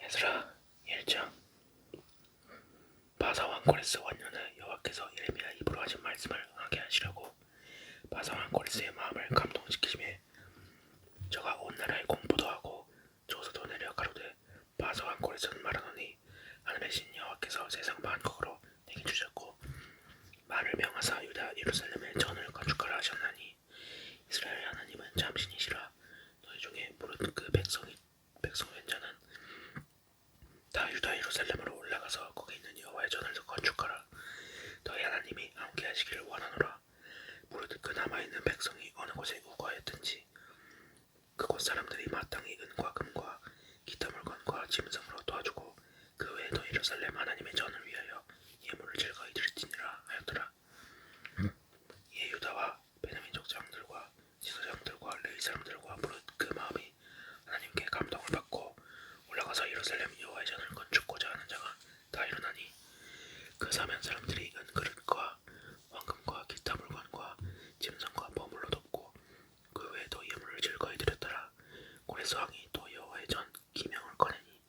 에스라 1장. 바사왕 고레스 원년에 여호와께서 예레미야 입으로 하신 말씀을 하게 하시려고 바사왕 고레스의 마음을 감동시키심에 저가 온 나라에 공포도 하고 조서도 내려 가로되 바사왕 고레스는 말하노니 하늘의 신 여호와께서 세상 만국으로 내게 주셨고 말을 명하사 유다 예루살렘에 전을 건축하라 하셨나니 이스라엘 하나님은 참신이시라. 너희 중에 무릇 그 백성의 자는 다 유다 예루살렘으로 올라가서 거기 있는 여호와의 전을 건축하라. 너희 하나님이 함께 하시기를 원하노라. 무릇 그 남아있는 백성이 어느 곳에 우거하였든지 그곳 사람들이 마땅히 은과 금과 기타 물건과 짐승으로 도와주고 그 외에도 예루살렘 하나님의 전을 위하여 예물을 즐거이 드릴지니라 하였더라. 이에 유다와 베냐민 족장들과 지도장들과 레위 사람들과 무릇 그 마음이 하나님께 감동을 받고 올라가서 예루살렘 여호와의 전을 건축고자 하는 자가 다 일어나니 그 사면 사람들이 은그릇과 황금과 기타 물건과 짐승과 보물로 돕고 그 외에도 예물을 즐거이 드렸더라. 고레스 왕이 또 여호와의 전 기명을 꺼내니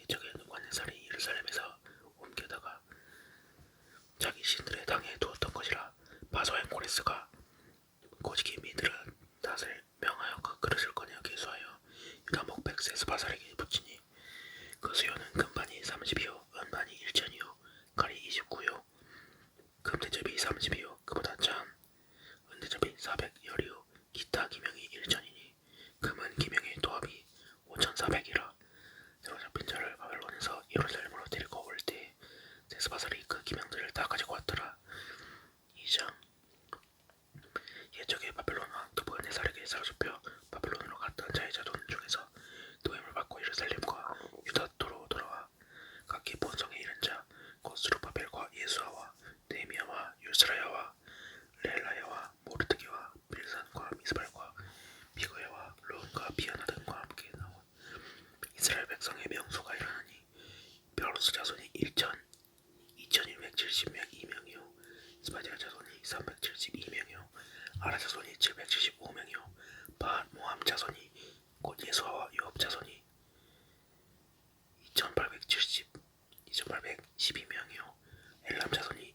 옛적에 느부갓네살이 예루살렘에서 옮겨다가 자기 신들의 당에 두었던 것이라. 바사왕 고레스가 고지기 미드를 닷을 명하여 그 그릇을 꺼내어 계수하여 유다 목백 세스바살에게 붙이니 그 수요는 금반이 30이요 은반이 1천이요 칼이 29요 금대접이 30이요 그보다 짠 은대접이 400열이요 기타 기명이 1천이니 금은 기명의 도합이 5,400이라. 새로 잡힌 자를 바벨론에서 예루살렘으로 데리고 올 때 세스바살이 그 기명들을 다 가지고 왔더라. 2장. 옛적에 바벨론 왕 느부갓네살에게 사로잡혀 바벨론으로 갔던 자의 자손 중에서 노임을 받고 예루살렘과 유다도로 돌아와 각기 본성에 이른 자 곧 스룹바벨과 예수아와 느헤미야와 요스라야와 레엘라야와 모르드게와 빌산과 미스발과 비거야와 르움과 비아나 등과 함께 나온 이스라엘 백성의 명수가 일어나니 벼로스 자손이 2172명이요 스바디아 자손이 372명이요 아라 자손이 775명이요 바알 모함 자손이 곧 예수아와 요압 자손이 2812명이요 엘람 자손이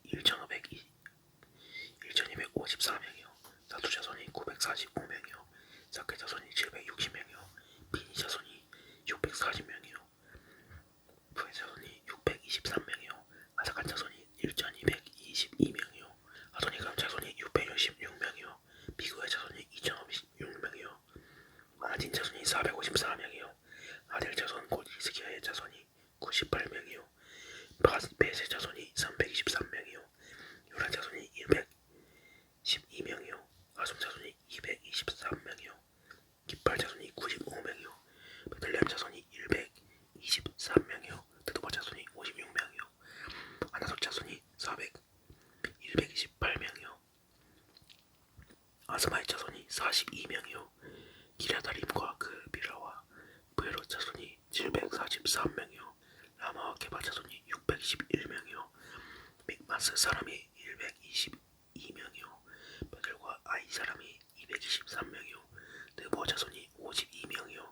1254명이요 사두 자손이 945명이요 사케 자손이 760명이요 비니 자손이 640명이요 부에 자손이 623명이요 아사간 자손이 1222명이요 아도니감 자손이 666명이요 비구의 자손이 2056명이요 아딘 자손이 454명이요 아델 자손 곧 히스기야의 자손이 98명이요 베세 자손이 323명이요 요란 자손이 212명이요 아솜 자손이 223명이요 기팔 자손이 95명이요 베들레헴 자손이 123명이요 드도바 자손이 56명이요 아나솔 자손이 228명이요 아스마의 자손이 42명이요 기랴다림과 그 비라와 브에롯 자손이 743명이요 라마와 게바 자손이 611명이요 믹마스 사람이 122명이요 베델과 아이 사람이 223명이요 느보 자손이 52명이요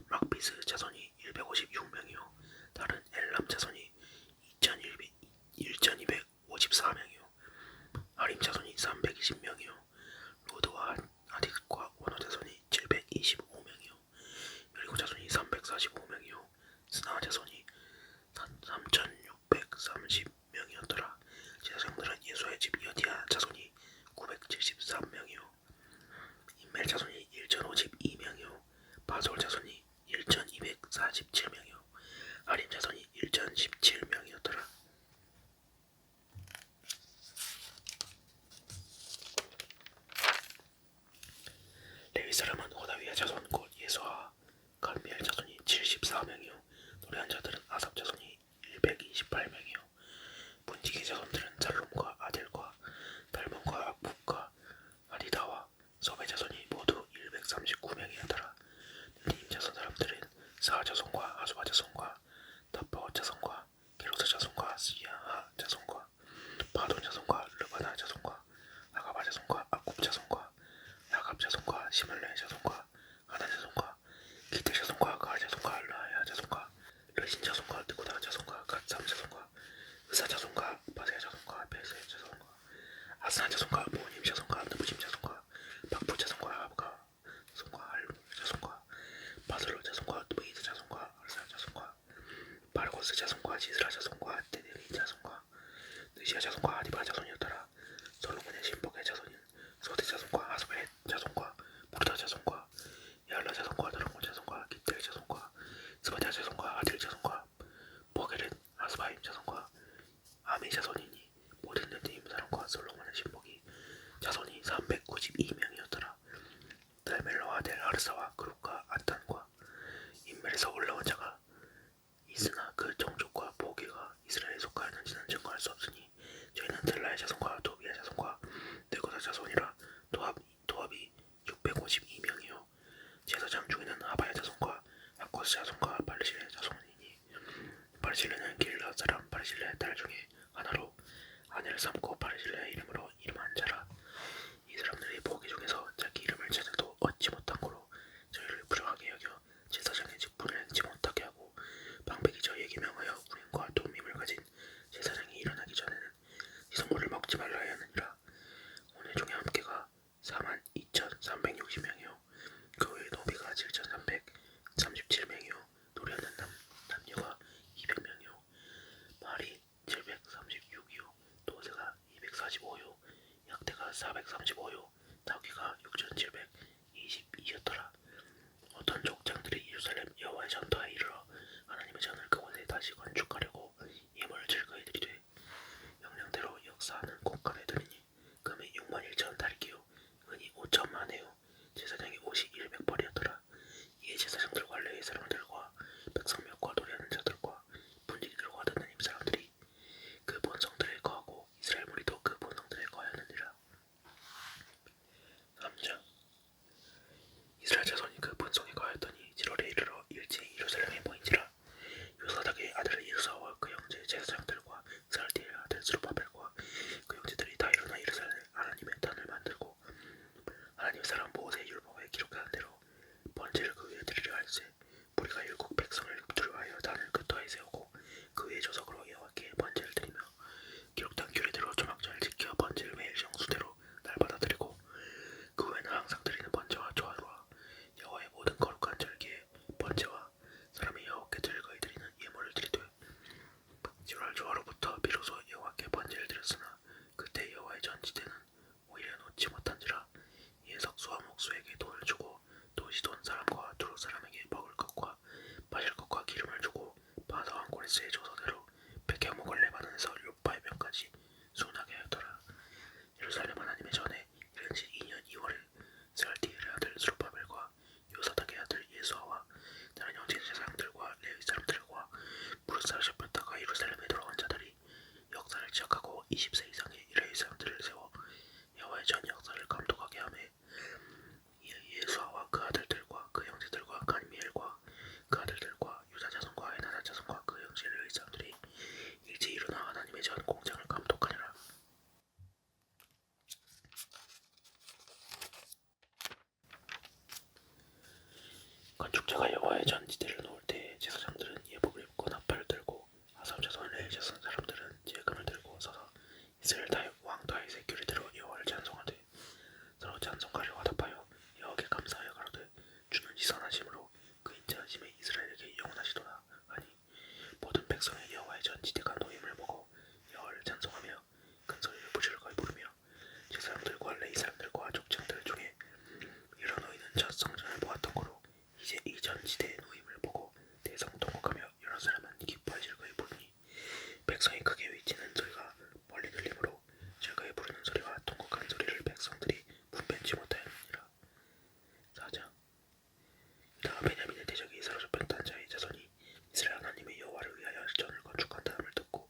막비스 자손이 156명이요 다른 엘람 자손이 1254명이요 아림 자손이 320명이요 로드와 아딕과 원호 자손이 725명이요 여리고 자손이 345명이요 스나 자손이 3630명이었더라. 제사장들은 예수의 집 여디야 자손이 973명이요 인멜 자손이 1052명이요 바솔 자손이 1247명이요 아림 자손이 1017명이었더라. 레위 사람은 호다위야 자손 곧 예수와 갈미엘 자손이 74명이요 노래한 자들은 아삽 자손이 128명이요 문지기 자손들은 살롬과 아델과 달몬과 악북과 아리다와 소베 자손이 모두 139명이었더라. 느님 자손 사람들은 사하 자손과 아수바 자손과 다파와 자손과 게로스 자손과 스야하 자손과 바돈 자손과 르바나 자손과 아가바 자손과 아굽 자손과 야갑 자손과 시멜레 자손과 하나 자손과 기태 자손과 가할 자손과 라야 자손과 르신 자손과 브이드 자손과 아르사 자손과 바르고스 자손과 지스라 자손과 데데리 자손과 느시아 자손과 아디바 자손이었더라. 솔로몬의 신복의 자손인 소대 자손과 하스벨 자손과 부르다 자손과 야알라 자손과 다랑몬 자손과 기텔 자손과 스바디아 자손과 아딜 자손과 보게렛 아스바임 자손과 아미 자손이니 모든 느님 사람과 솔로몬의 신복이 자손이 392명이었더라. 달멜로와 델 아르사와 그룹과 안탄과 인멜에서 올라온 자가 있으나 그 종족과 보기가 이스라엘에 속하였는지는 증거할 수 없으니 저희는 델라의 자손과 도비의 자손과 네고다 자손이라 도합이 652명이요 제사장 중에는 하바의 자손과 하코스 자손과 바르실의 자손이니 바르실레는 길라 사람 바르실레의 딸 중에 하나로 아내를 삼고 바르실레의 이름으로 이름한 자라. 이 사람들이 보기 중에서 자기 이름을 찾아도 얻지 못한 고로 저희를 불쌍하게 여겨 제사장의 직분을 행치 못하게 하고 방백이 저희에게 명하여 군인과 도움임을 가진 제사장이 일어나기 전에는 이 성물을 먹지 말라 하였느니라. 오늘 중에 함께가 42,360명이요 그 외에 노비가 7,337명이요 노래하는 남녀가 200명이요 말이 736이요 도새가 245요 약대가 435요 나귀가 6,722였더라. 어떤 족장들이 예루살렘 여호와의 전터에 이르러 하나님의 전을 그곳에 다시 건축하려고 예물을 즐거이 드리되 명령대로 역사하는 곳간에 드리니 금이 61,000 달기요 은이 5천만 회요 제사장의 옷이 100벌이었더라. 이에 제사장들과 레위 사람들과 백성몇과 노래하는 자들과 분지기들과 듣는 입 사람들이 그 본성들에 거하고 이스라엘 무리도 그 본성들에 거하였느니라. 3장 이스라엘 자손이 그 본성에 거하였더니 7월에 이르러 일제히 예루살렘에 모인지라. 요사닥의 아들 예루사와 그 형제 제사장들과 살디엘의 아들 스룹바벨과 그 형제들이 다 일어나 예루살렘 하나님의 단을 만들고 하나님의 사람 모세의 율법에 기록한 대로 번제를 그 위에 드리려 할세. 우리가 일곱 백성을 두려워하여 단을 그 터에 세우고 그 위에 조석으로 여호와께 번제를 드리며 기록된 규례대로 조막전을 지켜 번제를 매일 정수대로 날마다 드리고 그 후에는 항상 드리는 번제와 조화로와 여호와의 모든 거룩한 절기에 번제와 사람이 여호와께 즐거이 드리는 예물을 드리되 7월 조화로부터 비로소 여호와께 번제를 드렸으나 그때 여호와의 전지대는 오히려 놓지 못한지라. 이에 석수와 목수에게 돈을 주고 또 시돈 사람과 두루 사람에게 먹을 것과 마실 것과 기름을 주고 바사왕 고레스의 조서대로 백향목을 레바논에서 요파의 벽까지 수운하게 하였더라. 예루살렘 하나님의 전에 이른 지 2년 2월에 살디엘의 아들 스룹바벨과 요사닥의 아들 예수아와 다른 형제 제사장들과 레위 사람들과 무릇사를 잡혔다가 예루살렘에 돌아온 자들이 역사를 시작하고 20세 이상의 레위 사람들을 세워 여호와의 전 역사를 감독하게 하매 예수아와 그 아들들과 그 형제들과 간미엘과 그 아들들과 유다 자손과 에나다 자손과 그 형제 레위 사람들이 일찍 일어나 하나님의 전 공장을 감독하니라. 건축자가 여호와의 전지대를 놓을 때에 제사장들은 예복을 입고 나팔을 들고 아삽 자손 레위 자손 사람들은 제금을 들고 서서 이스라엘 왕 다윗의 규례대로 여호와를 찬송하되 서로 찬송가를 화답하여 여호와께 감사하여 가로되 주는 이 선하심으로 그 인자하심이 이스라엘에게 영원하시도다 하니 모든 백성의 여호와의 전지대가 노임을 보고 여호와를 찬송하며 큰소리를 부질거이 부르며 제사장들과 레위 사람들과 족장들 중에 여러 너희는 첫 성전을 보았던 거로 이제 이 전지대의 노임을 보고 대성통곡하며 여러 사람은 기뻐하여 즐거이 부르니 백성이 크게 외치는 소리가 멀리 들리므로 즐거이 부르는 소리와 통곡하는 소리를 백성들이 분별치 못하였느니라. 4장 유다와 베냐민의 대적이 사로잡혔던 자의 자손이 이스라엘 하나님의 여호와를 위하여 전을 건축한 다음을 듣고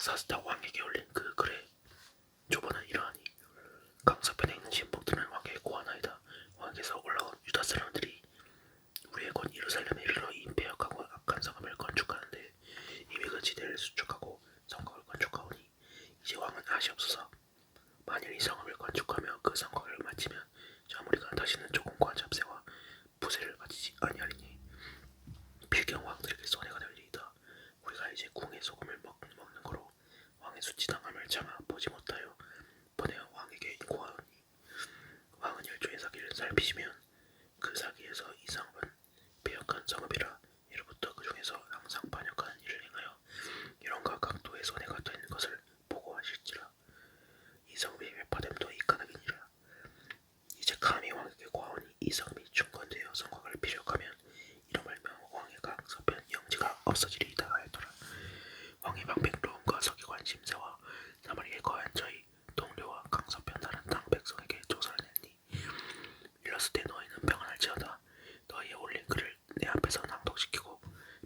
아닥사스다 왕에게 올린 그 글에 조보는 이러하니 강서편에 있는 신복들은 왕에게 고하나이다. 왕에게서 올라온 유다 사람들이 우리의 곧 예루살렘에 이르러 이 빼앗가고 악한 성읍을 건축하는데 이미 그 지대를 수축하고 성곽을 건축하오니 이제 왕은 아시옵소서. 만일 이 성읍을 건축하며 그 성곽을 마치면 참 우리가 다시는 조공과 잡새와 부세를 가지지 아니하리니 필경 왕들에게 손해가 될리이다. 우리가 이제 궁의 소금을 먹는 거로 왕의 수치당함을 참아 보지 못하여 번에어 왕에게 고하오니 왕은 열조의 사기를 살피시면 그 사기에서 이 성읍은 배역한 성읍이라 이로부터 그 중에서 항상 반역하는 일을 행하여 이런과 각도의 손해가 되는 것을 보고하실지라. 이 성읍이 회파됨도 이 까닭이니라. 이제 감히 왕에게 고하오니 이 성읍이 중건되어 성곽을 피력하면 이름을 명 왕의 강서편 영지가 없어지리이다 하였더라. 왕의 방백로움과 서기관 심세와 사마리에 거한 저희 동료와 강서편 다른 땅 백성에게 조사를 냈니 일렀을 때 너희는 평안할지어다. 너희의 올린 글을 내 앞에서 낭독시키고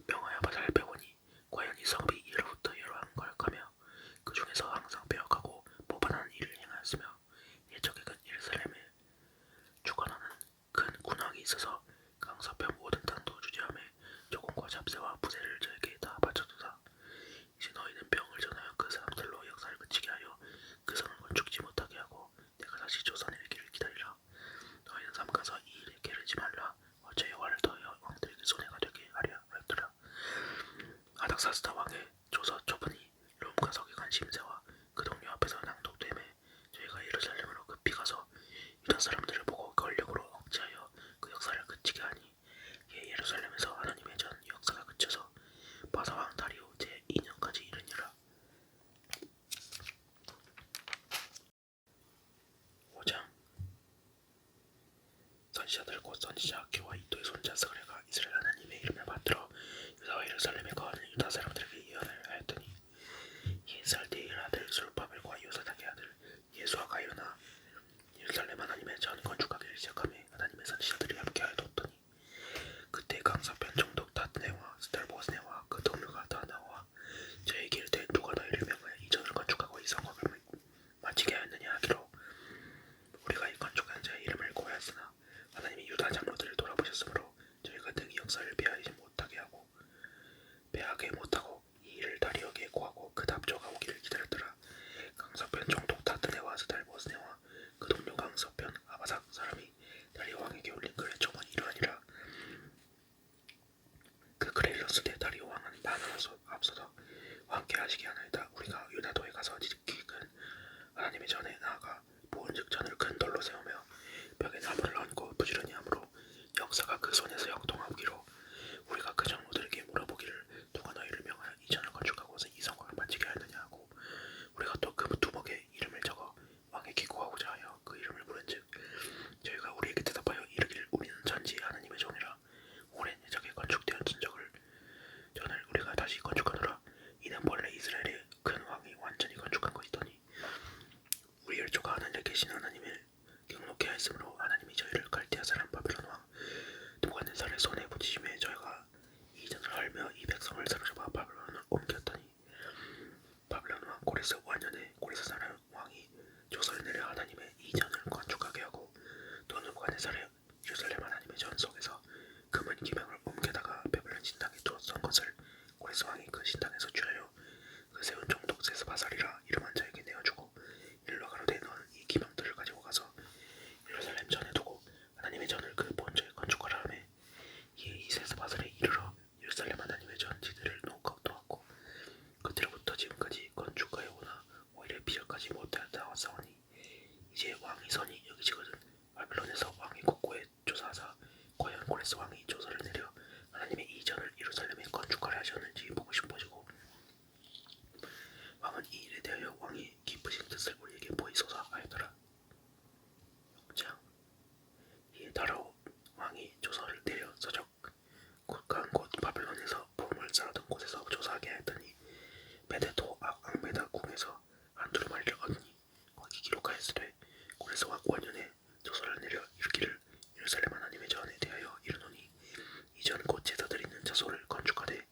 명하여 살펴보니 과연 이 성읍이 이로부터 여러한 걸까며 그 중에서 항상 배역하고 모반하는 일을 행하였으며 일적에 근 예루살렘에 주관하는 큰 군왕이 있어서 강서편 모든 땅도 주재하며 조공과 잡새와 부세를 저에게 다 바쳐두다. 이제 너희는 병을 전하여 그 사람들로 역사를 그치게 하여 그 성을 건축지 못하게 하고 내가 다시 조선에 이르기를 기다리라. 너희는 삼가서 이 일에 게으르지 말라. 어째 여호와를 더하여 왕들에게 손해가 되게 하랴 하였더라. 아닥사스다 왕의 조서 초분이 롬과 서기관 심세와 그 동료 앞에서 낭독되매 저희가 예루살렘으로 급히 가서 유다 사람들을 보고 권력으로 억제하여 그 역사를 그치게 하니 이에 예루살렘에서 하나님의 전 역사가 그쳐서 바사왕 다리오 제2년까지 이르니라. 5장. 선지자들 곧 선지자 학교와 이도의 손자 스가랴가 이스라엘 하나님의 이름을 받들어 유다와 예루살렘에 거하는 유다 사람들에게 예언을 하였더니 이에 살디엘 아들 수르바벨과 요사닥의 아들 예수아가 일어나 예루살렘 하나님의 전 건축하기를 시작하며 하나님의 선지자들이 함께하여 뒀더니 그때 강서편 총독 닷네와 스달보스네와 그 동료가 다 나와 저에게 이르되 누가 너희를 명하여 이 전을 건축하고 이 성곽을 마치게 하였느냐 하기로 우리가 이 건축한 자의 이름을 고하였으나 하나님이 유다 장로들을 돌아보셨으므로 저희가 등이 역사를 배하게 못하고 이 일을 다리오에게 고하고 그 답조가 오기를 기다렸더라. 강서편 총독 닷네와 스달보스네와 그 동료 강서편 아바삭 사람이 다리오 왕에게 올린 글의 조문이 이러하니라. 그 글에 일렀을 때 다리오 왕은 나아가서 앞서서 왕께 하시게 하나이다. 우리가 유다도에 가서 지키건 하나님의 전에 나아가 보은즉 전을 큰 돌로 세우며 벽에 나무를 얹고 부지런히 하므로 역사가 그 손에서 형통하기로 우리가 그 장로들에게 물어보기를 누가 너희를 명하여 이 전을 건축하고서 이 성곽을 마치게 하였느냐 하고 우리가 또 그 두목에 이름을 적어 왕에게 고하고자 하여 그 이름을 부른즉 저희가 우리에게 대답하여 이르기를 우리는 전지 하나님의 종이라 오랜 예적에 건축되었던 전을 우리가 다시 건축하노라. 이는 본래 이스라엘의 큰 왕이 완전히 건축한 것이더니 우리 열조가 하늘에 계신 하나님을 경록케 하였으므로 하나님이 저희를 갈대아 사람 바벨론 왕 느부갓네살의 손에 붙이심에 저희가 이 전을 헐며 이 백성을 사로잡아 바벨론을 옮겼더니 바벨론 왕 고레스 5년에 고레스 사람 왕이 조선을 내려 하나님의 이 전을 건축하게 하고 또 느부갓네살의 예루살렘 하나님의 전 속에서 금은 기명을 옮겨다가 바벨론 신당에 두었던 것을 고레스 왕이 그 신당에서 취하여 그 세운 총독 세스바살이라 이름한 자에게 내어주고 일러 가로되 너는 이 기명들을 가지고 가서 예루살렘 전에 두고 하나님의 전을 그 본처에 건축하라 하매 이에 이 세스바살에 이르러 예루살렘 하나님의 전 지대를 놓았고 그때로부터 지금까지 건축하여 오나 오히려 비전까지 못하였다 왔사오니 이제 왕이 선이 여기지거든 바벨론에서 왕이 국고에 조사하사 과연 고레스 왕이 조서를 내려 하나님의 이 전을 예루살렘에 건축하려 하셨는지 보고 싶어지고 왕은 이 일에 대하여 왕이 기쁘신 뜻을 우리에게 보이소서 하였더라. 6장. 이에 다라오 왕이 조서를 내려 서적 국가한 곳 바벨론에서 보물 쌓아둔 곳에서 조사하게 하였더니 메데도 앙메다 궁에서 한 두루마리를 얻으니 거기 기록하였으되 고레스 왕 5년에 조서를 내려 이르기를 예루살렘 하나님의 전에 대하여 이르노니 이 전 곧 제사드리는 자소를 건축하되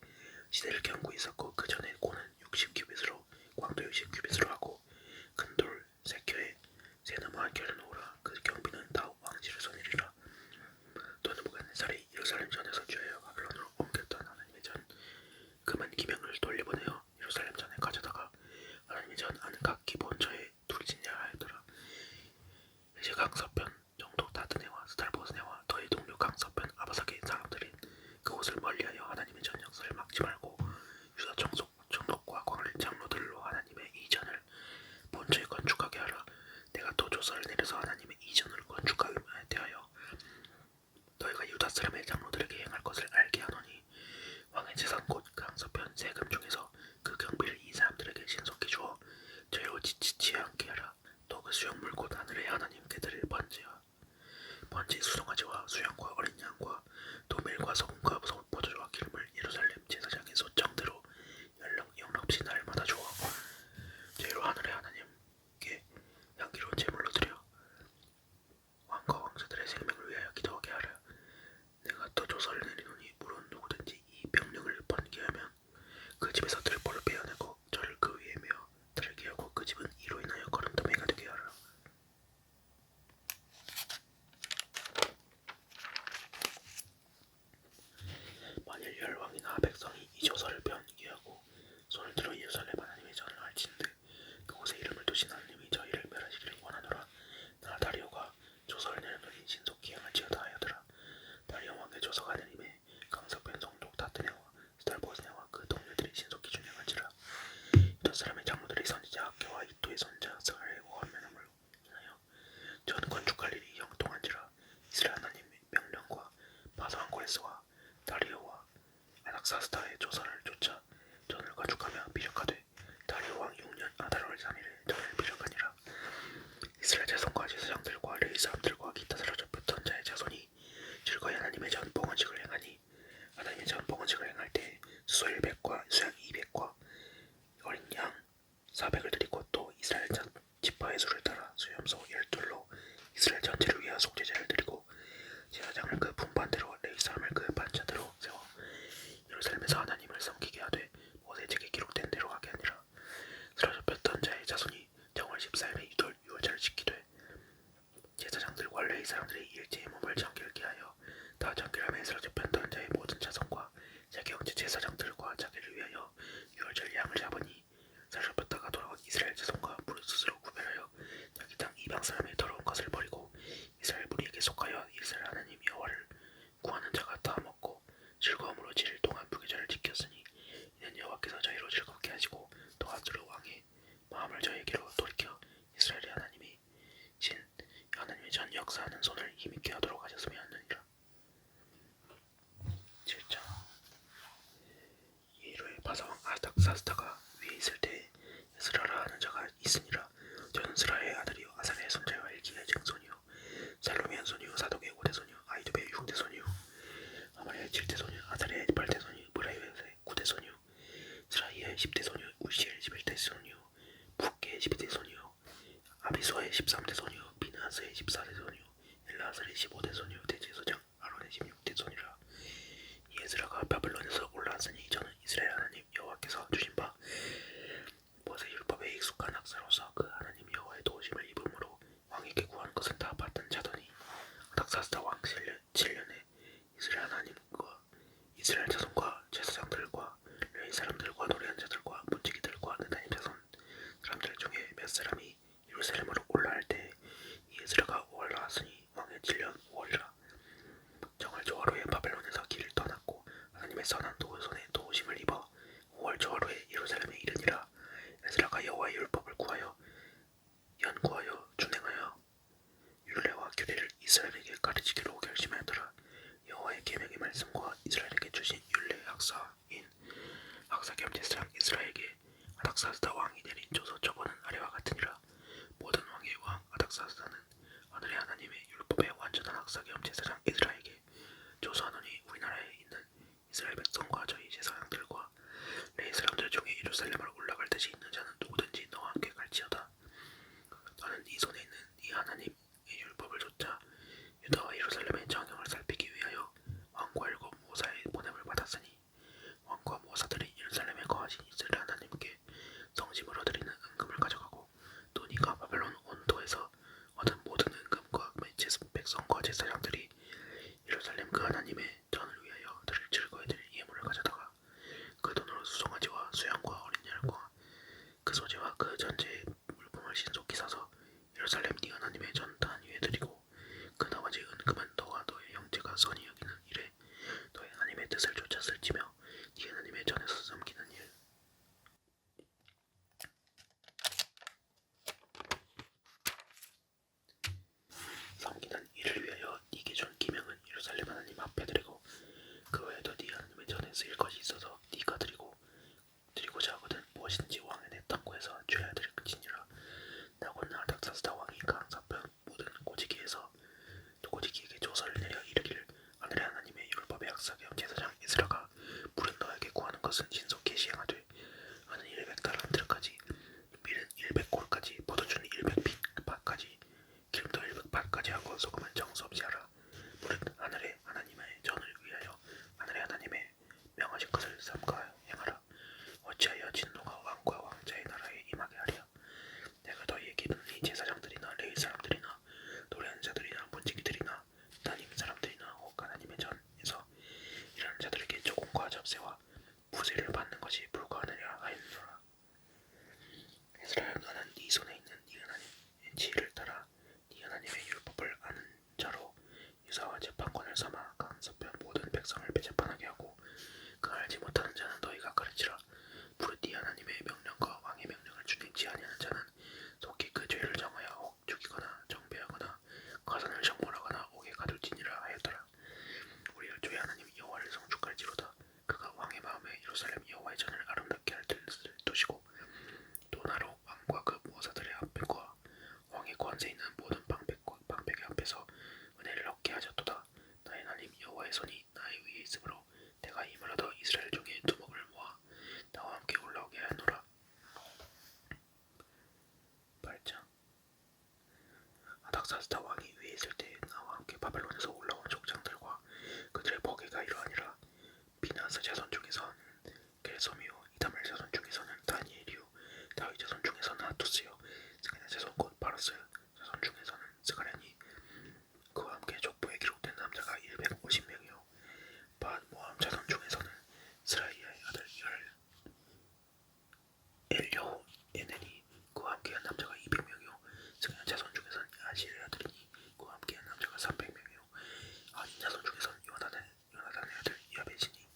시대를 견고 있었고 그 전에 고는 60규빗으로 광도 60규빗으로 하고 큰 돌 3켜에 새나무 한 켜를 놓으라. 그 경비는 다 왕실의 손이리라. 또 느부갓네살이 예루살렘 전에서 주하여 바벨론으로 옮겼던 하나님의 전 금은 기명을 돌려보내어 예루살렘 전에 가져다가 하나님의 전 아는 각 기본처에 둘지냐 하였더라. 이제 강서편 정독 다드네와 스달보스네와 너희 동료 강서편 아바삭의 사람들이 그곳을 멀리하여 하나님의 전 역사를 막지 말고 유다 총독과 광을 장로들로 하나님의 이전을 본처에 건축하게 하라. 내가 또 조서를 내려서 하나님의 이전을 건축하기 대하여 너희가 유다 사람의 장로들에게 행할 것을 알게 하노니 왕의 재산 곧 강서편 세금 중에서 그 경비를 이 사람들에게 신속히 주어 저희로 지치지 않게 하라. 또 그 수용물 곧 하늘의 하나님께 드릴 번지 수송아지와 수양과 어린 양과 또 밀과 소금과 포도주와 기름을 예루살렘 제사장의 소정대로 영락없이 날마다 주어 저희로 하늘의 하나님께 향기로운 제물로 드려 왕과 왕자들의 생명을 위하여 기도하게 하라. 내가 또 조서를 내리노니 물론 누구든지 이 명령을 번개하면 그 집에서 들보를 빼어내고 저를 그 위에 메어 들게 하고 그 집은 이로 인하여 거름더미가 되게 하라. 만일 열왕이나 백성이 이 조서를 변개하고 손을 들어 예루살렘 하나님의 전을 할진대 그곳에 이름을 두신 하나님이 저희를 멸하시기를 원하노라. 나 다리오가 조서를 내려노니 신속히 행할지어다 하여더라. 다리오 왕의 조서가 내림에 강서편 정독 다트네와 스달보스네와 그 동료들이 신속히 준행할지라. 유다 사람의 장로들이 선지자 학교와 이토의 선자 스가랴의 권면함을 인하여 전 건축할 일이 형통한지라. 이스라엘 하나님의 명령과 바사왕 고레스와 다리오와 아닥사스다의 조서를 쫓아 전을 건축하며 비력하되 다리오 왕 6년 아달월 3일에 전을 비력하니라. 이스라엘 자손과 제사장들과 레위 사람들과 기타 사로잡혔던 자의 자손이 즐거이 하나님의 전 봉헌식을 행하니 하나님의 전 봉헌식을 행할 때 수소 100과 수양 200과 어린 양 400을 드리고 또 이스라엘 전 지파의 수를 따라 수염소 12로 이스라엘 전체를 위하여 속죄제를 드리고 제사장을 그 분반대로 레위 사람을 그 반차대로 세워 예루살렘에서 하나님을 섬기게 하되 모세책에 기록된 대로 하게 하니라. 사로잡혔던 자의 자손이 정월 14일에 유월절을 지키되 제사장들과 레위 사람들이 일제히 몸을 정결케 하여 다 정결함에 사로잡혔던 자의 모든 자손과 자기 형제 제사장들과 자기를 위하여 유월절 양을 잡으니 사로잡혔다가 돌아온 이스라엘 자손과 무릇 스스로 구별하여 자기 땅 이방 사람의 더러운 것을 버리고 이스라엘 무리에게 속하여 이스라엘 하나님 여호와를 구하는 자가 다 먹고 즐거움으로 7일 동안 무교절을 지켰으니 이는 여호와께서 저희로 즐겁게 하시고 또 아수르 왕의 마음을 저희에게로 돌이켜 이스라엘의 하나님이 신 하나님의 전 역사하는 손을 힘있게 하도록 하셨으며 하느니라. 7장. 이후에 바사왕 아닥사스다가 위에 있을 때에 에스라라 하는 자가 있으니라. 저는 스라의 아들이요 아사랴의 손자요 엘기야의 증손이요 살로미의 손이요 사독의 5대 손이요 아이두베의 6대 손이요 아마리아의 7대 손이요 아사랴의 8대 손이요 브라이오의 9대 손이요 스라이의 10대 손이요 우시엘의 11대 손이요 붓게의 12대 손이요 아비수아의 13대 손이요 비느하스의 14대 손이요 엘라살의 15대 손이요 대제사장 아론의 16대 손이라. 이 에스라가 바벨론에서 올라왔으니 저는 이스라엘 하나님 여호와께서 주신 바 모세 율법에 익숙한 학사로서 그 하나님 여호와의 도우심을 입음으로 왕에게 구하는 것은 다 받던 자더니 아닥사스다 왕 7년에 이스라엘 하나님과 이스라엘 자손과 제사장들과 레위 사람들과 노래한 자들과 문지기들과 느다님 자손 사람들 중에 몇 사람이 예루살렘으로 올라갈 때 이 에스라가 올라왔으니 왕의 7년 5월이라. 정월 조화로에 바벨론에서 길을 떠났고 하나님의 선한 도우손에 도우심을 입어 5월 조화로에 예루살렘에 이르니라. 에스라가 여호와의 율법을 구하여 연구하여 준행하여 율례와 규례를 이스라엘에게 가르치기로 결심하였더라. 여호와의 계명의 말씀과 이스라엘에게 주신 율례 학사인 학사 겸 제사장 이스라엘에게 아닥사스다 왕이 내린 조서 처분은 아래와 같으니라. 모든 왕의 왕 아닥사스다는 하늘의 하나님의 율법의 완전한 학사 겸 제사장 이스라엘에게 조서하노니 우리나라에 있는 이스라엘 백성과 저희 제사장들과 레위 사람들 중에 예루살렘으로 올라갈 뜻이 있는 자는 누구든지 너와 함께 갈지어다. 너는 네 손에 있는 네 하나님의 율법을 좇아 유다와 예루살렘의 정형을 살피기 위하여 왕과 7 모사의 보냄을 받았으니 왕과 모사들이 예루살렘에 거하신 이스라엘 하나님께 성심으로 드리는 그 전제의 물품을 신속히 사서 예루살렘 네 하나님의 전단 위에 드리고 그 나머지 은금은 너와 너의 형제가 선히 여기는 일에 너의 하나님의 뜻을 쫓았을지며 네 하나님의 전에서 섬기는 일 섬기는 일을 위하여 네게 준 기명은 예루살렘 하나님 앞에 드리고 그 외에도 네 하나님의 전에 쓰일 것이 있어서 네가 드리고자 하거든 무엇인지 왕의 내 땅구에서 죄야 드릴지니라. 나곧 아닥사스다 왕이 강사편 모든 고지기에서 또 고지기에게 조서를 내려 이르기를 하늘의 하나님의 율법의 학사겸 제사장 에스라가 물은 너에게 구하는 것은 신속히 시행하되 하는 100달란트까지 밀은 100골까지 포도주는 100밭까지 기름도 100밭까지 하고 소금은 정수 없이 하라. 물은 하늘의 하나님의 전을 위하여 하늘의 하나님의 명하신 것을 삼가 행하라. 어찌하여 진노가 왕과 왕자의 나라에 임하게 하랴. 내가 너희에게 이르노니 제사장들이나 레위 사람들이나 노래하는 자들이나 문지기들이나 하나님 사람들이나 혹 하나님의 전에서 일하는 자들에게 조공과 접세와 부세를 받는 것이 불가하느냐 하였노라. 에스라야 너는 네 손에 있는 네 하나님의 지혜를 따라 네 하나님의 율법을 아는 자로 유사와 재판관을 삼아 강서편 모든 백성을 재판하게 하고 그 알지 못하는 자는 너희가 가르치라. 부르 네 하나님의 명령과 왕의 명령을 준행치 아니하는 자는 속히 그 죄를 정하여 혹 죽이거나 정배하거나 가산을 정몰하거나 옥에 가둘지니라 하였더라. 우리가 주의 하나님 여호와를 성축할지로다. 그가 왕의 마음에 예루살렘 여호와의 전을 아름답게 할 뜻을 두시고 또 나로 왕과 그 모사들의 앞에과 왕의 권세 있는 모든 방백의 앞에서 은혜를 얻게 하셨도다. 나의 하나님 여호와의 손이 나의 위에 있으므로 내가 힘을 얻어 이스라엘 중에 두목을 모아 나와 함께 올라오게 하노라. 8장 아닥사스다 왕이 위에 있을 때 나와 함께 바벨론에서 올라온 족장들과 그들의 보게가 이러하니라. 비나스 자손 중에서는 겔소미요 이다멜 자손 중에서는 다니엘이요 다윗 자손 중에서는 하투스요 스가랴 자손 곧 바로스 자손 중에서는 스가랴니 그와 함께 족보에 기록된 남자가 150명이요 밧 모함 자손 중에서는 스라이아의 아들 엘여호에넬이 그와 함께한 남자가 200명이요 스가랴 자손 중에서는 아시엘의 아들이니 그와 함께한 남자가 300명이요 아닌 자손 중에서는 요나단의 아들 야베시니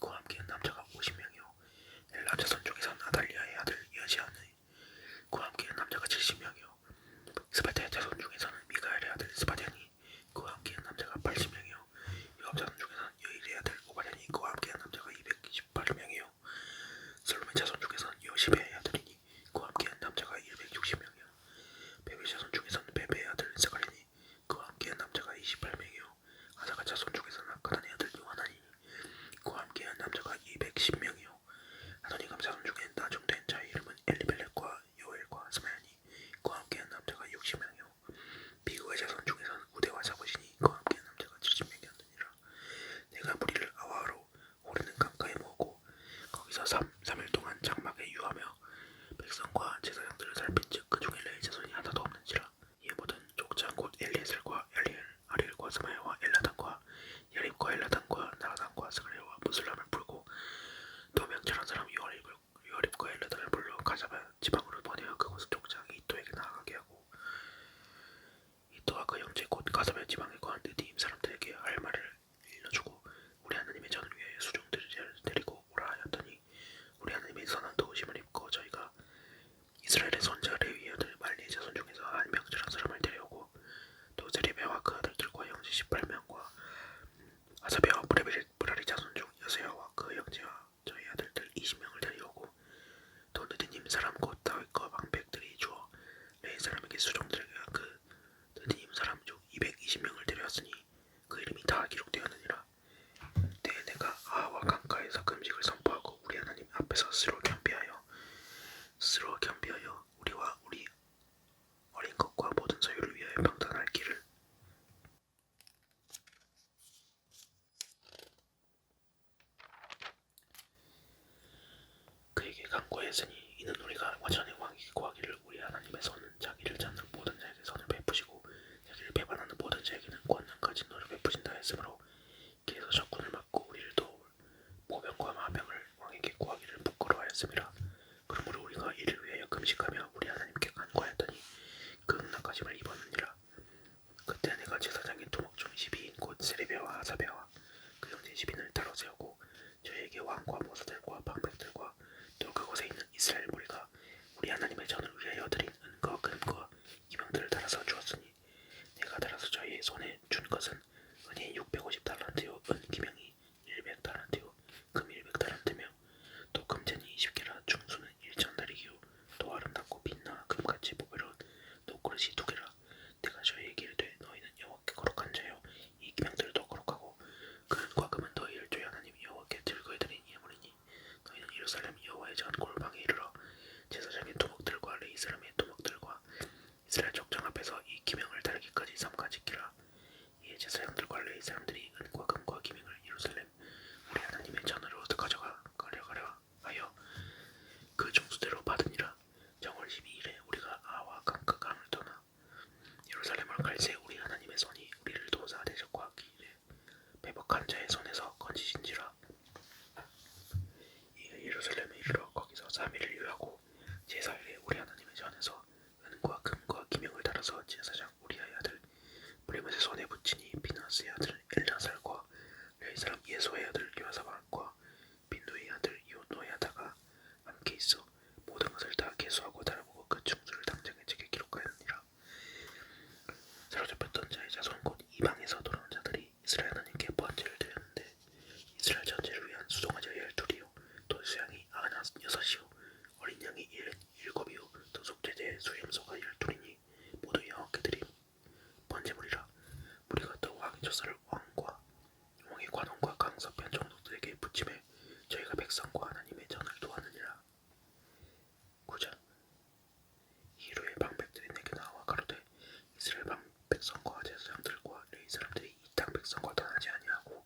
그와 함께한 남자가 50명이요 엘라 자손 중에서는 아달리아의 아들 여시아니 그와 함께한 남자가 70명이요 스바디아 자손 중에서는 미가엘의 아들 스바디아니 그와 함께한 남자가 80명이요 요압 자손 중에서는 여일의 아들 오바댜니 그와 함께한 남자가 218명이요 솔로몬 자손 중에서는 요시베의 아들이니 그와 함께한 남자가 260명이요 베베 자손 중에서는 베베의 아들 스가랴니 그와 함께한 남자가 28명이요 아사가 자손 중에서는 아카단의 아들 요하나니 그와 함께한 남자가 210명이요 아도니감 자손 중에 나중된 자의 이름은 엘리멜렉과 요엘과 스마야니 그와 함께한 남자가 60명이요 비그의 자손 중에서는 우대와 사부시니 그와 함께한 남자가 70명이었느니라. 내가 무리를 아와로 오르는 강가에 모으고 거기서 3일 동안 장막에 유하며 백성과 제사장들을 살핀즉 그 중에 레위 자손이 하나도 없는지라. 이에 모든 족장 곧 엘리에셀과 아리엘과 스마야와 엘라단과 야립과 엘라단과 나라단과 스가랴와 무슬람을 풀고 또 명철한 사람 요아립과 엘라단을 불러 가자바 지방으로 보내어 그곳 족장 이또에게 나아가게 하고 이또와 그 형제 곧 가자바 지방에 거한 느디임 사람들에게 할 말을 일러주고 우리 하나님의 전을 위하여 수종들을 데리고 오라 하였더니 우리 하나님의 선한 도우심을 입고 저희가 이스라엘의 손자 레위의 아들 말리의 자손 중에서 한 명철한 사람을 데려오고 또 세레비아와 그 아들들과 형제 18명과 아사비아와 브라리 자손 중 여세야와 그 형제와 저희 아들들 20명을 데려오고 또 느디님 사람 곧 다윗과 방백들이 주어 레위 사람에게 수종들에게 그 느디님 사람 중 220명을 데려왔으니 그 이름이 다 기록되었느니라. 때에 내가 의식하며 우리 하나님께 간구하였더니 그 응답하심을 입었느니라. 그때 내가 제사장인 도목 중 12인 곧 세레비아와 하사베와 그 형제 10인을 따로 세우고 저희에게 왕과 모사들과 방백들과 또 그곳에 있는 이스라엘 무리가 우리 하나님의 전을 위하여 드린 은과 금과 기명들을 달아서 주었으니 내가 달아서 저희의 손에 준 것은 은이 650달란트요 은 기명이 100달란트요 금 100달란트며 또 금잔이 20개라 중수는 1000달이요 또 아름답고 빛나 금같이 보배로운 또 그릇이 2개라. 내가 저희에게 이르되 너희는 여호와께 거룩한 자여 이 기명들도 거룩하고 그 은과 금은 너희를 주의 하나님 여호와께 즐거이 드린 예물이니 너희는 예루살렘 여호와의 전 골방에 이르러 제사장의 도목들과 레위 사람의 도목들과 이스라엘 족장 앞에서 이 기명을 다르기까지 삼가 지키라. 이에 제사장들과 레위 사람들이 은과 금과 기명을 예루살렘 우리 하나님의 전으로 가져가려 하여 그 종수대로 받으니라. 정월 12일에 우리가 아와 강가 강을 떠나 예루살렘을 갈새 우리 하나님의 손이 우리를 도우사 대적하기 이래 배박한 자의 손에서 건지신지라. 이에 예루살렘에 이르러 거기서 3일을 유하고 제4일에 우리 하나님의 전에서 은과 금과 기명을 달아서 제사장 우리아의 아들 브레못의 손에 붙이니 비나스의 아들 엘라살과 레위 사람 예수의 아들 요사박과 빈누의 아들 요노야다가 함께 있어 모든 것을 다 계수하고 달아보고 그 충수를 당장에 책에 기록하였느니라. 사로잡혔던 자의 자손 곧 이방에서 돌아온 자들이 이스라엘 하나님께 번제를 드렸는데 이스라엘 전체를 위한 수송아지 12이요 또 수양이 96이요 어린 양이 7이요 또 속죄제 수염소가 12이니 모두 여호와께 드림 번제물이라. 우리가 또 왕의 조사를 왕과 왕의 관원과 강서편 종독들에게 붙임에 저희가 백성과 하나님의 전을 도하느니라. 9장. 이후에 방백들이 내게 나와 가로되 이스라엘 백성과 제사장들과 레위 사람들이 이 땅 백성과 떠나지 아니하고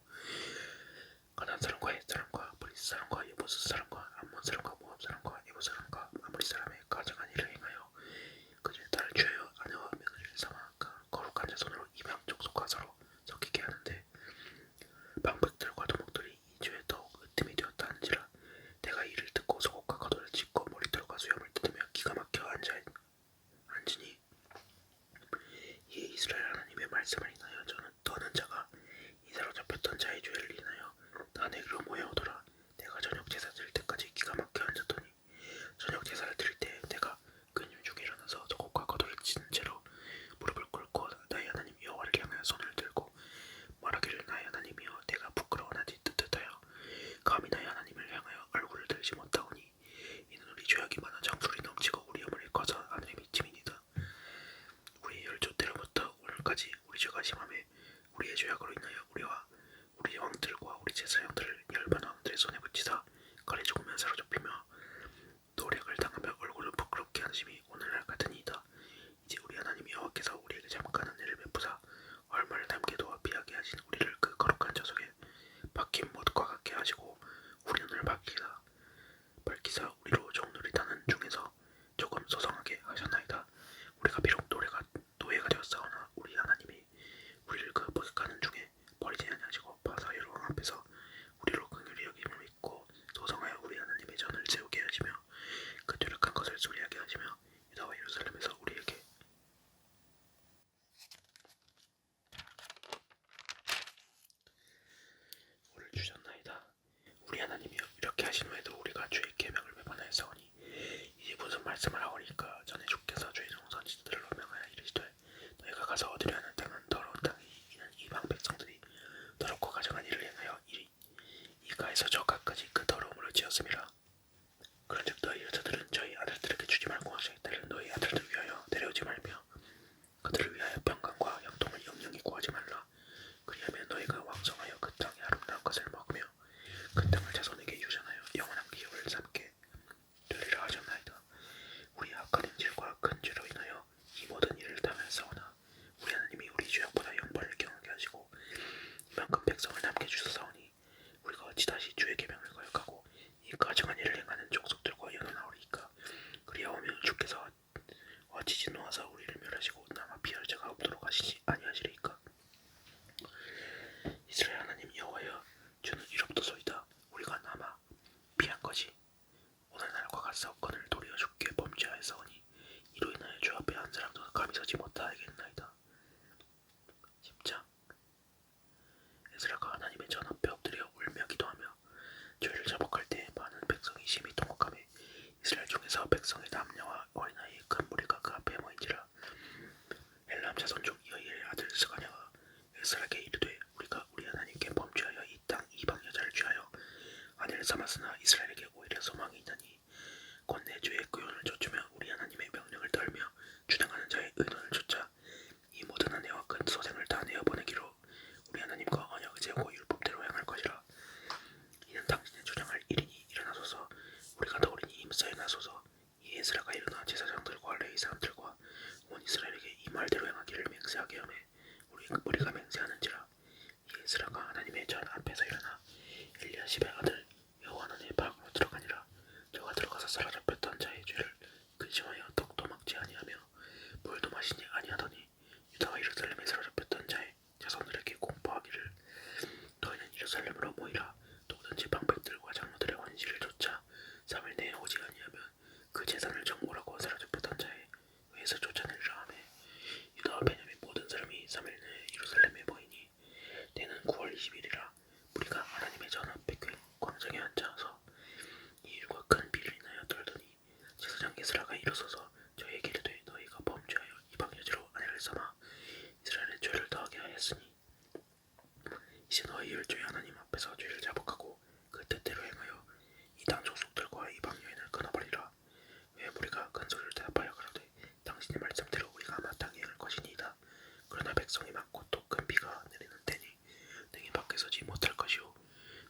가나안 사람과 헷 사람과 브리스 사람과 여부스 사람과 암몬 사람과 모압 사람과 에부 사람과 아모리 사람의 가증한 일을 행하여 그들의 딸을 취하여 아내와 며느리를 삼아 거룩한 자손으로 이방 족속과 서로 섞이게 하는데 방백들과 도목들이 이 죄에 더욱 으뜸이 되었다 하는지라. 내가 이를 듣고 속옷과 겉옷을 찢고 머리털과 수염을 뜯으며 기가 막혀 앉으니 이에 이스라엘 하나님의 말씀을 인하여 저는 떠는 자가 이 사로잡혔던 자의 죄를 인하여 나 내게로 모여오더라. 내가 저녁 제사 드릴 때까지 기가 막혀 앉았더니 저녁 제사를 드릴 때 내가 근심 중에 일어나서 속옷과 겉옷을 찢은 채로 무릎을 꿇고 나의 하나님 여호와를 향하여 손을 들고 말하기를 나의 하나님이여 내가 부끄러워하지 뜻하여 감히 나의 하나님을 향하여 얼굴을 들지 못하오니 이는 우리 죄악이 많아 장술이 넘치고 우리 어머니 커서 하늘에 미침이니이다. 우리의 열조 때로부터 오늘까지 우리 죄가 심함에 우리의 죄악으로 인하여 우리와 우리 왕들과 우리 제사장들을 열반 왕들의 손에 붙이사 칼에 죽으며 사로잡히며 노력을 당하며 얼굴을 부끄럽게 하심이 오늘날 같으니이다. 이제 우리 하나님 여호와께서 우리에게 잠깐 은혜를 베푸사 얼마를 남게 도와 피하게 하신 우리를 그 거룩한 저속에 박힌 못과 같게 하시고 우리 눈을 밝히사 우리로 종놀이 타는 중에서 조금 소성하게 하셨나이다. 우리가 비록 노예가 되었사오나 우리 하나님이 우리를 그 버격하는 중에 버리지 아니하시고 바사 여로왕 앞에서 우리로 긍휼히 여김을 믿고 소성하여 우리 하나님의 전을 세우게 하시며 그 퇴력한 것을 수리하게 하시며 유다와 예루살렘에서 우리에게 우리를 주셨나이다. 우리 하나님이여 이렇게 하신 후에도 우리가 주의 계명을 배반하였사오니 이제 무슨 말씀을 하오리까. 전에 주께서 주의 종선지자들로 명하여 이르시되 너희가 가서 얻으려 하는 땅은 더러운 땅이니 이는 이방 백성들이 더럽고 가증한 일을 행하여 이가에서 저 가까지 그 더러움으로 지었음이라. 그런즉 너희 여자들은 저희 아들들에게 주지 말고 저희 딸은 너희 아들들 위하여 데려오지 말며 그들을 위하여 평강과 형통을 영영히 구하지 말라. 그리하면 너희가 왕성하여 그 땅의 아름다운 것을 먹으며 그 땅을 자손에게 유전하여 영원한 기업을 삼게 되리라 하셨나이다. 우리 악한 행실과 큰 죄로 인하여 이 모든 일을 당하였사오나 우리 하나님이 우리 죄악보다 영벌을 경하게 하시고 이만큼 백성을 남게 주셨사오니 우리가 어찌 다시 주의 계명을 거역하고 이 가증한 일을 행하는 족속들과 연합하오리이까. 그리하오며 주께서 어찌 진노하사 우리를 멸하시고 남아 피할 자가 없도록 하시지 아니하시리이까. 이스라엘 하나님 여호와여 주는 이롭도소이다. 우리가 남아 피한 것이 오늘날과 같사옵건을 도리어 주께 범죄 범죄하였사오니 이로 인하여 주 앞에 한 사람도 감히 서지 못하겠나이다. 10장. 에스라가 하나님의 전 앞에 엎드려 울며 기도하며 죄를 자복할 때 많은 백성이 심히 통곡하며 이스라엘 중에서 백성의 남녀와 어린아이의 큰 무리가 그 앞에 모인지라. 엘람 자손 중 여이엘의 아들 스가냐가 에스라에게 이르되 우리가 우리 하나님께 범죄하여 이 땅 이방 여자를 취하여 아내를 삼았으나 이스라엘에게 오히려 소망이 있나니 곧 내 죄의 구원을 좇으며 우리 하나님의 명령을 떨며 주장하는 자의 의논을 좇자 이 모든 아내와 큰 소생을 다 내어보내기로 우리 하나님과 언약을 세우고 율법대로 행할 것이라. 이는 당신의 주장할 일이니 일어나소서 우리가 더우리니 힘싸에 나소서. 이 에스라가 일어나 제사장들과 레위 사람들과 온 이스라엘에게 이 말대로 행하기를 맹세하게 하며 우리가 맹세하는지라. 이 에스라가 하나님의 전 앞에서 일어나 엘리야십의 아들 여호하난의 방으로 들어가니라. 저가 들어가서 사로잡혔던 자의 죄를 근심하여 떡도 먹지 아니하며 물도 마시지 아니하더니 유다와 예루살렘에 사로잡혔던 자의 자손들에게 공포하기를 너희는 예루살렘으로 모이라. 누구든지 방백들과 장로들의 원시를 쫓아 3일 내에 오지 아니하면 그 재산을 정벌하고 사로잡혔던 자의 의에서 쫓아내리라 하며 유다와 베냐민 모든 사람이 3일 내에 예루살렘에 모이니 때는 9월 20일이라. 우리가 하나님의 전 앞에 광장에 앉아서 이 일과 큰 비를 인하여 떨더니 제사장 에스라가 일어서서 저희에게 이르되 너희가 범죄하여 이방 여자로 아내를 삼아 이스라엘의 죄를 더하게 하였으니 이제 너희 열조의 하나님 앞에서 죄를 자복하고 그 뜻대로 행하여 이 땅 족속들과 이방 여인을 끊어버리라. 왜 우리가 큰 소리를 대답하여 가로되 당신의 말씀대로 우리가 마땅히 행할 것이니이다. 그러나 백성이 많고 또 큰 비가 내리는 때니 능히 밖에 서지 못할 것이오.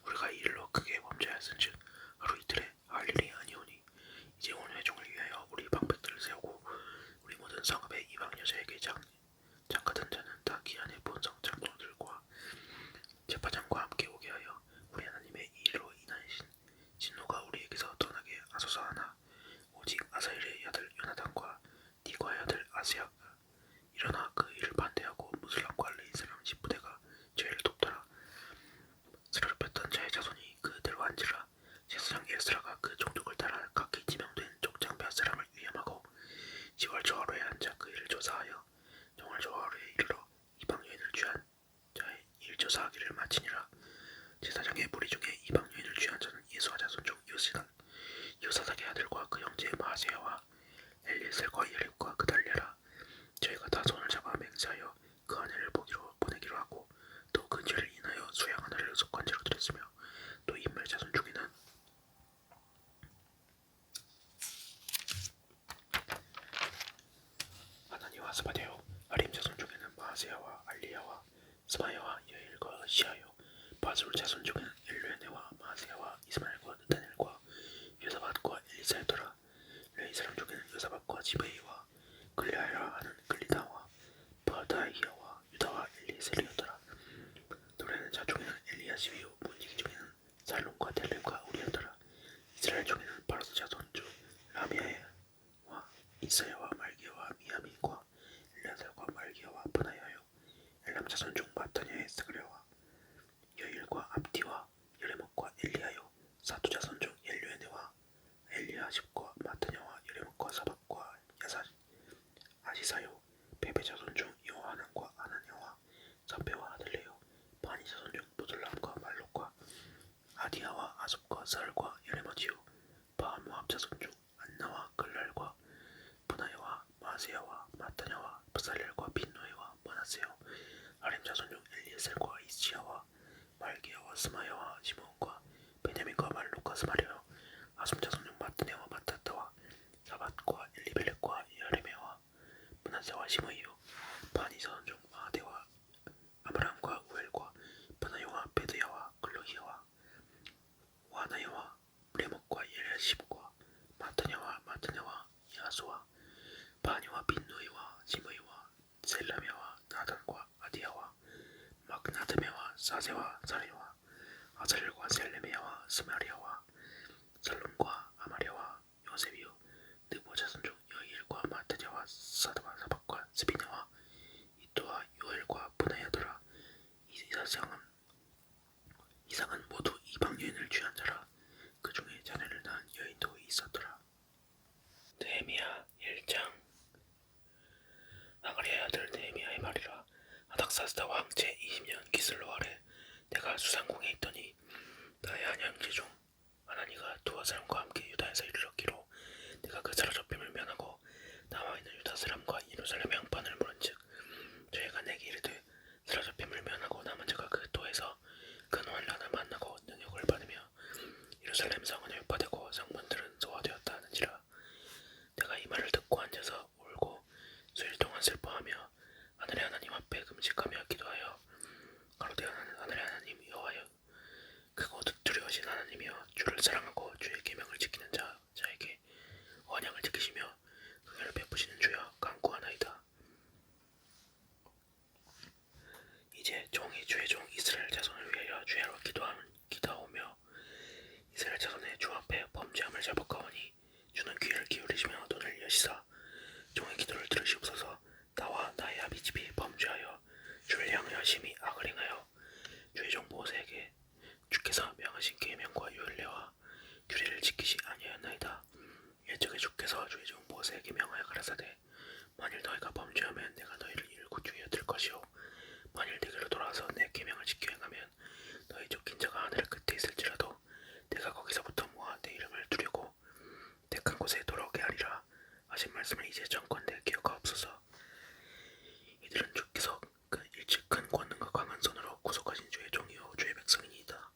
우리가 이 일로 크게 범죄하였은즉 하루 이틀에 할 일이 아니오니 이제 온 회중을 위하여 우리 방백들을 세우고 우리 모든 성읍의 이방 여자에게 장가든 자는 다 기한의 본성 장로들과 제파장과 함께 오게 하여 우리 하나님의 이 일로 인하신 진노가 우리에게서 떠나게 하소서 하나 오직 아사엘의 아들 요나단과 니과의 아들 아스야가 일어나 그 일을 반대하고 무슬람과 레위 사람 10부대가 죄를 돕더라. 사로잡혔던 자의 자손이 그대로 앉으라. 제사장 에스라가 그 종족을 따라 각기 지명된 족장 몇 사람을 위임하고 10월 초하루에 앉아 그 일을 조사하여 정월 초하루에 이르러 이방 여인을 취한 자의 일 조사하기를 마치니라. 제사장의 무리 중에 이방 여인을 취한 자는 예수와 자손 중 요사닥의 아들과 그 형제 마세야와 엘리에셀과 여립과 그달랴라. 저희가 다 손을 잡아 맹세하여 그 아내를 보내기로 하고 또 그 죄를 인하여 수양 하나를 속관제로 드렸으며 또 인물 자손 중에는 하나니와 스바데요 아림 자손 중에는 마세야와 알리야와 스마야와 여일과 시아요 바술 자손 중에는 엘르에네와 마세야와 이스마엘과 느타넬과 요사밧과 엘리사였더라. 레위 사람 중에는 요사밧과 지베이와 글리아라 하는 글리다와 바다이야와 유다와 엘리에셀이었더라. 노래하는 자 중에는 엘리야십이요 문지기 중에는 살론과 델렙과 우리였더라. 이스라엘 중에는 바로스 자손 중 라미아와 이사야와 말기야와 미야민과 엘리아살과 말기야와 브나야요 엘람 자손 중 마타냐의 스가랴와 여일과 압디와 여레목과 엘리야요 사두 자손 중 엘류에네와 엘리야십과 마타냐와 여레목과 사박과 아시사요 베베 자손 중 요하난과 아나냐와 삼배와 아들레요 바니 자손 중 부들람과 말록과 아디야와 아섭과 살과 여레머지요 바모압 자손 중 안나와 글랄과 분하야와 마세야와 마타냐와 부살렐과 빈노에와 머나세요 아렘 자손 중 엘리에셀과 이스지야와 말기야와 스마야와 시므온과 베냐민과 말록과 스마리요 아숨 자손 중 마트네와 마타타와 사밧과 엘리벨렉과 여레메와 문하세와 시므이요 바니 자손 중 마하데와 아므람과 우엘과 브나야와 베드야와 글로히야와 와나야와 레목과 예레십과 마타냐와 마타냐와 야수와 바니와 빈누이와 시므이와 셀라메와 나단과 아디야와 막나드메와 사세와 사레와 아살과 셀레메야와 스마리아와 살론과 아마리아와 요셉이요 느보 자손 중 여일과 마타냐와 사드와 사박과 스비나와 이또와 요엘과 분하야더라. 이상은 모두 이방 여인을 취한 자라. 그 중에 자네를 낳은 여인도 있었더라. 느헤미야 주를 사랑하고 주의 계명을 지키는 자에게 언약을 지키시며 긍휼을 베푸시는 주여 간구하나이다. 이제 종이 주의 종 이스라엘 자손을 위하여 주야로 기도하오며 이스라엘 자손의 주 앞에 범죄함을 자복하오니 주는 귀를 기울이시며 눈을 여시사 종의 기도를 들으시옵소서. 나와 나의 아비 집이 범죄하여 주를 향하여 심히 악을 행하여 주의 종 모세에게 주께서 명하신 계명과 율례와 규례를 지키지 아니하였나이다. 일적에 주께서 주의 종 모세에게 명하여 가라사대 만일 너희가 범죄하면 내가 너희를 일구 중에 들 것이요 만일 내게로 돌아와서 내 계명을 지켜 행하면 너희 쫓긴 자가 하늘 끝에 있을지라도 내가 거기서부터 모아 내 이름을 두려고 택한 곳에 돌아오게 하리라 하신 말씀을 이제 정컨대 기억하옵소서. 이들은 주께서 일찍 큰 권능과 강한 손으로 구속하신 주의 종이요 주의 백성이니이다.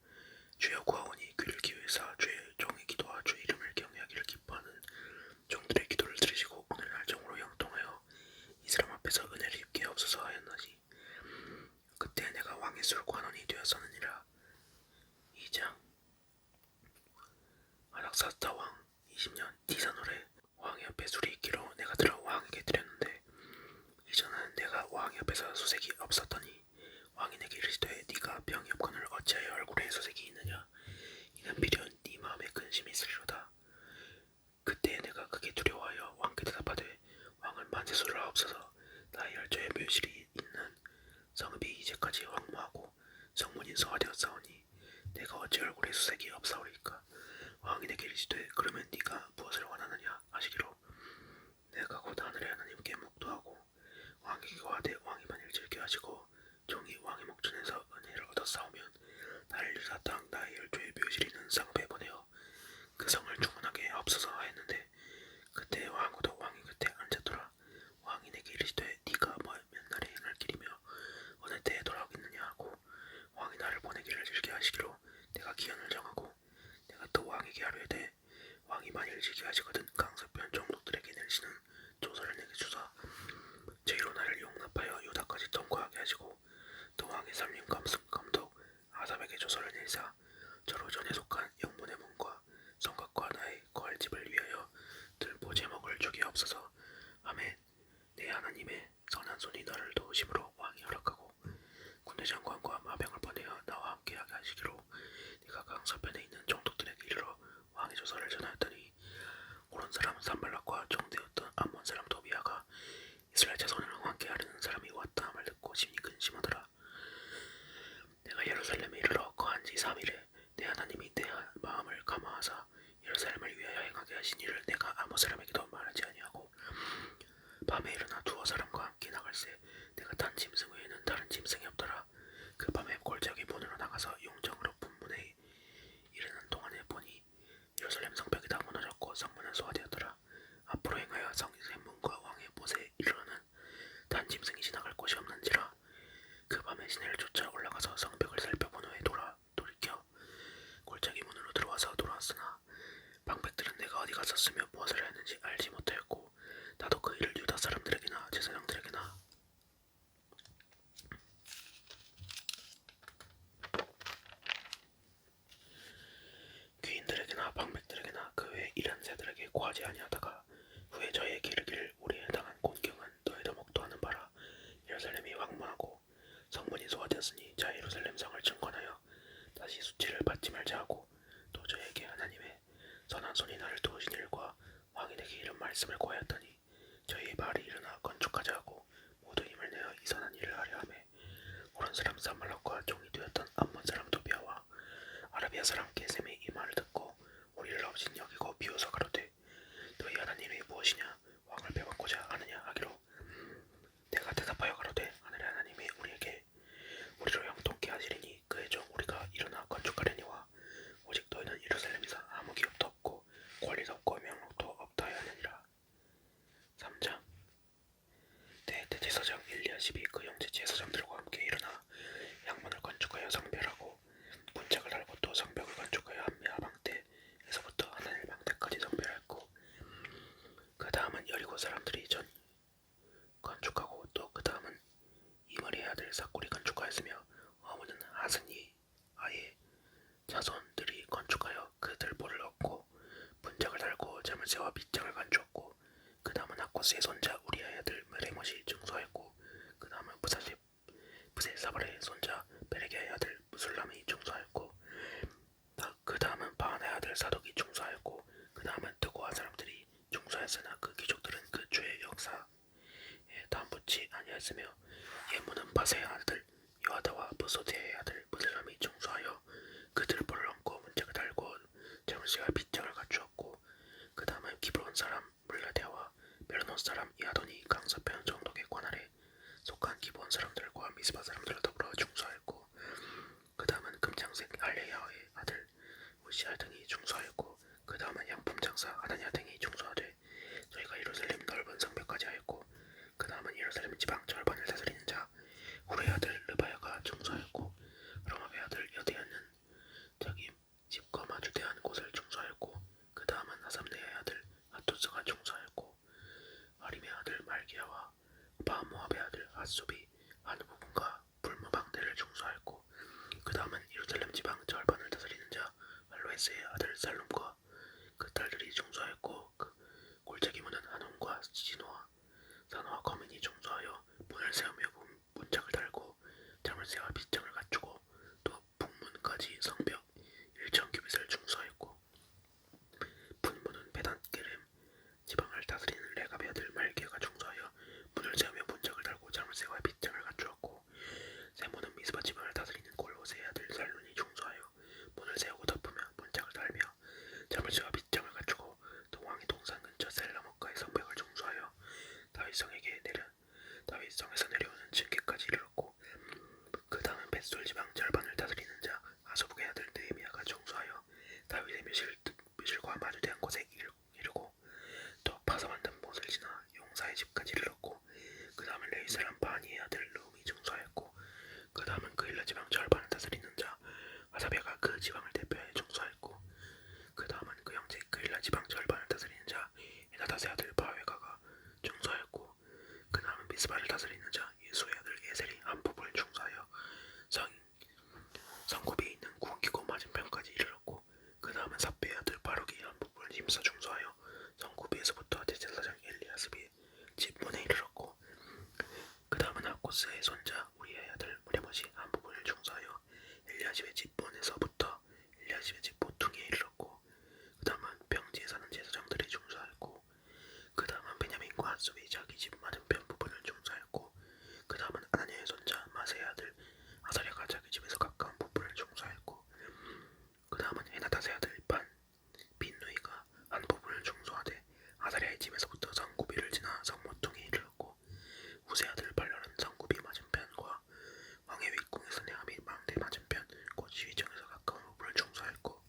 주여 구하오니 귀를 기울이사 주의 종의 기도와 주의 이름을 경외하기를 기뻐하는 종들의 기도를 들으시고 오늘 날 종으로 형통하여 이 사람 앞에서 은혜를 입게 하옵소서 하였나니 그때 내가 왕의 수를 관원이 되었었느니라. 2장 아닥사스다 왕 20년 니사노래 왕의 옆에 술이 있기로 내가 들어 왕에게 드렸는데 이전은 내가 왕의 옆에서 수색이 없었더니 왕이 내게 이르시되 네가 병이 없거늘 어찌하여 얼굴에 수색이 있느냐 이는 비련 네 마음에 근심이 있으리로다. 그때 내가 크게 두려워하여 왕께 대답하되 왕은 만세수를 하옵소서. 나의 열조의 묘실이 있는 성읍이 이제까지 황무하고 성문이 소화되었사오니 내가 어찌 얼굴에 수색이 없사오리까. 왕이 내게 이르시되 그러면 네가 무엇을 원하느냐 하시기로 내가 곧 하늘의 하나님께 묵도하고 왕에게 구하되 왕이 만일 즐겨하시고 종이 왕의 목전에서 은혜를 얻었사오면 나를 유다 땅 나의 열조의 묘실이 있는 성읍에 보내어 그 성을 주문하게 하옵소서 하였는데 그때 왕후도 왕의 곁에 앉았더라. 왕이 내게 이르시되 네가 몇 날에 행할 길이며 어느 때에 돌아오겠느냐 하고 왕이 나를 보내기를 즐겨하시기로 내가 기한을 정하고 내가 또 왕에게 하려되 왕이 만일 즐겨하시거든 강서편 종독들에게 내리시는 조서를 내게 주사 저희로 나를 용납하여 유다까지 통과하게 하시고 또 왕의 삼림 감독 아삽에게 조서를 내리사 저로 전에 속한 영문의 문과 성곽과 나의 거할 집을 위하여 들보 제목을 주게 없어서 아멘. 내 하나님의 선한 손이 나를 도우심으로 왕이 허락하고 군대 장관과 마병을 보내어 나와 함께하게 하시기로 네가 강서편에 있는 총독들에게 이르러 왕의 조서를 전하였더니 오른 사람 산발락과 총대였던 암몬 사람 도비아가 이스라엘 자손이랑 함께하려는 사람이 왔다 함을 듣고 심히 근심하더라. 내가 예루살렘에 이르러 거한 지 3일에 내 하나님이 내 마음을 감화하사 예루살렘을 위하여 행하게 하신 일을 내가 아무 사람에게도 말하지 아니하고 밤에 일어나 두어 사람과 함께 나갈새 내가 탄 짐승 외에는 다른 짐승이 없더라. 그 밤에 골짜기 문으로 나가서 용정으로 분문에 이르는 동안에 보니 예루살렘 성벽이 다 무너졌고 성문은 소화되었더라. 앞으로 행하여 성의 문과 왕의 못에 이르러는 단 짐승이 지나갈 곳이 없는지라. 그 밤에 시내를 쫓아 올라가서 성벽을 살펴본 후에 돌이켜 골짜기 문으로 들어와서 돌아왔으나 방백들은 내가 어디 갔었으며 무엇을 했는지 알지 못하였고 나도 그 일을 유다 사람들에게나 제사장들에게나 귀인들에게나 방백들에게나 그 외 일한 새들에게 구하지 아니하다가 후에 저희에게 이르기를 우리에 당한 곤경은 너희도 목도하는 바라. 예루살렘이 황무하고 성문이 소화되었으니 자 예루살렘 성을 증권하여 다시 수치를 받지 말자 하고 또 저에게 하나님의 선한 손이 나를 도우신 일과 왕이 내게 이런 말씀을 고하였더니 저희의 발이 일어나 건축하자 하고 모두 힘을 내어 이 선한 일을 하려 하매 오른 사람 산말락과 종이 되었던 암몬 사람 도비아와 아라비아 사람 게셈이 이 말을 듣고 우리를 없인 여기고 비웃어 가로되 너희 하나님이 무엇이냐 왕을 배반고자 하느냐 하기로 내가 대답하여 가로되 하늘의 하나님이 우리에게 우리로 형통케 하시리니 그의 종 우리가 일어나 건축하려니와 오직 너희는 예루살렘에서 아무 기업도 없고 권리도 없고 명목도 없다 하느니라. 3장 대제사장 엘리야십이 그 형제 제사장들과 함께 일어나 양문을 건축하여 성별하고 문짝을 달고 또 성벽을 건축하여 한메아 방태에서부터 하나님 방태까지 성별했고 그 다음은 여리고 사람들이 전 건축하고 또 그 다음은 이머리의 아들 삭굴이 건축하였으며 어머니는 하스니 아의 자손들이 건축하여 그 들보 아코스의 손자 우리아의 아들 메레못이 중수하였고 그 다음은 부세사발의 손자 베레게의 아들 무술람이 중수하였고 그 다음은 바안의 아들 사독이 중수하였고 그 다음은 뜨고와 사람들이 중수하였으나 그 귀족들은 그 주의 역사에 담붙지 아니하였으며 예문은 바세의 아들 요하다와 부소대의 아들 무술람이 중수하여 그들 볼을 얹고 문짝을 달고 자물쇠와 빗장을 갖추었고 그 다음은 기브론 사람 물라데와 메르노스 사람 이아돈이 강서편 정독의 관할에 속한 기브온 사람들과 미스바 사람들과 더불어 중수하였고 그 다음은 금장색 알레야의 아들 우시아 등이 중수하였고 그 다음은 양품 장사 아다냐 등이 중수하되 저희가 예루살렘 넓은 성벽까지 하였고 그 다음은 예루살렘 지방 절반을 다스리는 자 후레의 아들 르바야가 중수하였고 로마의 아들 여대야는 자기 집과 마주대한 곳을 중수하였고 그 다음은 아삼네의 아들 아투스가 중수하였고 아림의 아들 말기야와 바모압의 아들 아수비 한 부분과 불무방대를 중수하였고 그 다음은 예루살렘 지방 절반을 다스리는 자 알로에스의 아들 살룸과 그 딸들이 중수하였고 그 골짜기 문은 한온과 시노와 산호와 거민이 중수하여 문을 세우며 문짝을 달고 자물쇠와 빗장을 갖추고 또 북문까지 성벽 1,000규빗을 중수하였고 분문은 베단게렘 지방을 다스리는 레갑의 아들 말기야가 중수하여 문을 세우며 문짝을 달고 자물쇠와 빗장을 갖추었고 세모는 미스바 지방을 다스리는 골호세의 아들 살룬이 중수하여 문을 세우고 덮으며 문짝을 달며 자물쇠와 빗장을 갖추고 또 왕의 동산 근처 셀라목가의 성벽을 중수하여 다윗성에서 내려오는 층계까지 이르렀고 그 다음은 벳솔 지방 절반을 다스리는 자 아소북의 아들 느헤미야가 중수하여 다윗의 묘실과 마주대한 곳에 이르고 또 파서 만든 못을 지나 용사의 집까지 이르렀고 그 다음은 레위 사람 바니의 아들 르움이 중수하였고 그 다음은 그일라 지방 절반을 다스리는 자 아사비아가 그 지방을 대표하여 중수하였고 그 다음은 그 형제 그일라 지방 절반을 다스리는 자 에나다세 아들 바웨가가 중수하였고 그 다음은 미스바를 다스리는 자 예수의 아들 에셀이 한 부분을 중수하여 성굽이 있는 구기고 맞은편까지 이르렀고 그 다음은 삽배의 아들 바룩이 한 부분을 힘써 중수하여 성굽이에서부터 대제사장 엘리야스비의 집 문에 이르렀고 그 다음은 아코스의 손자 우리의 아들 무레못이 한 부분을 중수하여 엘리야십의 집 문에서부터 엘리야십의 집 보퉁이에 이르렀고 그 다음은 평지에 사는 제사장들이 중수하였고 그 다음은 베냐민과 핫소비 자기 집 맞은편 부분을 중수하였고 그 다음은 아나니아의 손자 마세의 아들 아사랴가 자기 집에서 가까운 부분을 중수하였고 그 다음은 헤나다스의 아들 빈누이가 한 부분을 중수하되 아사랴의 집에서부터 성구비를 지나 성모퉁이에 이르렀고 우세 아들 발랄은 성구비 맞은편과 왕의 윗궁에서 내함이 망대 맞은편 곧 시위정에서 가까운 부분을 중수하였고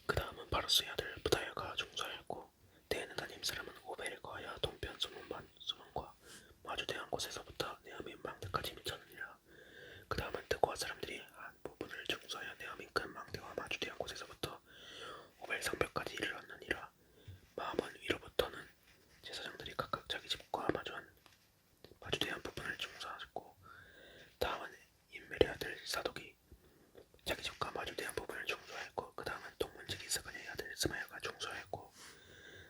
그 다음은 바로스의 아들 부다야가 중수하였고 데느다님 사람은 오벨에 거하여 동편 수문과 마주대한 곳에서부터 내함이 망대까지 미쳤느니라. 그 다음은 뜨고와 사람들이 한 부분을 중수하여 내함이 큰 망대와 마주대한 곳에서부터 오벨 성벽까지 이르렀느니라. 마음은 위로부터는 제사장들이 각각 자기 집과 마주대한 부분을 중수하였고 다음은 인멜의 아들 사독이 자기 집과 마주대한 부분을 중수하였고 그 다음은 동문지기 스가냐의 아들 스마야가 중수하였고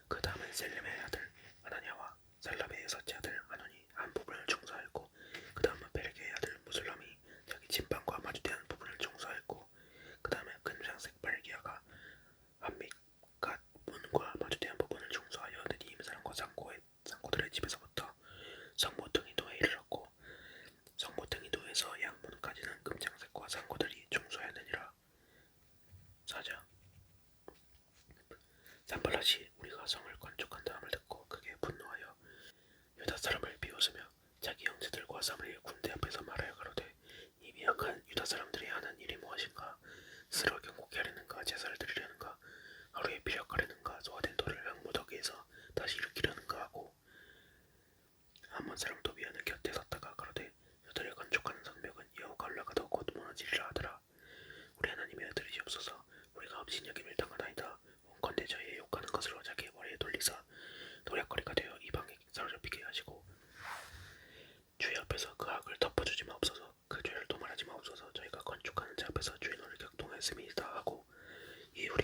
그 다음은 셀렘의 아들 아나냐와 살라베의 섯째 아들 아논이 한 부분을 중수하였고 그 다음은 베레게의 아들 무술람이 자기 진방과 마주대한 부분을 중수하였고 그 다음에 금장색 발기야가 한밑갓 문과 마주대한 부분을 중수하여 느니임 사람과 상고들의 집에서부터 성모퉁이도에 이르렀고 성모퉁이도에서 양문까지는 금장색과 상고들이 중수하였느니라. 4장 산발랏이 우리가 성을 건축한 다음을 듣고 크게 분노하여 유다 사람을 비웃으며 자기 형제들과 사무엘 군대 앞에서 말하여 가로되 이 미약한 유다 사람들이 하는 일이 무엇인가 스스로 경고케 하려는가 제사를 드리려는가 하루에 피력하려는가 소화된 돌을 흙무더기에서 다시 일으키려는가 하고 아몬 사람 도비아는 곁에 섰다가 가로되 저들이 건축하는 성벽은 여호가 올라가도 곧 무너지리라 하더라. 우리 하나님의 들으시옵소서. 우리가 업신여김을 당하나이다. 원컨대 저희의 욕하는 것으로 자기의 머리에 돌리사 노략거리가 되어 이방에 사로잡히게 하시고 주의 앞에서 그 악을 덮어주지 마옵소서. 그 죄를 도말하지 마옵소서. 저희가 건축하는 자 앞에서 주의 노를 격동하였음이다 하고 이 우리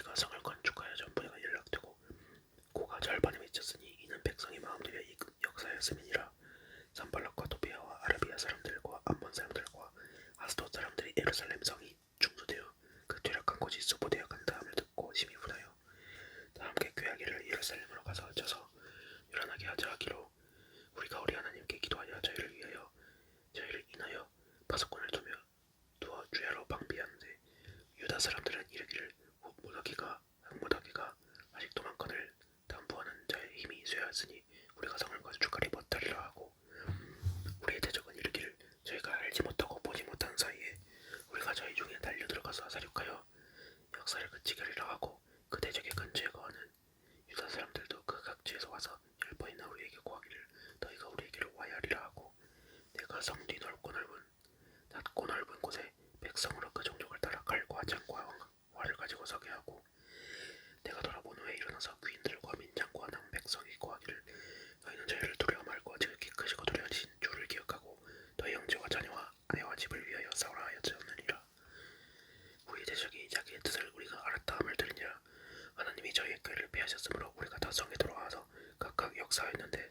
저희의 꾀를 피하셨으므로 우리가 다 성에 돌아와서 각각 역사하였는데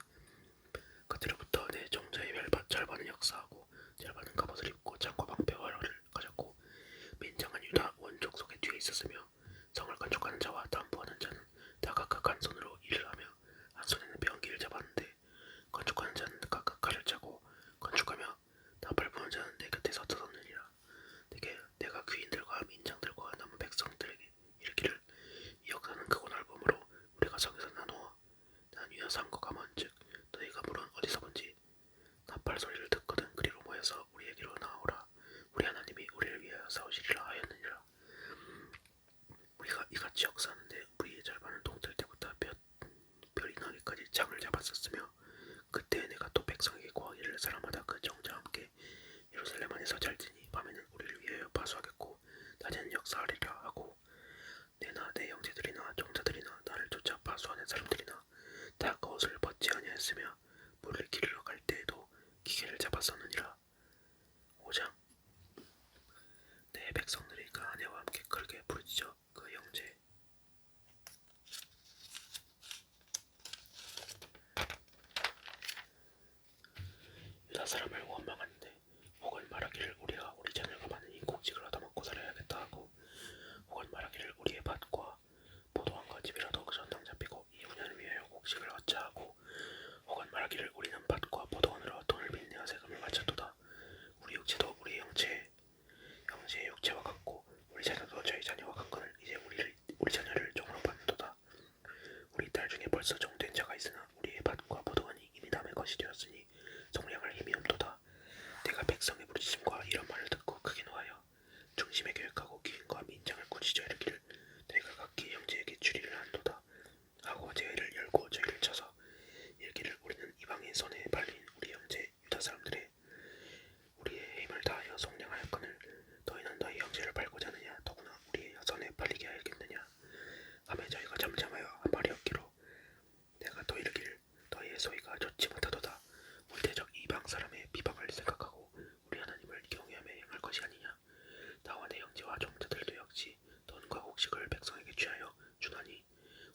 그때로부터 내 종자의 절반은 역사하고 절반은 갑옷을 입고 창과 방패와 활을 가졌고 민장한 유다 원족 속에 뒤에 있었으며 성을 건축하는 자와 담보하는 자는 다 각각 한 손으로 일을 하며 한 손에는 병기를 잡았는데 건축하는 자는 각각 칼을 차고 건축하며 나팔 부는 자는 내 곁에 서서느니라. 내가 귀인들과 민장들과 남은 백성들에게 이르기를 이 역사는 크고 넓음으로 우리가 성에서 나누어 난 유다 산과 가먼즉 너희가 물은 어디서 본지 나팔 소리를 듣거든 그리로 모여서 우리에게로 나오라. 우리 하나님이 우리를 위하여 싸우시리라 하였느니라. 우리가 이같이 역사하는데 우리의 절반은 동틀 때부터 별이 나기까지 창을 잡았었으며 그때 내가 또 백성에게 고하기를 사람마다 그 정자와 함께 예루살렘 안에서 잘지니 밤에는 우리를 위하여 파수하겠고 낮에는 역사하리라 하고 내나 내 형제들이나 종자들이나 나를 쫓아 파수하는 사람들이나 다 그옷을 벗지 아니하였으며 물을 기르러 갈 때에도 기계를 잡았었느니라. 5장 내 백성들이 그 아내와 함께 크게 부르짖어 그 형제 유다 사람을 원망하는데 혹은 말하기를 우리가 우리 자녀가 많으니 곡식을 얻어먹고 살아야겠다 하고 혹은 말하기를 우리의 밭과 포도원과 집이라도 그 전당 잡히고 이 후년을 위하여 곡식을 얻자 하고 혹은 말하기를 우리는 밭과 포도원으로 돈을 빚내어 세금을 바쳤도다. 우리 육체도 우리 형제의 육체와 같고 우리 자녀도 저희 자녀와 같거늘 이제 우리 자녀를 종으로 받는도다. 우리 딸 중에 벌써 종된 자가 있으나 우리의 밭과 포도원이 이미 남의 것이 되었으니 성량할 힘이 없도다. 내가 백성의 부르짖음과 이런 말을 듣고 크게 노하여 중심에 계획하고 귀인과 민장을 꾸짖어 이르기를 너희가 각기 형제에게 주리를 한도다 하고 제의를 열고 저희를 쳐서 이르기를 우리는 이방인 손에 팔린 우리 형제 유다 사람들의 우리의 힘을 다하여 속량하였거늘 너희는 너희 형제를 팔고자 하느냐 더구나 우리의 손에 팔리게 하겠느냐 하며 저희가 잠잠하여 한 말이 없기로 내가 또 이르기를 너희의 소위가 좋지 못하도다. 우리 대적 이방 사람의 비방을 생각하고 우리 하나님을 경외하며 행할 것이 아니냐. 나와 내 형제와 종자들도 역시 돈과 곡식을 백성에게 취하여 주나니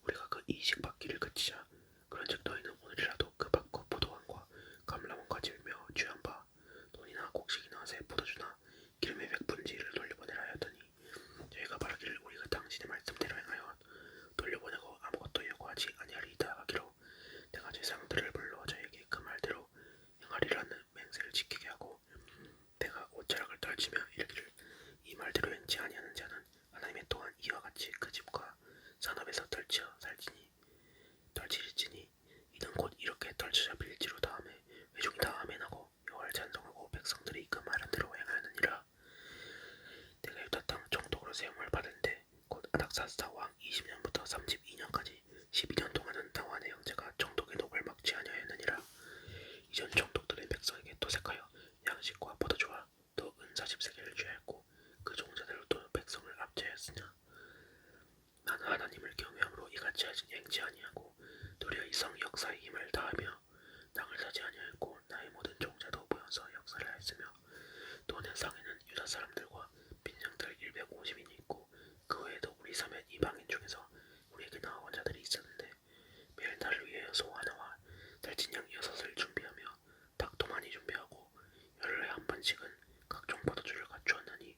우리가 그 이식 받기를 그치자. 그런즉 너희는 오늘이라도 그 밭과 포도원과 감람원과 집이며 취한 바 돈이나 곡식이나 새 포도주나 기름의 백분지를 돌려보내라 하였더니 저희가 말하기를 우리가 당신의 말씀대로 행하여 돌려보내고 아무것도 요구하지 아니하리이다 하기로 내가 제사장들을 불러 저에게 그 말대로 행하리라는 맹세를 지키게 하고 내가 옷자락을 떨치며 이르기를 이 말대로 행치 아니하는 자는 하나님의 또한 이와 같이 그 집과 산업에서 떨치지니 이는 곧 이렇게 떨쳐져 빌지로 다음에 회중이 다 아멘하고 여호와를 찬송하고 백성들이 그 말한 대로 행하느니라. 내가 유다 땅 총독으로 세움을 받은데 곧 아닥사스다 왕 20년부터 32년까지 12년 동안은 나와 내 형제가 총독의 녹을 막지 아니하였느니라. 이전 총독들의 백성에게 도색하여 양식과 포도주와 또 은사 10세겔을 취하였고 그 종자들로 또 백성을 압제하였으나 나는 하나님을 경외함으로 이같이 행치 아니하고 도리어 이 성 역사의 힘을 다하며 땅을 사지 아니하였고 나의 모든 종자도 모여서 역사를 하였으며 또 내 상에는 유다 사람들과 빈장들 150인이 있고 그 외에도 우리 사면 이방인 중에서 우리에게 나아온 자들이 있었는데 매일 나를 위하여 소 하나와 살찐 양 6을 준비하며 닭도 많이 준비하고 열흘에 한 번씩은 각종 포도주를 갖추었나니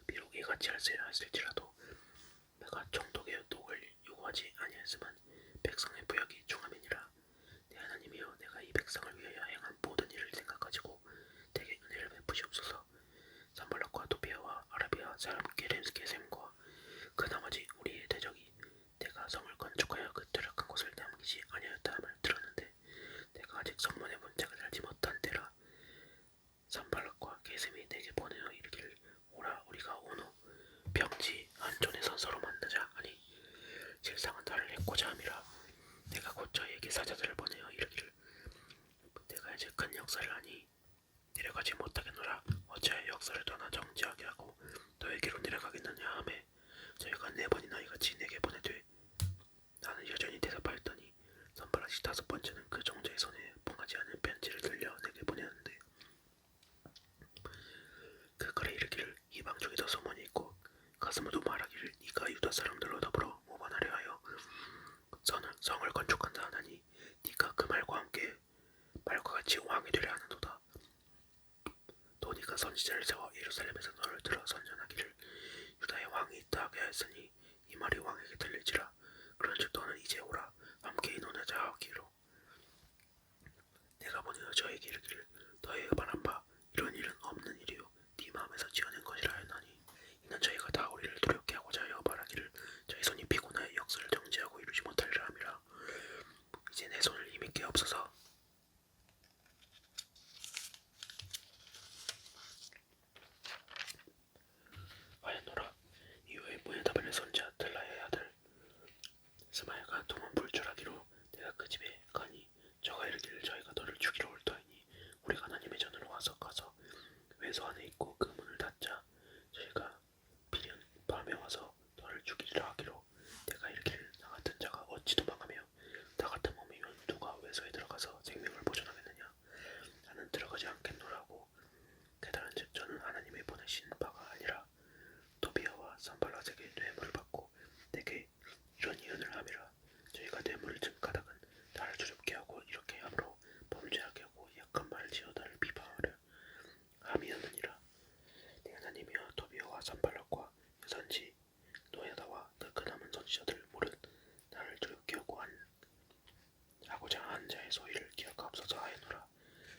비록 이같이 했을지라도 내가 총독의 녹을 요구하지 아니하였으면 백성의 부역이 중함이니라. 내 하나님이여 내가 이 백성을 위하여 행한 모든 일을 생각하시고 내게 은혜를 베푸시옵소서. 산발락과 도비아와 아라비아 사람 게셈과 그 나머지 우리의 대적이 내가 성을 건축하여 그 퇴락한 곳을 남기지 아니하였다 함을 들었는데 내가 아직 성문의 문짝을 달지 못한 때라. 산발락과 게셈이 내게 보내어 이르기를 오라 우리가 오노 병지 한촌에서 서로 만나자 하니 실상은 나를 해코자 함이라. 내가 곧 저희에게 사자들을 보내어 이르기를 내가 이제 큰 역사를 하니 내려가지 못하겠노라. 어찌하여 역사를 떠나 정지하게 하고 너에게로 내려가겠느냐 하매 저희가 4번이나 이제 오라 함께 논하자 하기로. 내가 보니 저에게 이르기를 너희가 말한 바 이런 일은 없는 일이요 네 마음에서 지어낸 것이라 하나니 이는 저희가 다 우리를 두렵게 하고자 하여 말하기를 저희 손이 피곤하여 역사를 정지하고 이루지 못하리라 함이라. 이제 내 손을 힘이 게 없어서 하였노라. 이후에 문에다벨의 손자 들라의 아들 스마야가 도문 불출하기로 내가 그 집에 가니 저가 이르기를 저희가 너를 죽이러 올 터이니 우리가 하나님의 전으로 와서 가서 외소 안에 있고 그 문을 닫자. 저희가 비련 밤에 와서 너를 죽이리라 하기로 내가 이르기를 나 같은 자가 어찌 도망하며 나 같은 몸이면 누가 외소에 들어가서 생명을 보존하겠느냐. 나는 들어가지 않겠노라고 깨달은즉 저는 하나님의 보내신 바가 아니라 도비아와 산발랏에게 뇌물을 받고 내게 이런 예언을 함이라. 저희가 뇌물을 준 까닭은 나를 두렵게 하고 이렇게 함으로 범죄하게 하고 약한 말을 지어 나를 비방하려 함이었느니라. 내 하나님이여 도비아와 산발랏과 여산지 노야다와 그 남은 선지자들 물은 나를 두렵게 하고자 한 자의 소위를 기억하옵소서 하였노라.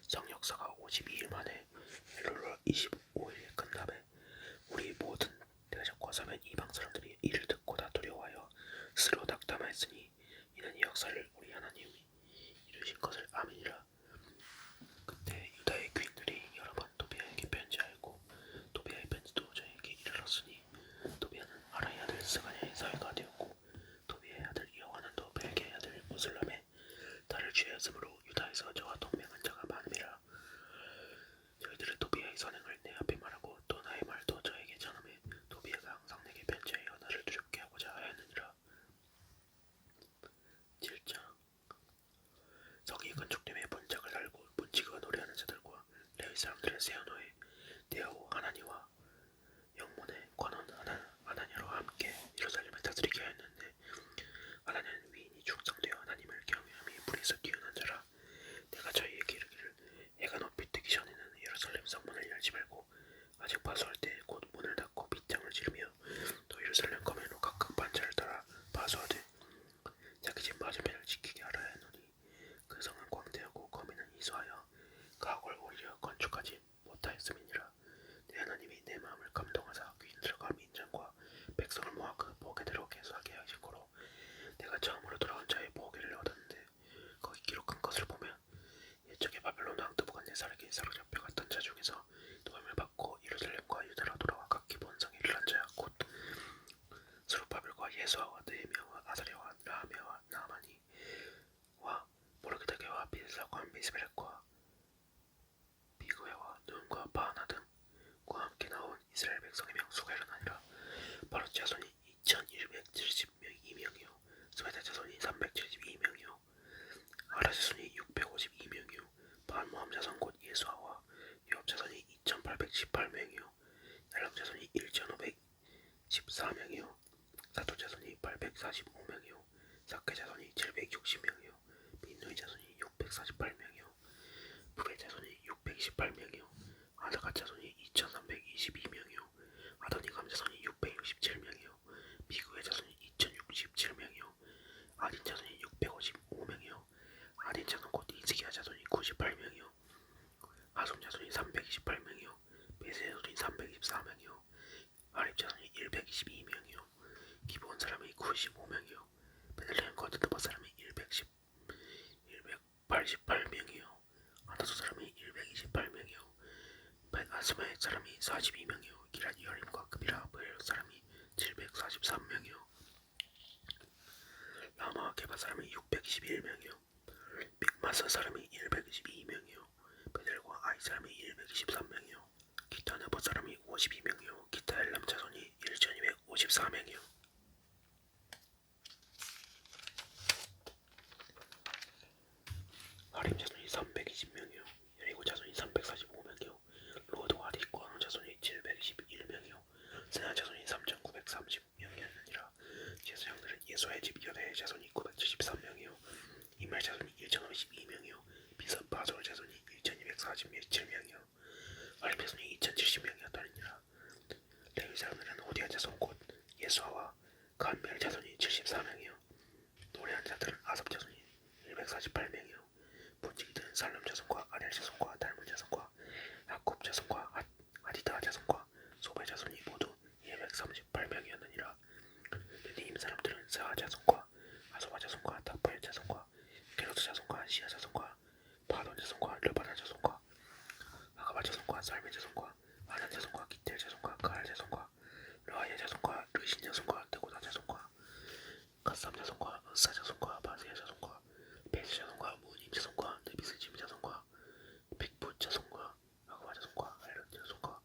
성역사가 52일 만에 엘룰러 25일에 끝나매 우리 모든 대적과 사면 이방 사람들이 이를 듣고 다 두려워하여 스스로 낙담하였으니 이는 이 역사를 우리 하나님이 이루신 것을 아미니라. 그때 유다의 귀인들이 여러 번 도비아에게 편지하였고 도비아의 편지도 저에게 이르렀으니 도비아는 아라의 아들 스가냐의 사위가 되었고 도비아의 아들 여호하난도 벨게의 아들 무슬람의 딸을 취하였으므로 유다에서 저와 동맹한 자가 많음이라. 저희들은 도비아의 선행을 내 앞에 말하고 또 나의 말도 저에게 전하매 도비아가 항상 내게 편지하여 나를 두렵게 하고자 하였느니라. 7장. 성이 건축됨에 문짝을 달고 문지기가 노래하는 자들과 레위 사람들을 세워놓에 데아오 하나니와 영문의 관원 하나냐로 함께 예루살렘을 다스리게 하였는데 하나냐는 위인이 충성되어 하나님을 경외함이 불에서 뛰어난 자라. 내가 저희에게 이르기를 해가 높이 뜨기 전에는 예루살렘 성문을 열지 말고 아직 파수할 때 곧 문을 닫고 빗장을 지르며 또 예루살렘 거민으로 각각 반차를 따라 파수하되 자기 집 맞은편을 지키게 하라 하노니 그 성은 광대하고 거민은 희소하여 가옥을 오히려 건축하지 못하였음이니라. 내 하나님이 내 마음을 감동하사 귀인들과 민장과 백성을 모아 그 보게대로 계수하게 하시고로 내가 처음으로 돌아온 자의 보게를 얻었는데 거기 기록한 것을 보면 옛적에 바벨론 왕 느부갓네살에게 사로잡혀 갔던 자 중에서 도움을 받고 예루살렘과 유다로 돌아와 각기 본성에 이르는 자 곧 스룹바벨과 예수아와 느헤미야와 아사랴와 라하메와 나아마니와 모르드게와 빌사과 미스베렉과 비그웨와 눈과 바하나 등과 함께 나온 이스라엘 백성의 명수가 일어나니라. 바로 자손이 2172명이요 스베다 자손이 372명이요 아라 자손이 652명이요 반모함 자손 곧 예수아와 요압 자손이 2818명이요 얄람 자손이 1514명이요 사토 자손이 845명이요 사케 자손이 760명이요 민노의 자손이 648명이요 부베 자손이 628명이요 아다가 자손이 2322명이요 아도니감 자손이 667명이요 비그의 자손이 2067명이요 아딘 자손이 655명이요 아딘 자손 곧 이스기야 자손이 98명이요 하솜 자손이 328명이요 베세 자손이 324명이요 아립 자손이 122명이요 기브온 사람이 95명이요 베들레헴 거드드바 사람이 188명이요 아나소 사람이 128명이요 벳아스마의 사람이 42명이요 기랏 여림과 급이라 브엘 사람이 743명이요 라마와 게바 사람이 621명이요 믹마스 사람이 122명이요 베델과 아이 사람이 123명이요 기타 네보 사람이 52명이요 기타 엘람 자손이 1254명이요 하림 자손이 320명이요 여리고 자손이 345명이요 로드와 딕과 자손이 721명이요 세나 자손이 3930명이었느니라. 제사장들은 예수아의 집 여대의 자손이 973명이요 이말 자손이 1052명이요 비선 바솔 자손이 1247명이요 아립 자손이 2070명이었더니라. 레위 사람들은 호디아 자손 곧 예수아와 간멜 자손이 74명이요 노래한 일어난 자들은 아섭 자손이 148명이요 본직이든 살렘 자손과 아렐 자손과 달문 자손과 야곱 자손과 하디다 자손과 소베 자손이 모두 238명이었느니라. 느니임 사람들은 스아 자손과 아소바 자손과 다프엘 자손과 게로스 자손과 시아 자손과 바돈 자손과 르바나 자손과 아가바 자손과 살메 자손과 아난 자손과 기텔 자손과 가알 자손과 르아야 자손과 르신 자손과 드고다 자손과 가삼 자손과 으사 자손과 바세야 자손과 베스 자손과 무님 자손과 느비스짐 자손과 빅붓 자손과 아가바 자손과 알론 자손과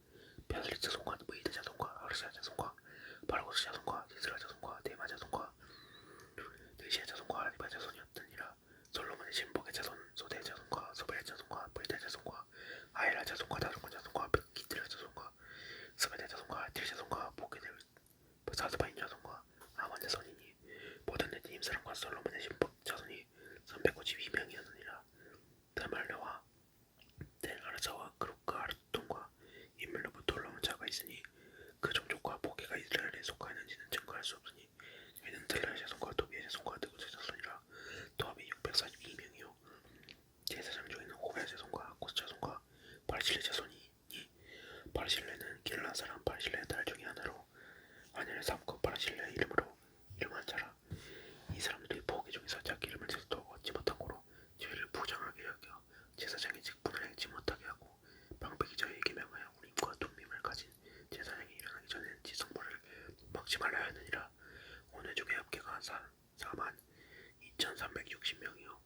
베슬리 자손과 무이드 자손과 아르사 자손과 바르고스 자손과 디스라 자손과 데마 자손과 느시아 자손과 아리바 자손이었더니라. 솔로몬의 신복의 자손 소대 자손과 소벨 자손과 불대 자손과 아엘라 자손과 다른과 자손과 기트라 자손과 스베대 자손과 딜 자손과 보게델 사스바인 자손과 아몬 자손이니 모든 느님 사람과 솔로몬의 신복 자손이 352명이었느니라. 드말레와 델아르사와 그룹과 아르돈과 인멜로부터 올라온 자가 있으니 그 종족과 보게가 이스라엘에 속하였는지는 증거할 수 없으니 저희는 델라의 자손과 도비의 자손과 느고의 자손이라. 도합이 642명이요 제사장 중에는 호베의 자손과 하코스 자손과 바르실레 자손이니 바르실레는 길라 사람 바르실레의 딸 중에 하나로 아내를 삼고 바르실레의 이름으로 이름한 자라. 이 사람들이 보게 중에서 자기 이름을 제도 얻지 못한 고로 죄를 부정하게 여겨 제사장의 직분을 행치 못하게 하고 방백이 저희에게 명하여 우림과 둠밈을 가진 제사장이 일어나기 전에는 지성물을 먹지 말라 하느니라. 오늘 중에 합계가 42,360명이요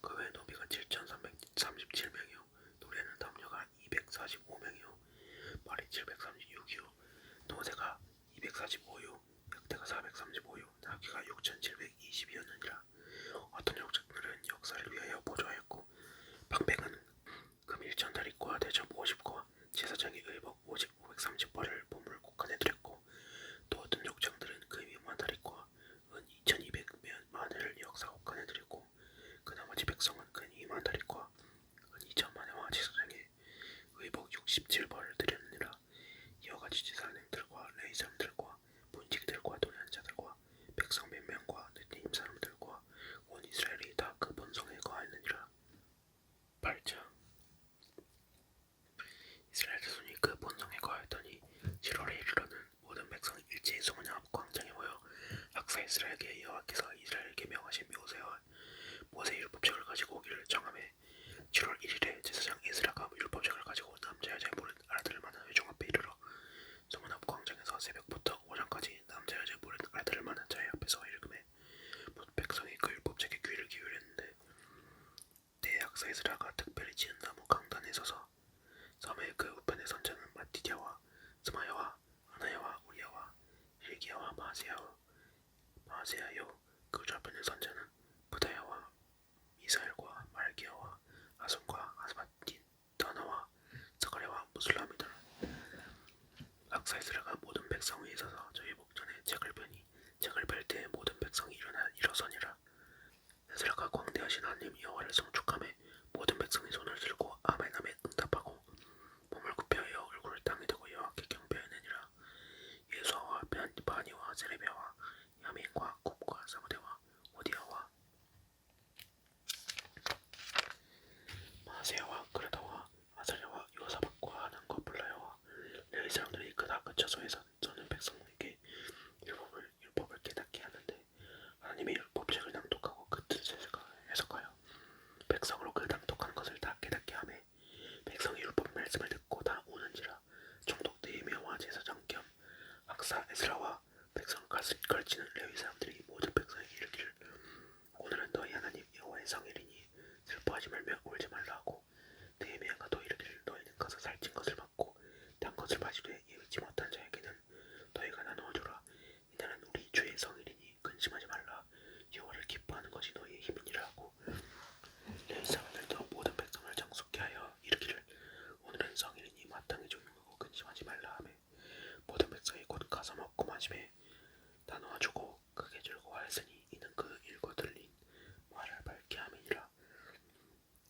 그 외 노비가 7,337명이요 노래는 남녀가 245명이요 말이 736이요 노새가 245요 약대가 435요 나귀가 6,720이었느니라. 어떤 역작들은 역사를 위하여 보조하였고 방백은 금 1,000다리과 대접 50과 제사장의 의복 530벌을 보물 곡간에 드렸고 또 어떤 역장들은 금 2만다리과 은 2,200만을 역사 곡간에 드렸고 그 나머지 백성은 금 2만다리과 은 2,000만회와 제사장의 의복 67벌을 드렸느니라. 이와 같이 제사장들과 레위 사람들과 본직들과 노래하는 자들과 백성 몇 명과 느님 사람들과 온 이스라엘이 다 그 본성에 거하였느니라. 8장 이스라엘 자손이 그 본성에 거하였더니 7월에 이르러는 모든 백성이 일제히 소문이 앞 광장에 모여 학사 이스라엘에게 여호와께서 이스라엘에게 명하신 모세의 율법책을 가지고 오기를 정하매 7월 1일에 제사장 에스라가 율법책을 가지고 남자 여자의 모든 알아들을 만한 회중 앞에 이르러 소문 앞 광장에서 새벽부터 오전까지 남자 여자의 모든 알아들을 만한 자의 앞에서 읽음에 모든 백성이 그 율법책에 귀를 기울였는데 때 학사 에스라가 특별히 지은 나무 강단에 서서 섬의 그 우편의 선자는 마티디아와 스마야와 아나야와 우리야와 힐기야와 마세야요 그 좌편의 선자는 부다야와 미사엘과 말기야와 아손과 아스바틴 다나와 사가랴와 무슬람이다. 학사 에스라가 모든 백성 위에 서서 저희 목전에 책을 펴니 책을 펼 때에 모든 백성이 일어서니라. 에스라가 광대하신 하나님 여호와를 송축하며 모든 백성이 손을 들고 아멘 아멘 응답하고 몸을 굽혀하여 얼굴을 땅에 대고 여호와께 경배하느니라. 예수아와 바니와 세레비아와 야민과 굽과 사무대와 오디아와 마세야와 그라다와 아사랴와 요사박과 하난과 블라야와 레위 사람들이 그다 그쳐서에서 저는 백성에게 율법을 깨닫게 하는데 하나님의 율법책을 낭독하고 그 뜻을 해석하여 백성으로 그 낭독하는 것을 다 깨닫게 하며 백성의 율법 말씀을 듣고 다 우는지라. 총독 느헤미야와 제사장 겸 학사 에스라와 백성을 가르치는 레위 사람들이 모든 백성에게 이르기를 오늘은 너희 하나님 여호와의 성일이니 슬퍼하지 말며 울지 말라 하고 느헤미야가 또 이르기를 너희는 가서 살찐 것을 먹고 단 것을 마시되 예비치 못한 자에게는 너희가 나누어주라. 이날은 우리 주의 성일이니 근심하지 말라. 여호와를 기뻐하는 것이 너희의 힘이니라 하고 레위 사람들도 모든 백성을 정숙케 하여 이르기를 오늘은 성일이니 마땅히 죽는 거고 근심하지 말라 하며 모든 백성이 곧 가서 먹고 마시매 나누어주고 크게 즐거워하였으니 이는 그 읽어 들린 말을 밝게 함이니라.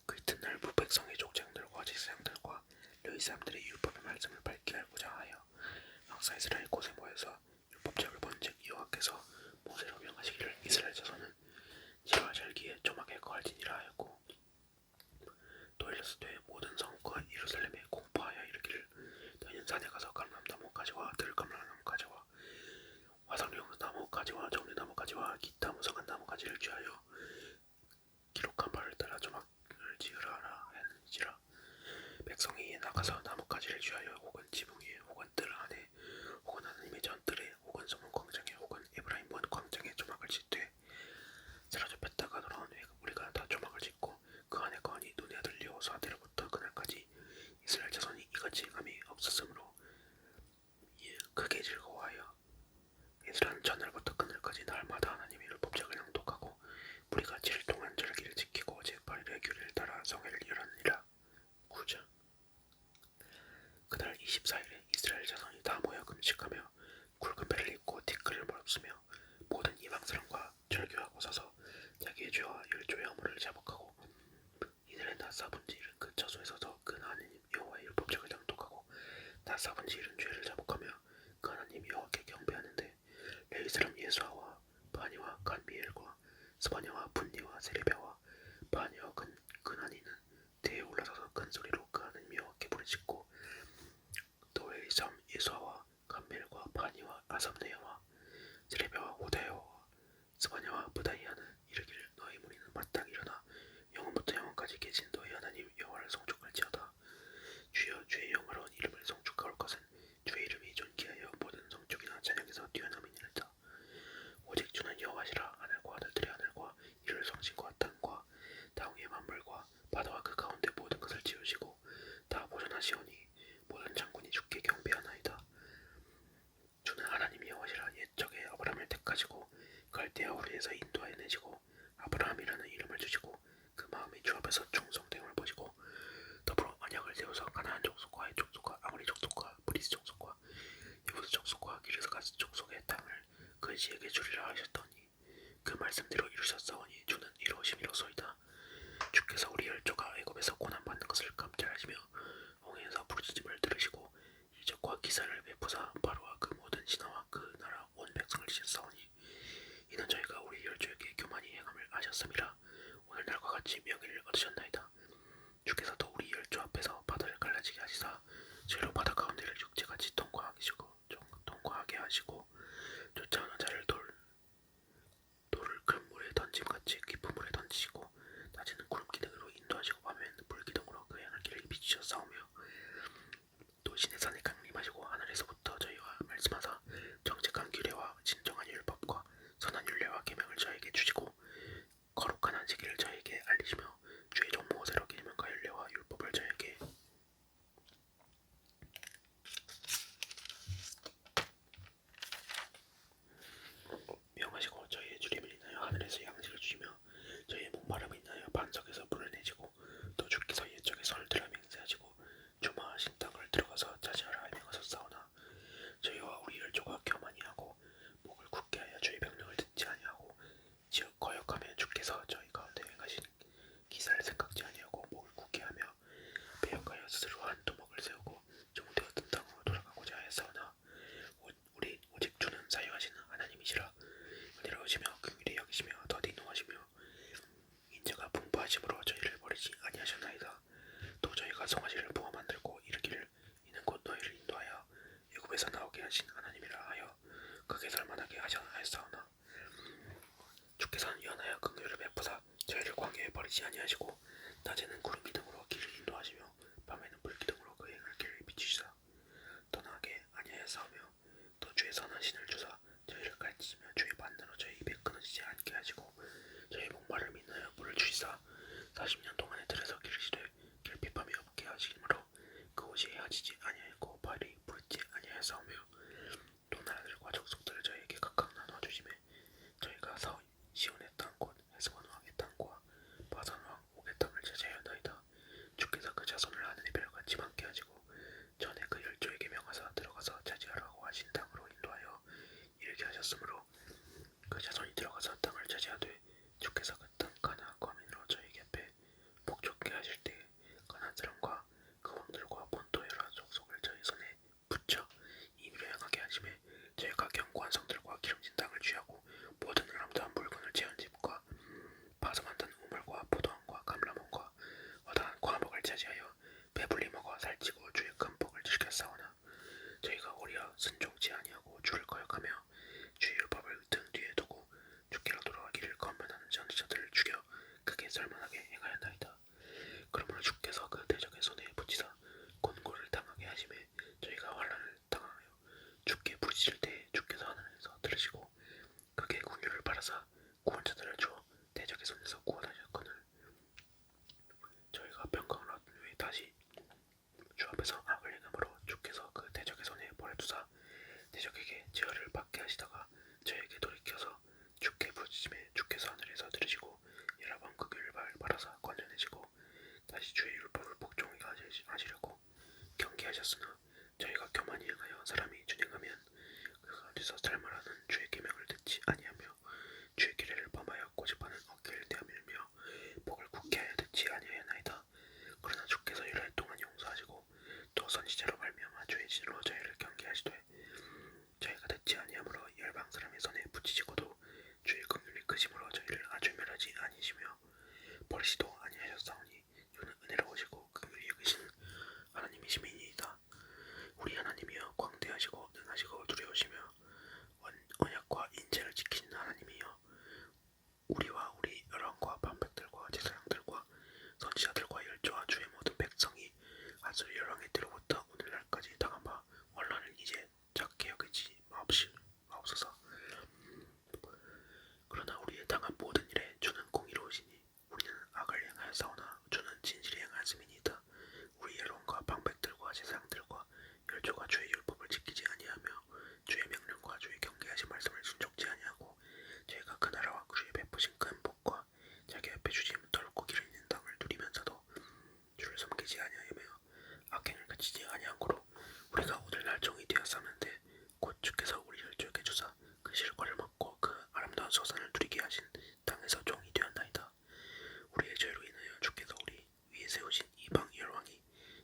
그 이튿날 북백성의 족장들과 제사장들과 레위 사람들이 율법의 말씀을 밝게 알고자 하여 학사 이스라엘 곳에 모여서 율법책을 본즉 여호와께서 모세로 명하시기를 이스라엘 자손은 나뭇가지와 기타 무성한 나뭇가지를 취하여 기록한 바를 따라 조막을 지으라 하는지라. 백성이 나가서 나뭇가지를 취하여 혹은 지붕 위에 혹은 뜰 안에 혹은 하나님의 전뜰에 혹은 소문 광장에 혹은 에브라임 문 광장에 조막을 짓되 사로잡혔다가 돌아온 후에 우리가 다 조막을 짓고 그 안에 거하니 눈에 아들 여호수아 때로부터 그날까지 이스라엘 자손이 이같이 행함이 없었으므로 크게 즐거워하여 이스라엘은 전날부터 그날까지 날마다 하나님의 율법책을 낭독하고 우리가 7일 동안 절기를 지키고 제8일의 규례를 따라 성회를 열었느니라. 9절. 그날 24일에 이스라엘 자손이 다 모여 금식하며 굵은 배를 입고 티끌을 멀었으며 모든 이방 사람과 절교하고 서서 자기의 죄와 열조의 허물을 자복하고 이들의 다 사분지 일은 그 처소에 서서 그 하나님 여호와의 율법책을 낭독하고 다 사분지 일은 죄를 자복하며 그 하나님 여호와께 경배하는데 레위 사람 예수아와 바니와 간미엘과 스바냐와 분니와 세레비아와 바니와 근하니는 대에 올라서서 큰 소리로 그 하나님 여호와께 부르짖고 또 레위 사람 예수아와 간미엘과 바니와 아삽네야와 세레비아와 호다야와 스바냐와 부다이아는 이르기를 너희 무리는 마땅히 일어나 영원부터 영원까지 계신 너희 하나님 여호와를 송축할지어다. 주여 주의 영화로운 이름을 송축할 것은 주의 이름이 존귀하여 모든 성축이나 찬양에서 뛰어남이니라. 오직 주는 여호와시라. 하늘과 하늘들의 하늘과 이를 성신과 땅과 다음의 만물과 바다와 그 가운데 모든 것을 지으시고 다 보존하시오니 모든 장군이 주께 경배하나이다. 주는 하나님 여호와시라. 옛적에 아브라함을 택하시고 갈대아 우르에서 인도하여 내시고 아브라함이라는 이름을 주시고 그 마음이 주 앞에서 충성됨을 보시고 더불어 언약을 세워서 가나안 족속과 헷 족속과 아모리 족속과 브리스 족속과 여부스 족속과 기르스가스 족속의 땅을 그지에게 주리라 하셨더니 그 말씀대로 이루셨사오니 주는 이루심이로소이다. 주께서 우리 열조가 애굽에서 고난받는 것을 감찰하시며 홍해에서 부르짖음을 들으시고 이적과 기사를 베푸사 바로와 그 모든 신하와 그 나라 온 백성을 지셨사오니 이는 저희가 우리 열조에게 교만히 행함을 아셨음이라. 오늘날과 같이 명예를 얻으셨나이다. 주께서도 우리 열조 앞에서 바다를 갈라지게 하시사 저희로 바다 가운데를 육지같이 통과하게 하시고 쫓아오는 자를 돌을 큰 물에 던짐같이 깊은 물에 던지시고 낮에는 구름 기둥으로 인도하시고 밤에는 불 기둥으로 그 향할 길을 비추셨사오며 또 신의 산에 강림하시고 하늘에서부터 저희와 말씀하사 정직한 규례와 진정한 율법과 선한 율례와 계명을 저에게 주시고 거룩한 안식일을 저에게 알리시며 주의 종 모세로 계명과 율례와 율법을 저에게 명하시고 저희의 주림을 인하여 하늘에서 양식을 주시며 저희의 목마름을 인하여 반석에서 물을 내시고 또 주께서 옛적에 손을 들어 맹세하시고 주마하신 땅을 들어가서 차지하라 명하셨사오나 저희와 우리 열조가 교만히 하고 목을 굳게 하여 주의 명령을 듣지 아니하고 지어 거역하며 주께서 저희 가운데 행하신 기사를 생각지 아니하고 목을 굳게 하며 배역하여 스스로 한 도목을 세우고 종되었던 땅으로 돌아가고자 하였사오나 오직 주는 사유하시는 하나님이시라. 은혜로우시며 긍휼히 여기시며 더디 노하시며 인자가 풍부하심으로 저희를 버리지 아니하셨나이다. 또 저희가 성하시를 부어 만들고 이르기를 이는 곧 너희를 인도하여 애굽에서 나오게 하신 하나님이라 하여 크게 살만하게 하셨사오나 주께서는 연하여 긍휼을 베푸사 저희를 광야에 버리지 아니하시고 낮에는 구름 기둥으로 길을 인도하시며 밤에는 불 기둥으로 그 행할 길을 비추시사 떠나게 아니하였사오며 또 주의 선한 신을 주사 저희를 가르치시며 주의 반대로 저희 입에 끊어지지 않게 하시고 저희 목마름을 인하여 물을 주시사 40년 동안에 들에서 기르시되 결핍함이 없게 하시므로 그 옷이 헤어지지 아니하였고 발이 부르지 아니하였사오며 또 나라들과 족속들을 저희에게 각각 나누어 주시매 저희가 시온의 땅 곧 헤스본 왕의 땅과 바산 왕 옥의 땅을 차지하였나이다. 주께서 그 자손을 하늘의 별같이 많게 하시고 전에 그 열조에게 명하사 들어가서 차지하라고 하신 땅으로 인도하여 이르게 하셨으므로 그 자손이 들어가서 땅을 차지하되 주께서 그 땅 가나안 과민으로 저희 곁에 버리시도 아니하셨사오니 주는 은혜로우시고 긍휼히 여기시는 하나님이시니이다. 우리 하나님이여 광대하시고 능하시고 두려우시며 언약과 인체를 지키는 하나님이여 우리와 우리 열왕과 반백들과 제사장들과 선지자들과 열조와 주의 모든 백성이 아수르 열왕의 때로부터 오늘날까지 당한 바 원란을 이제 작게 여기지 마옵소서. 그러나 우리의 당한 모든 일에 주는 공의로우시니 우리는 악을 행하였사오나 주는 진실을 행하였음이니이다. 우리 열왕과 방백들과 제사장들과 열조가 주의 율법을 지키지 아니하며 주의 명령과 주의 경계하신 말씀을 순종지 아니하고 저희가 그 나라와 주의 베푸신 큰 복과 자기 앞에 주지 못하고 기름 있는 땅을 누리면서도 주를 섬기지 아니하며 악행을 그치지 아니한 고로 우리가 오늘날 종이 되었사는데 곧 주께서 우리 열조에게 주사 그 실과를 먹고 그 아름다운 소산을 누리게 하신 땅에서 종이 되었나이다. 우리의 죄로 인하여 주께서 우리 위에 세우신 이방 열왕이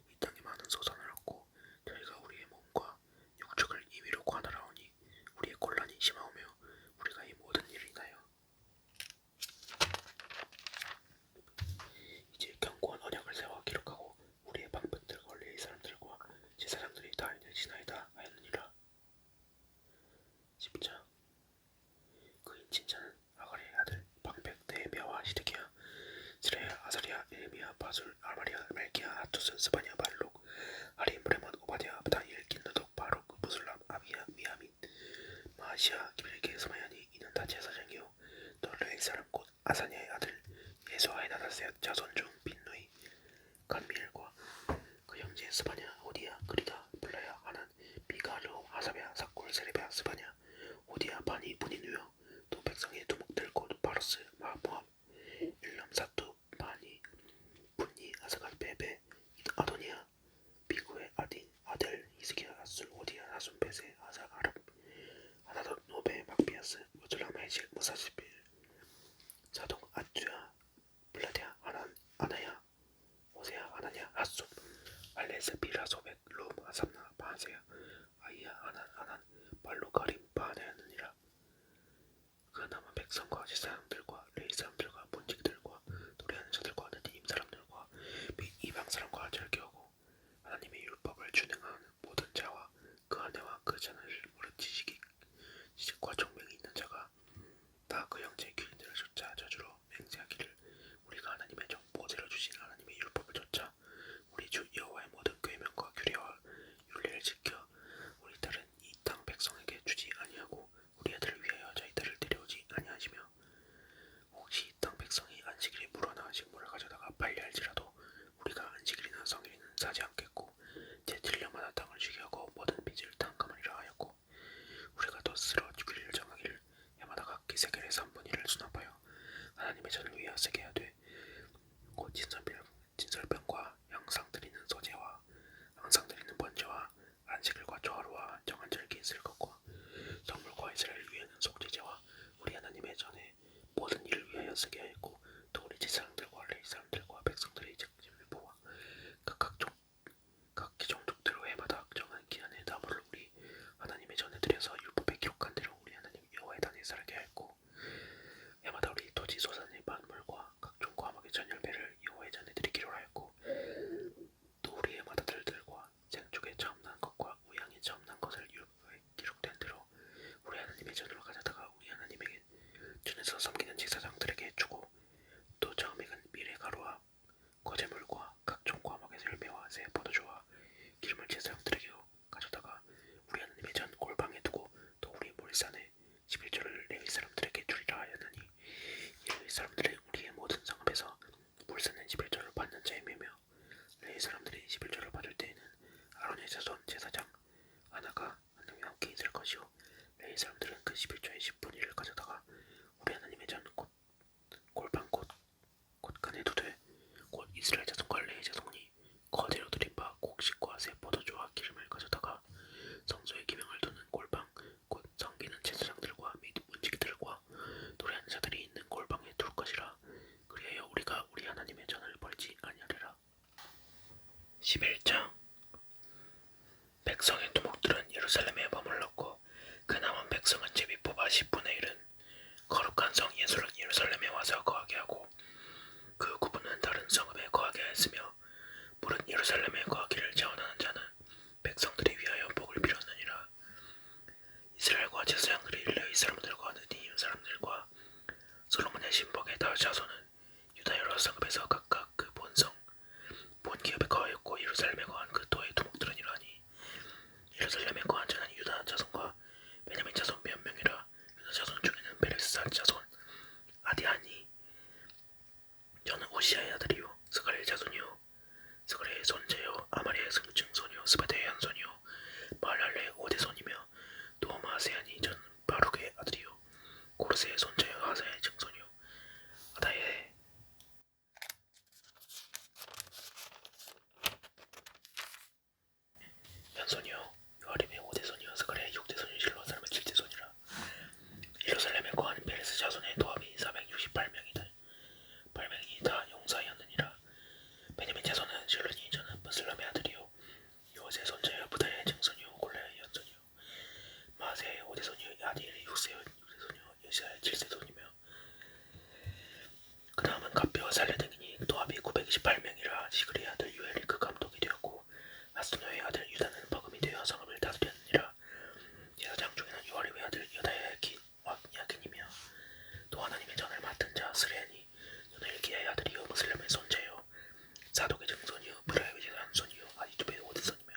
이 땅에 많은 소산을 얻고 저희가 우리의 몸과 육축을 임의로 관할하오니 우리의 곤란이 심하오며 우리가 이 모든 일을 인하여 이제 견고한 언약을 세워 기록하고 우리의 방백들과 레위 사람들과 제사장들이 다 알지나이다 하였느니라. 10장 그인 진자는 아가리의 아들 방백 네헤미야와 시드기야 스레야 아사리야 에레미야 바술 아마리야 멜기야 하투스 스바냐 발록 아림 브레몬 오바디야 다니엘 긴느독 바룩 무술람 아비야 미야민 마시아 기벨게 스마야니 이는 다 제사장이요 또 레위 사람 곧 아사냐의 아들 예수아의 나다셋 자손 중 빈누이 간미엘과 그 형제 스바냐 호디야 그리다 블라야 하난 미가르 하사베야 사골 세레베야 스바냐 호디야 바니 분이누요 또 백성의 두목들 곧 바로스 마모함 일람 사투 바니 분니 아사갈 베베 아도니아 비구의 아딘 아델 히스기야 아술 오디야 나순 베세 아사 아랍 아나돗 노베 막비아스 우줄람 헤식 무사시빌 사동 아쭈야 블라디아 아나야 오세야 아나냐 핫숲 알레스비라 소백 롬 아삼나 바세야 아이야 아난 발로가림 바하냐느니라. 그 남은 백성과 제사장들과 레위 사람들과 본직들과 노래하는 자들과 느티님 사람들과 및 이방 사람과 절개하고 하나님의 율법을 준행하는 모든 자와 그 아내와 그 자녀를 모른 지식과 총명이 있는 자가 다 그 형제의 규례들을 좇아 저주로 맹세하기를 우리가 하나님의 종 모세로 주신 하나님의 율법을 좇아 우리 주 여호와의 모든 계명과 규례와 율례를 지켜 우리 딸은 이 땅 백성에게 주지 아니하고 우리 아들을 위하여 저희 딸을 데려오지 아니하시며 혹시 이 땅 백성이 안식일에 물어나 식물을 가져다가 빨리할지라도 우리가 안식일이나 성일에는 사지 않겠고 제7년마다 땅을 주게 하고 모든 빚을 탕감하리라 하였고 우리가 또 스스로 규례를 정하기를 해마다 각기 세겔의 3분의 1을 수납하여 하나님의 전을 위하여 쓰게 하되 곧 진설병과 향상 드리는 소제와 항상 드리는 번제와 안식일과 조화로와 정한 절기 있을 것과 성물과 이스라엘을 위하는 속죄제와 우리 하나님의 전에 모든 일을 위하여 쓰게 하였고 또 우리 제사장들과 레위 사람들과 백성들의 책임을 보아 각기 종족대로 해마다 정한 기한의 나무를 우리 하나님의 전에 들여서 율법에 기록한 대로 우리 하나님 여호와의 단에 살게 하였고 해마다 우리 토지 소산의 만물과 각종 과목의 전열배를 여호와의 전에 드리기로 하였고 또 우리 해마다 들들과 생축의 처음 난 것과 우양의 처음 난 것을 율법에 기록된 대로 우리 하나님의 전으로 가져다가 우리 하나님에게 전에서 섬기는 제사장들에게 주고 또 처음 익은 밀의 가루와 거제물과 각종 과목의 열매와 새 포도주와 기름을 제사장들에게 가져다가 우리 하나님의 전 골방에 두고 또 우리 몰산에 11조를 레위 사람들에게 주리라 하였느니 이 레위 사람들은 우리의 모든 성읍에서 몰산의 11조를 받는 자이며 레위 사람들이 11조를 받을 때에는 아론의 자손 제사장 하나가 하나님이 함께 있을 것이요 레위 사람들은 그 11조의 10분의 1을 가져다가 우리 하나님의 전 골방 곳간에 두되 곧 이스라엘 자손과 레위 자손이 거제로 드린 바 곡식과 새 포도주와 기름을 가져다가 성소의 기명을 두는 골방 곧 섬기는 제사장들과 및 문지기들과 노래하는 자들이 있는 골방에 둘 것이라. 자손은 유다 여러 성읍에서 각각 그 본 기업에 거하였고 예루살렘에 거한 그 또의 두목들은 이러하니 예루살렘에 거한 자는 유다 자손과 베냐민 자손 몇 명이라. 유다 자손 중에는 베레스 자손 아디아니 저는 오시아의 아들이요 스가랴의 자손이요 스가랴의 손자요 아마리의 증손이요 스바데의 현손이요 말랄레의 오대손이며 또 마세아니 저는 바룩의 아들이요 고르세의 손자요 하사의 증손이요 아다의 현손이요 요아림의 오대손이요 스가랴의 육대손이요 실로 사람의 칠대손이라. 예루살렘에 거한 베레스 자손의 도합이 468명이다. 8명이 다 용사였느니라. 베냐민 자손은 실론이 저는 무슬람의 아들이요 요아스의 손자요 부다의 증손이요 골라의 연손이요 마세의 오대손이요 아디엘의 육대손이요 여시아의 칠대손이며 그 다음은 갑뼈와 살레 등이니 도합이 928명이라. 시그리의 아들 유엘이 그 감독이 되었고 하스노의 아들 유다는 버금이 되어 성읍을 다스렸느니라. 제사장 중에는 요아립의 아들 여다의 야긴이며 또 하나님의 전을 맡은 자 스레니 저는 일기야의 아들이요 무슬람의 손자요 사독의 증손이요 브라의 제사장손이요 아디투베의 오드손이며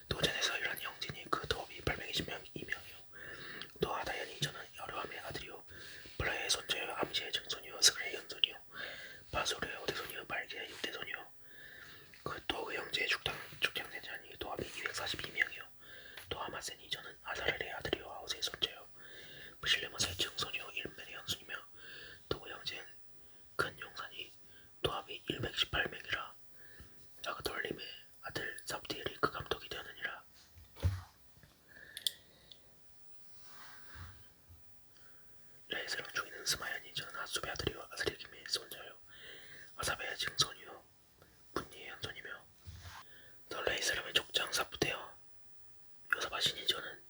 또 전에서 일한 형진이 그 도합이 820명이며요 또 아다야니 저는 여로함의 아들이요 브라의 손자요 암시의 증손이요 스그레의 연손이요 바소르의 오대손이요 말기의 육대손이요 그 형제의 축장된 자니 도합이 242명이요 또 아마세니 저는 아사렐의 아들이요 아우스의 손자요 무실레못의 증손이요 일멜의 현손이며 또 그 형제는 큰 용산이 도합이 118명이라. 아그돌림의 아들 삽디엘이 그 감독이 되었느니라. 레이스랑 중에는 스마야니 저는 하수베 아들이요 아스리김의 손자요 아사베의 증손이요 분니의 현손이며 또 레이스람의 족장 사부대요 요사바시니 저는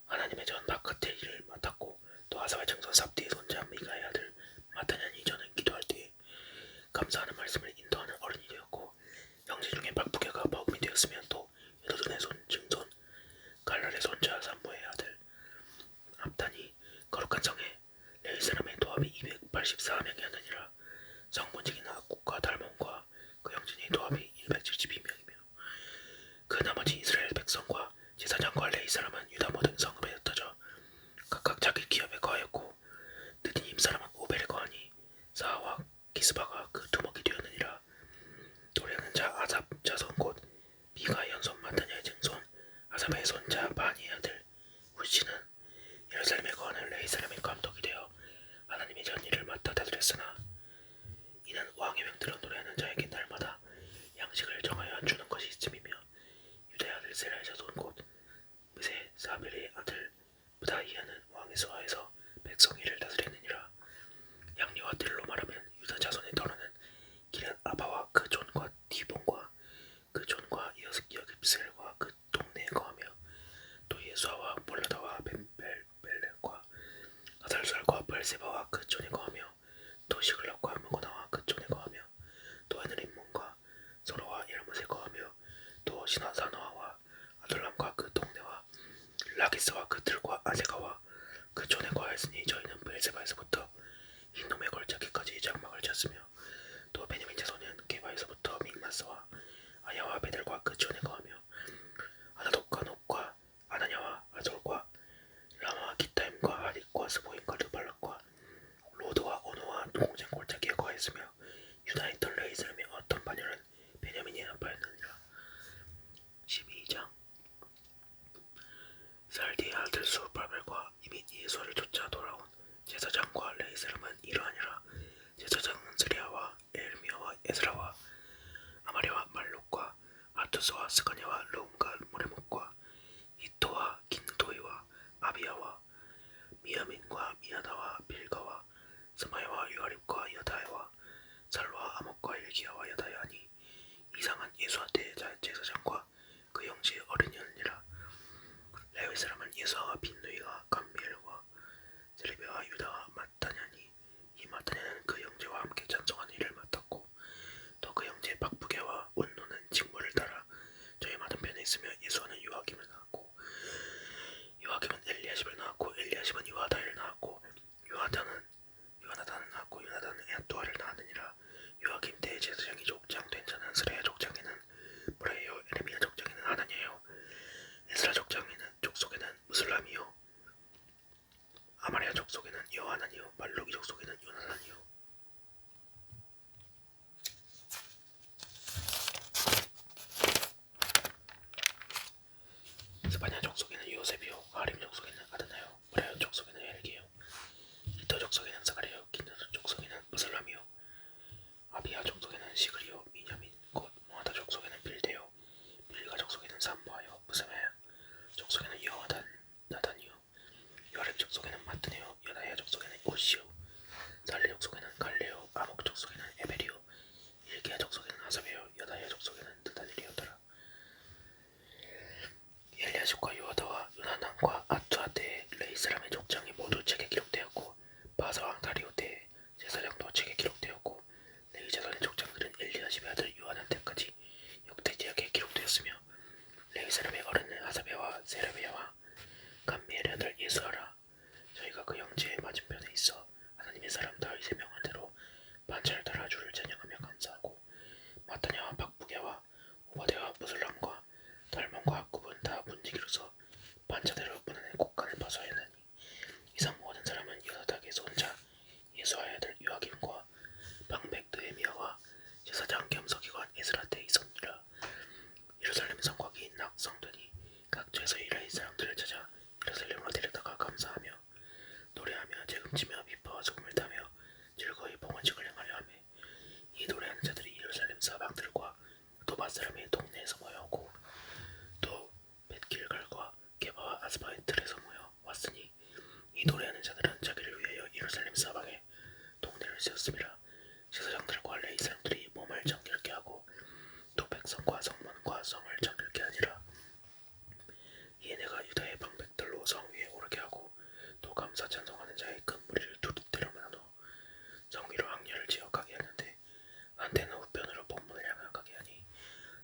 하나님의 전 바깥의 일을 맡았고 또 아사베 증손 삽디의 손자 미가의 아들 마타냐니 저는 기도할 때에 감사하는 말씀을 인도하는 어른이 되었고 형제 중에 박부개가 버금이 되었으며 또 여도돈의 손 증손 갈랄의 손자 산모의 아들 압단이 거룩한 성에 레위 사람의 도합이 284명이었느니라. 성문지기나 악국과 달몬과 그 형제의 도합이 172명이며 그 나머지 이스라엘 백성과 제사장과 레위 사람은 유다 모든 성읍에 흩어져 각각 자기 기업에 거하였고 느디님 사람은 오벨에 거하니 사하와 기스바가 그 두목이 되었느니라. 노래하는 자 아삽 자손 곧 미가의 현손 마타냐의 증손 아삽의 손자 바니의 아들 우시는 예루살렘에 거하는 레위 사람의 감독이 되어 하나님의 전일을 맡아 다스렸으나 이는 왕의 명대로 노래하는 자에게 날마다 양식을 정하여 주는 것이 있음이며 유다의 아들 세라의 자손 곧 무세 사벨의 아들 부다이아는 왕의 수하에서 백성이를 다스렸느니라. 양리와 딜로 말하면 유다 자손의 더러는 기럇 아바와 그 존과 디본과 그 존과 여깁셀과 그 동네에 거하며 또 예수아와 몰라다와 벨렉과 아살살과 벌세바와 그 존에 거하며 또 시글락과 무고나와 그 존에 거하며 또 에느림몬과 소로와 이라못에 거하며 또 시나사노아와 아둘람과 그 동네와 라기스와 그 들과 아세가와 그 존에 거하였으니 저희는 베르세바에서부터 흰놈의 골짜기까지 장막을 쳤으며 또 베냐민 자손은 게바에서부터 믹마스와 아야와 베델과 그 존에 거하며 아나독과 녹과 아나냐와 아솔과 라마와 기타임과 아릭과 스보임과 르발락과 로드와 오노와 공장 골짜기에 거하였으며 유다에 있던 레위 사람의 어떤 반열은 베냐민이 아파였느니라. 12장 살디의 아들 수바벨과 이미 예수를 쫓아 돌아온 제사장과 레위 사람은 이러하니라. 제사장은 스리아와 엘미야와 에스라와 아마리와 말록과 아투스와 스가냐와 르움과 모레목과 이토와 긴도이와 아비야와 미야민과 미야다와 빌가와 스마야와 요아립과 여다야와 살로와 아목과 일기야와 여다야니 이상한 예수와 때 제사장과 그 형제의 어린이였느니라. 레위 사람은 예수와 빈누이가 감미엘과 셀리베와 유다와 마타냐니 이 마타냐는 그 형제와 함께 찬송하는 일을 맡았고 또 그 형제 박부개와 운노는 직무를 따라 저희 맞은편에 있으며 예수와는 요아김을 낳았고 요아김은 엘리야십을 낳았고 엘리야십은 요하다를 낳았고 요나단을 낳았고 요나단은 요하나니요 말로기 족속에는 요나단이요 스바냐 족속에는 요셉이요 하림 족속에는 아드나요 브라요 족속에는 헬기요 이터 족속에는 사가리요 긴다스 족속에는 무슬람이요 아비야 족속에는 시그리요 미냐민 곧 모아다 족속에는 빌데요 빌가 족속에는 삼바요 무사마야 족속에는 여하단 나단이요 요아렙 족속에는 마트네요 여다야 족속에는 오시요 살레 족속에는 갈레요 아목 족속에는 에베리요 일기야 족속에는 하사베요 여다야 족속에는 드다니리요더라 엘리야십과 요하다와 요나단과 아투아 때 레이 사람의 족장이 모두 책에 기록되었고 바사왕 다리오 때 제사장도 책에 기록되었고 레이 자손의 족장들은 엘리야십의 아들 요하단 때까지 역대지역에 기록되었으며 레위 사람의 어른은 하사베와 세라비아와 감미엘의 아들 예스하라 저희가 그 형제의 맞은편에 있어 하나님의 사람 다윗의 명한 대로 반차를 따라 주를 찬양하며 감사하고 마타냐와 박부게와 오바데와 무슬람과 달몬과 학굽은 다 분지기로서 반차대로 문안의 곡간을 파수하였나니 이상 모든 사람은 여사닥의 손자 예수아의 아들 요아김과 방백 느헤미야와 제사장 겸서기관 에스라 때 있었느니라. 예루살렘 성곽이 낙성되니 각 죄에서 이스라엘 사람들을 찾아 예루살렘으로 데려다가 감사하며 노래하며 재금치며 비파와 소금을 타며 즐거이 봉헌식을 행하려 하며 이 노래하는 자들이 예루살렘 사방들과 도바 사람의 동네에서 모여오고 또 벳길갈과 게바와 아스바의 틀에서 모여 왔으니 이 노래하는 자들은 자기를 위하여 예루살렘 사방에 동네를 세웠음이라. 제사장들과 레위 사람들이 몸을 정결케 하고 또 백성과 성문과 성을 정결케 하니라. 이에 내가 유다의 방백들로 성 위에 오르게 하고 또 감사 찬송하는 자의 큰 무리를 두루대로 나눠 성 위로 항렬을 지어 가게 하는데 한때는 우편으로 본문을 향하게 하니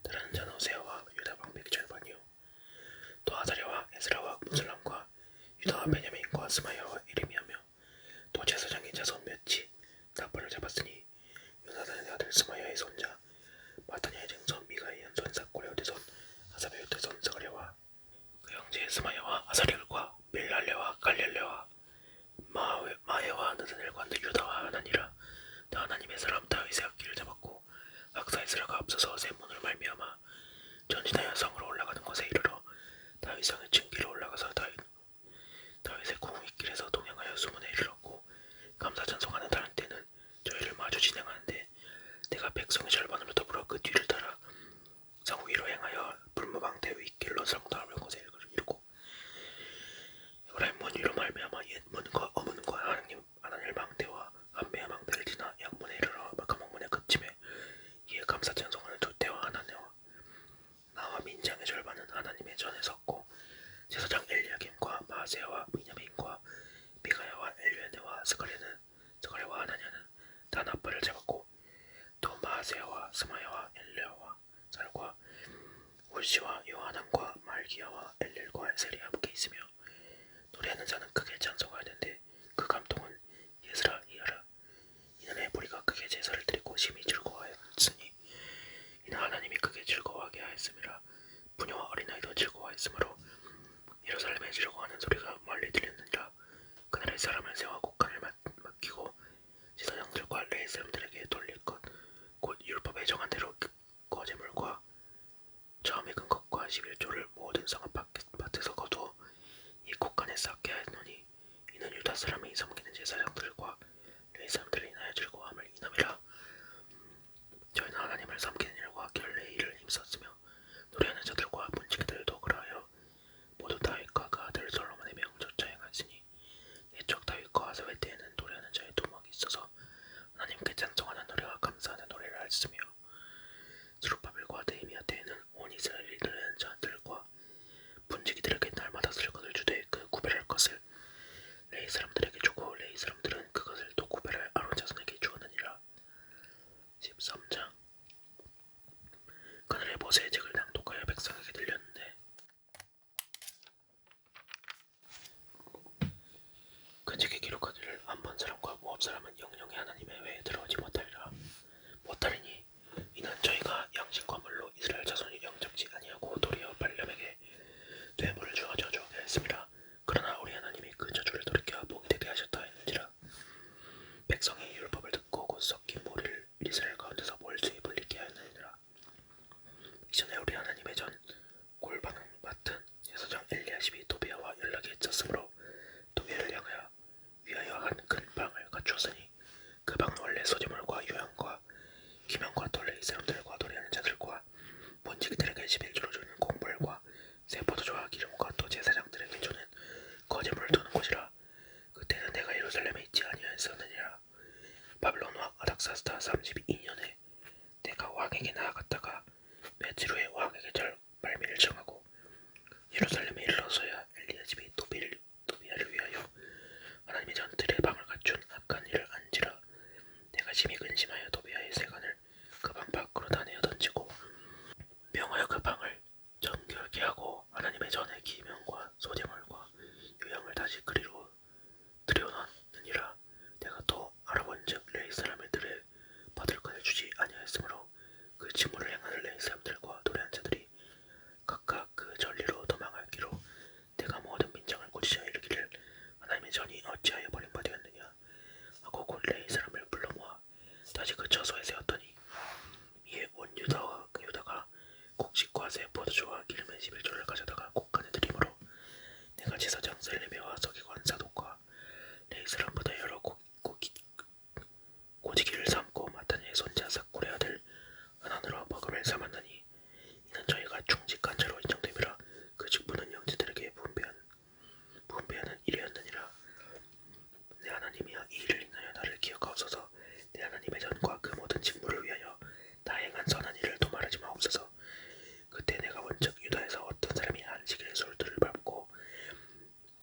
다른 자는 호세아와 유다 방백 절반이요 또 아사랴와 에스라와 무슬람과 유다와 베냐민과 스마야와 에리미하며 또 제사장의 자손 몇이 나팔을 잡았으니 요나단의 아들 스마야의 손자 마타냐의 증손 미가의 연손 사코레의 대손 아사베의 대손 사가랴와 그 형제 스마야와 아사리엘과 밀랄레와 갈렐레와 마에와 느드넬과 유다와 하나니라. 다 하나님의 사람 다윗의 악기를 잡았고 악사에스라가 앞서서 새 문을 말미암아 전진하여 성으로 올라가는 곳에 이르러 다윗 성의 층기로 올라가서 다윗의 궁윗길에서 동행하여 수문에 이르렀고 감사 찬송하는 다른 때는 저희를 마주 진행하는데 내가 백성의 절반으로 더불어 그 뒤를 따라 성 위로 행하여 불무방대 윗길로 성당을 곳에 이르고 에브라임 문 위로 말미암아 옛 문과 어문과 하나님 망대와 안배의 망대를 지나 양문에 이르러 감옥문에 그침에 이에 감사 찬송하는 두 때와 하나네와 나와 민장의 절반은 하나님의 전에 섰고 제사장 엘리야김과 마세야와 미냐민과 미가야와 엘리야네와 스가랴와 하나냐는 다 나팔을 잡았고 또 마세야와 스마야와 엘리야와 살과 울시와 요하난과 말기야와 엘렐과 에셀이 함께 있으며 노래하는 자는 크게 찬송하였는데 그 감동은 예스라 이하라. 이는 에브리가 크게 제사를 드리고 심히 즐거워하였으니 이는 하나님이 크게 즐거워하게 하였음이라. 부녀와 어린아이도 즐거워하였으므로 예루살렘에 즐거워하는 소리가 멀리 들렸느니라. 그날의 사람을 세워 곡간을 맡기고 제사장들과 레위 사람들에게 돌릴 것 곧 율법에 정한 대로 거제물과 처음에 근 것과 11조를 모든 성읍 그때 소지물과 요양과 기명과 돌레이 사람들과 노래하는 자들과 본직들에게 11조를 주는 공벌과 세포도주와 기름과 또 제사장들에게 주는 거제물을 두는 곳이라. 그때는 내가 예루살렘에 있지 아니하였느니라. 바빌론 왕 아닥사스다 32년에 내가 왕에게 나아갔다가 며칠 후에 왕에게 절 말미를 정하고 예루살렘에 이르러서야 엘리야 집이 또비야를 위하여 하나님의 전들의 방을 갖춘 악한 일을 안지라. 내가 심히 근심하여 또비야의 세간을 그 방 밖으로 다 내어 던지고 명하여 그 방을 정결케 하고 하나님의 전의 기명과 소제물과 요양을 다시 그리로 들여놨느니라. 내가 또 알아본즉 레위 사람의 들에 받을 것을 주지 아니하였으므로 그 직무를 행하는 레위 사람들과 노래한 자들이 각각 그 전리로 도망하기로 내가 모든 민장을 꾸짖어 이르기를 하나님의 전이 어찌하여 버림받았느냐 하고 곧 레위 사람을 불러 모아 다시 그 처소에 세웠더니 이에 온 유다가 곡식과 새 포도주와 기름의 11조를 가져다가 곡간에 드리므로 내가 제사장 셀레메와 서기관 사독과 레위 사람보다 여러 고지기를 삼고 마타니의 손자 삭굴의 아들 하나느라 버금을 삼았나니 이는 저희가 충직한 자로 인정됨이라. 그 직분은 형제들에게 분배하는 일이었느니라. 내 하나님이여 이 일을 인하여 나를 기억하옵소서. 내 하나님의 전과 그 모든 직무를 위하여 다 행한 선한 일을 도말하지 마옵소서. 그때 내가 본즉 유다에서 어떤 사람이 안식일에 솔들을 밟고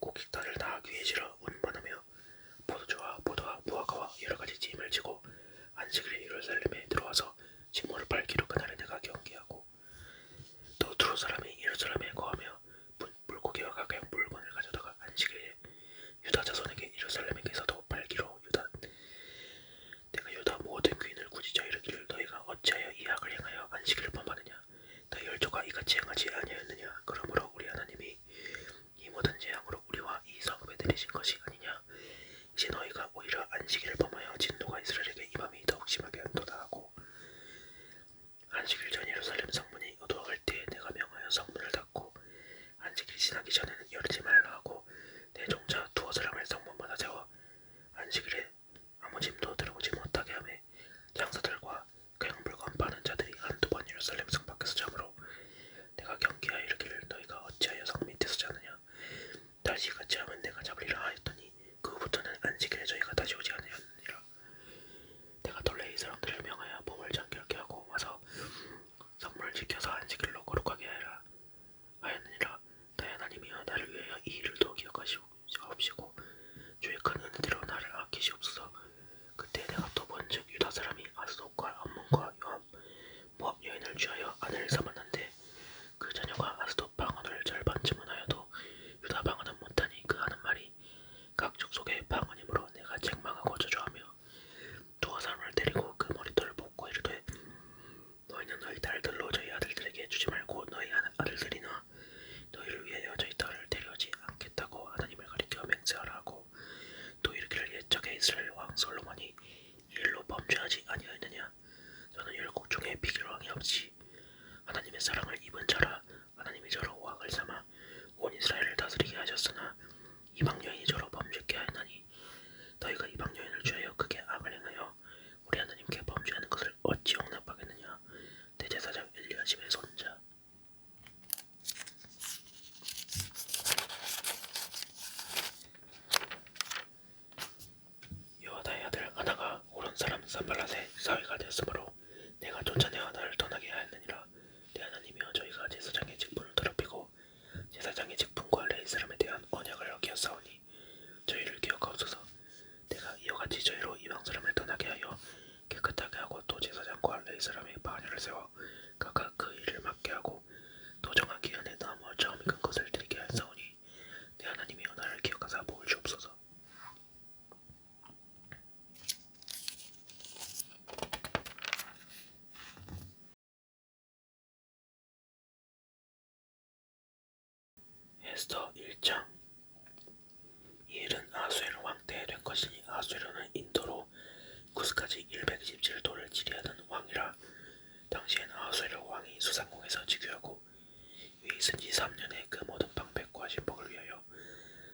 곡식단을 다 귀에 실어 운반하며 포도주와 포도와 무화과와 여러가지 짐을 지고 안식일에 예루살렘에 들어와서 직무를 밟기로 그날에 내가 경계하고 또 두로 사람이 예루살렘에 거하며 물고기와 각양 물건을 가져다가 안식일에 유다 자손에게 예루살렘에게서도 밟기로 내가 유다 모든 귀인을 꾸짖어 이르기를 너희가 어찌하여 이 악을 행하여 안식일을 범하느냐. 너희 열조가 이같이 행하지 아니하였느냐. 그러므로 우리 하나님이 이 모든 재앙으로 우리와 이 성읍에 내리신 것이 아니냐. 이제 너희가 오히려 안식일을 범하여 진노가 이스라엘에게 임함이 더욱 심하게 한도다 하고 안식일 전 예루살렘 성문이 어두워갈 때에 내가 명하여 성문을 닫고 안식일이 지나기 전에는 열지 말라 하고 내 종자 두어 사람을 성문마다 세워 안식일에 아무 짐도 들어오지 못하게 하매 장사들과 그냥 물건 파는 자들이 한두 번 예루살렘 성 밖에서 자므로 내가 경계하여 이르기를 너희가 어찌하여 성 밑에서 자느냐. 다시 같이 하면 내가 잡으리라 하였더니 그 후부터는 안식일에 저희가 다시 오지 아니하였느니라. 내가 돌레이 사람들을 명하여 몸을 정결케 하고 와서 성문을 지켜서 안식일로 거룩하게 하라 하였느니라. 나의 하나님이여 나를 위하여 이 일을 더 기억하시옵시고 주의 큰 은혜대로 나를 아끼시옵소서. 그때 내가 또 본즉 유다 사람이 아스돗과 암몬과 모압 여인을 취하여 아내를 삼았는데 그 자녀가 아스돗 방언을 절반쯤은 하여도 유다 방언은 못하니 그 하는 말이 각 족속의 방언이므로 내가 책망하고 저주하며 두어 사람을 데리고 그 머리털을 뽑고 이르되 너희는 너희 딸들로 저희 아들들에게 주지 말고 너희 아들들이나 너희를 위하여 저희 딸을 데려오지 않겠다고 하나님을 가리켜 맹세하라 하고 또 이르기를 옛적에 이스라엘 왕 솔로몬이 이 일로 범죄하지 아니하였느냐. 저는 율곡 중에 비길 왕이 없이 하나님의 사랑을 입은 자라. 하나님이 저로 왕을 삼아 온 이스라엘을 다스리게 하셨으나 이방 여인이 저로 범죄케 하였나니 너희가 이방 여인을 취하여 크게 악을 행하여 우리 하나님께 범죄하는 것을 어찌 용납하겠느냐. 대제사장 엘리야십의 손자. 여호다의 아들 하나가 오른 사람 산발랏의 사위가 되었으므로 내가 쫓아내어 나를 떠나게 하였느니라. 내 하나님이여 저희가 제사장의 직분을 더럽히고 제사장의 직분과 레위 사람에 대한 언약을 어기었사오니 저희를 기억하옵소서. 내가 이와같이 저희로 이방 사람을 떠나게 하여 깨끗하게 하고 또 제사장과 레위 사람의 반열을 세워 각각 그 일을 맡게 하고 또 정한 기한에 나무와 처음 익은 것을 드리게 하였사오니 내 하나님이여 나를 기억하사 복을 주옵소서. 에스더 1장. 이 일은 아수에로 왕 때에 된 것이니 아수에로는 인도로 구스까지 127도를 지리하던 왕이라. 당시엔 아수에로 왕이 수상궁에서 즉위하고 위에 있은 지 3년에 그 모든 방백과 신복을 위하여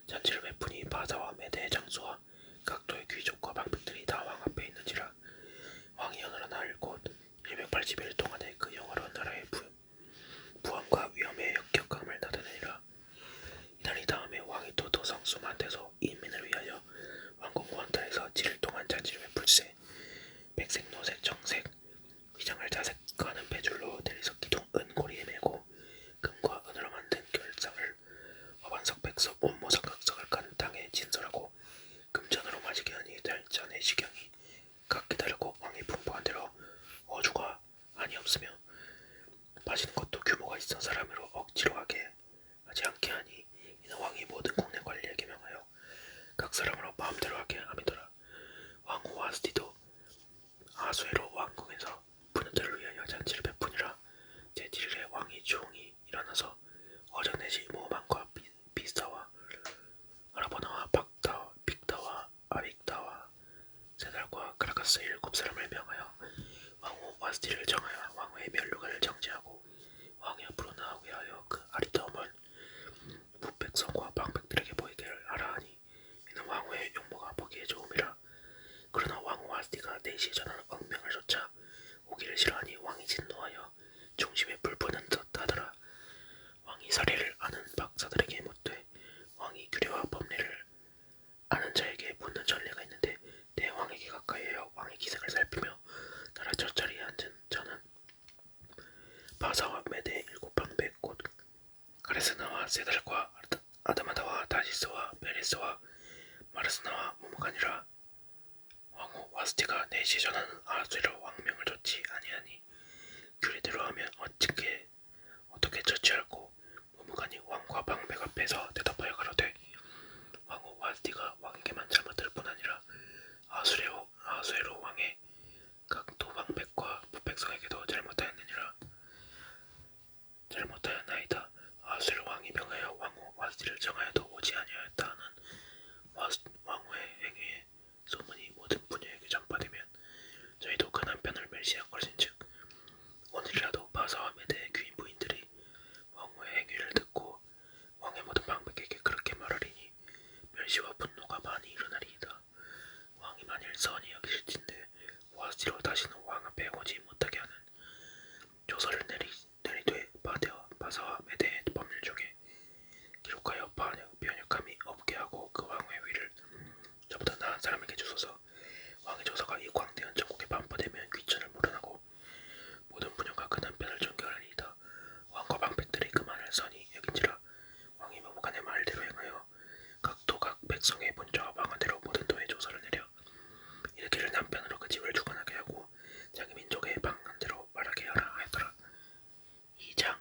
잔치를 베푸니 바사와 메대의 장수와 각도의 귀족과 방백들이 다 왕 앞에 있는지라. 배경이 각기 다르고 왕이 분포한 대로 어주가 한이 없으며 마시는 것도 규모가 있어 사람으로 억지로 하지 않게 하니 이는 왕이 모든 국내 관리에 계명하여 각 사람으로 마음대로 하게 함이더라. 왕후 와스티도 아수에로 왕궁에서 부녀들을 위하여 잔치를 베푸니라. 제7일에 왕이 조용히 일어나서 어정내지 모만과 비스타와 아라보나와 빅다와 아빅다와 세달과 크라카스 7사람을 명하여 왕후 와스티를 정하여 왕후의 면류관을 정지하고 왕이 앞으로 나오게 하여 그 아리따움을 북백성과 방백들에게 보이게 하라 하니 이는 왕후의 용모가 보기에 좋음이라. 그러나 왕후 와스티가 4시에 전하는 억명을 쫓아 오기를 싫어하니 왕이 진노하여 중심에 불붙는 듯 하더라. 왕이 사례를 아는 박사들에게 묻되 왕이 규례와 법례를 아는 자에게 묻는 전례가 있는데 대왕에게 가까이하여 왕의 기색을 살피며 나라 젖자리에 앉은 자는 바사와 메대 7방백 곧 가레스나와 세달과 아다마다와 다시스와 베레스와 마르스나와 모모간이라. 왕후 와스티가 4시에 전하는 아수에로 왕명을 쫓지 아니하니 규례대로 하면 어떻게 처치할꼬. 모모간이 왕과 방백 앞에서 대답하여 가로되 왕후 와스티가 왕에게만 잘못할 뿐 아니라 아수에로 왕의 각 도방백과 북백성에게도 잘못하였나이다. 아수에로 왕이 명하여 왕후 와스티를 정하여도 오지 아니하였다 하는 왕후의 행위에 소문이 모든 부녀에게 전파되면 저희도 그 남편을 멸시할 것인즉 오늘이라도 바사와 메대의 귀인 부인들이 왕후의 행위를 듣고 왕의 모든 방백에게 그렇게 말하리니 멸시와 분노가 많이 일어나리이다. 왕이 만일 선히 여기실진데 와스티로 다시는 왕 앞에 오지 못하게 하는 조서를 내리되 바사와 메대의 법률 중에 기록하여 변역함이 없게 하고 그 왕의 위를 저보다 나은 사람에게 주소서. 왕의 조서가 이 광대한 전국에 반포되면 귀천을 물어나고 모든 부녀가 그 남편을 존경하리이다. 왕과 방백들이 그 말을 선히 여긴지라. 왕이 모모간의 말대로 행하여 각 도 각 백성의 본좌와 방언대로 모든 도에 조서를 내려 이르기를 남편으로 그 집을 주관하게 하고 자기 민족의 방언대로 말하게 하라 하였더라. 2장.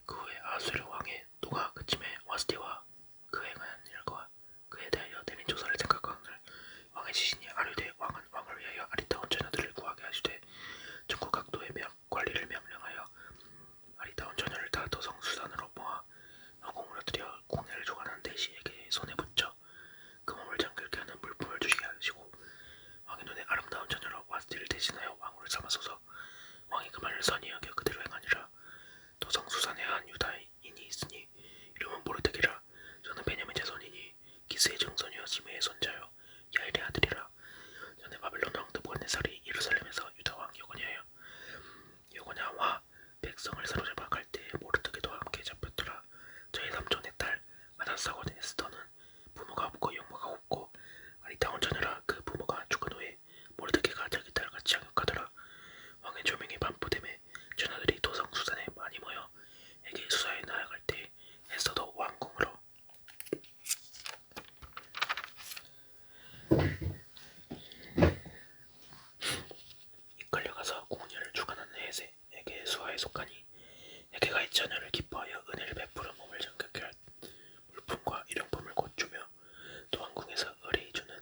그 후에 아수에로 왕의 또가 그쯤에 와스티와 그 행한 일과 그에 대하여 내린 조서를 생각하거늘 왕의 지신이 아뢰되 왕은 왕을 위하여 아리따운 처녀들을 구하게 하시되 전국 각도의 관리를 명령하여 아리따운 처녀를 다 도성 수산으로 모아 영공으로 들여 국내를 주관하는 대시에게 손에 붙여 그 몸을 잠들게 하는 물품을 주시게 하시고 왕의 눈에 아름다운 처녀로 와스티를 대신하여 왕후를 삼아소서. 왕이 그 말을 선히 여겨 그대로 행하니라. 도성 수산에 한 유다인이 있으니 이름은 모르드게라. 저는 베냐민 자손이니 기스의 증손이여 시므의 손자여 야일의 아들이라. 전에 바벨론 왕 느부갓네살이 예루살렘에서 유다 왕 여고냐와 백성을 사로잡아 갈 때에 모르드게도 함께 잡혔더라. 저희 삼촌의 딸 아다사곤 에스더는 부모가 없고 용모가 없고 아리따운 처녀라. 그 부모가 죽은 후에 모르드게가 자기 딸같이 양육하더라. 왕의 조명이 반포됨에 처녀들이 도성 수산에 많이 모여 에게 수사에 나아갈 때 에스더도 왕궁으로 이끌려가서 궁녀를 주관하는 에게 수하에 속하니 에게가 이 처녀를 기뻐하여 은혜를 베풀어 몸을 정결케 할 물품과 일용품을 곧 주며 또 왕궁에서 의뢰이 주는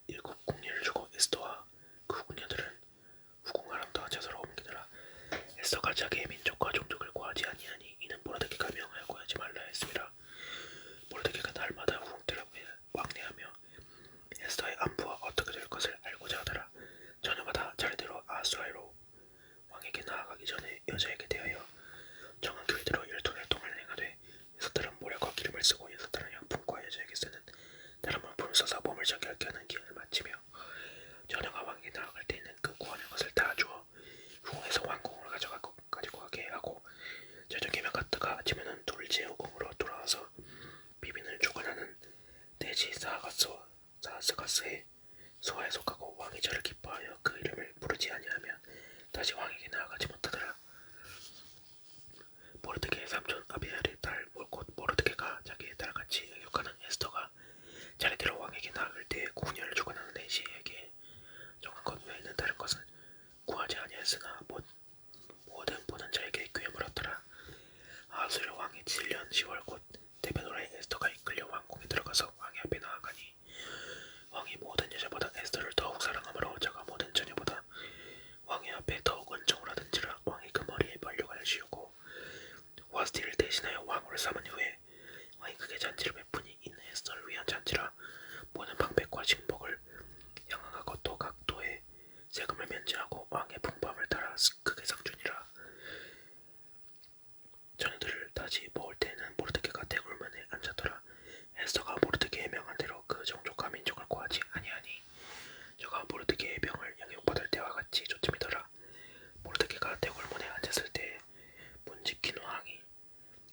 7궁녀를 주고 에스더와 그 궁녀들은 후궁 아람다와 저서로 옮기더라. 에스더가 자기의 민족과 종족을 구하지 아니하니 이는 모르드게가 명하여 구하지 말라 했음이라. 모르드게가 날마다 후궁들을 왕래하며 에스더의 안부와 어떻게 될 것을 알고자 하더라. 처녀마다 차례대로 아수에로 왕에게 나아가기 전에 여자에게 대하여 정한 규례대로 12혈통을 행하되 6달은 모략과 기름을 쓰고 6달은 양품과 여자에게 쓰는 다른 물품을 써서 몸을 정결케 하는 기한을 마치며 처녀가 왕에게 나아갈 때에는 그 구하는 것을 다 주어 후궁에서 왕궁으로 가지고 가게 하고 저녁이면 갔다가 아침에는 둘째 후궁으로 돌아와서 비빈을 주관하는 대지 사하스가스의 소하에 속하고 왕이 저를 기뻐하여 그 이름을 부르지 아니하면 다시 왕에게 나아가지 못하더라. 모르드게의 삼촌 아비엘의 딸 곧 모르드게가 자기의 딸같이 양육하는 에스더가 차례대로 왕에게 나아갈 때 궁녀를 주관하는 내시에게 정한 것 외에는 다른 것은 구하지 아니하였으나 모든 보는 자에게 귀에 물었더라. 아하수르 왕이 7년 10월 곧 대변호라의 에스더가 이끌려 왕궁에 들어가서 왕의 앞에 나아가니 왕이 모든 여자보다 에스더를 더욱 사랑하므로 저가 모든 처녀보다 왕의 앞에 더욱 은총을 하든지라. 왕이 그 머리에 면류관을 씌우고 와스티를 대신하여 왕으로 삼은 후에 왕이 크게 잔치를 베푸니 이는 에스더를 위한 잔치라. 모든 방백과 식목을 양황하고 또 각도에 세금을 면제하고 왕의 풍부함을 따라 크게 상주니라. 전우들을 다시 모을 때에는 모르드게가 대궐문에 앉았더라. 에스더가 모르드게의 명한 대로 그 종족과 민족을 구하지 아니하니 저가 모르드게의 병을 영역받을 때와 같이 조침이더라. 모르드게가 대궐문에 앉았을 때 문지킨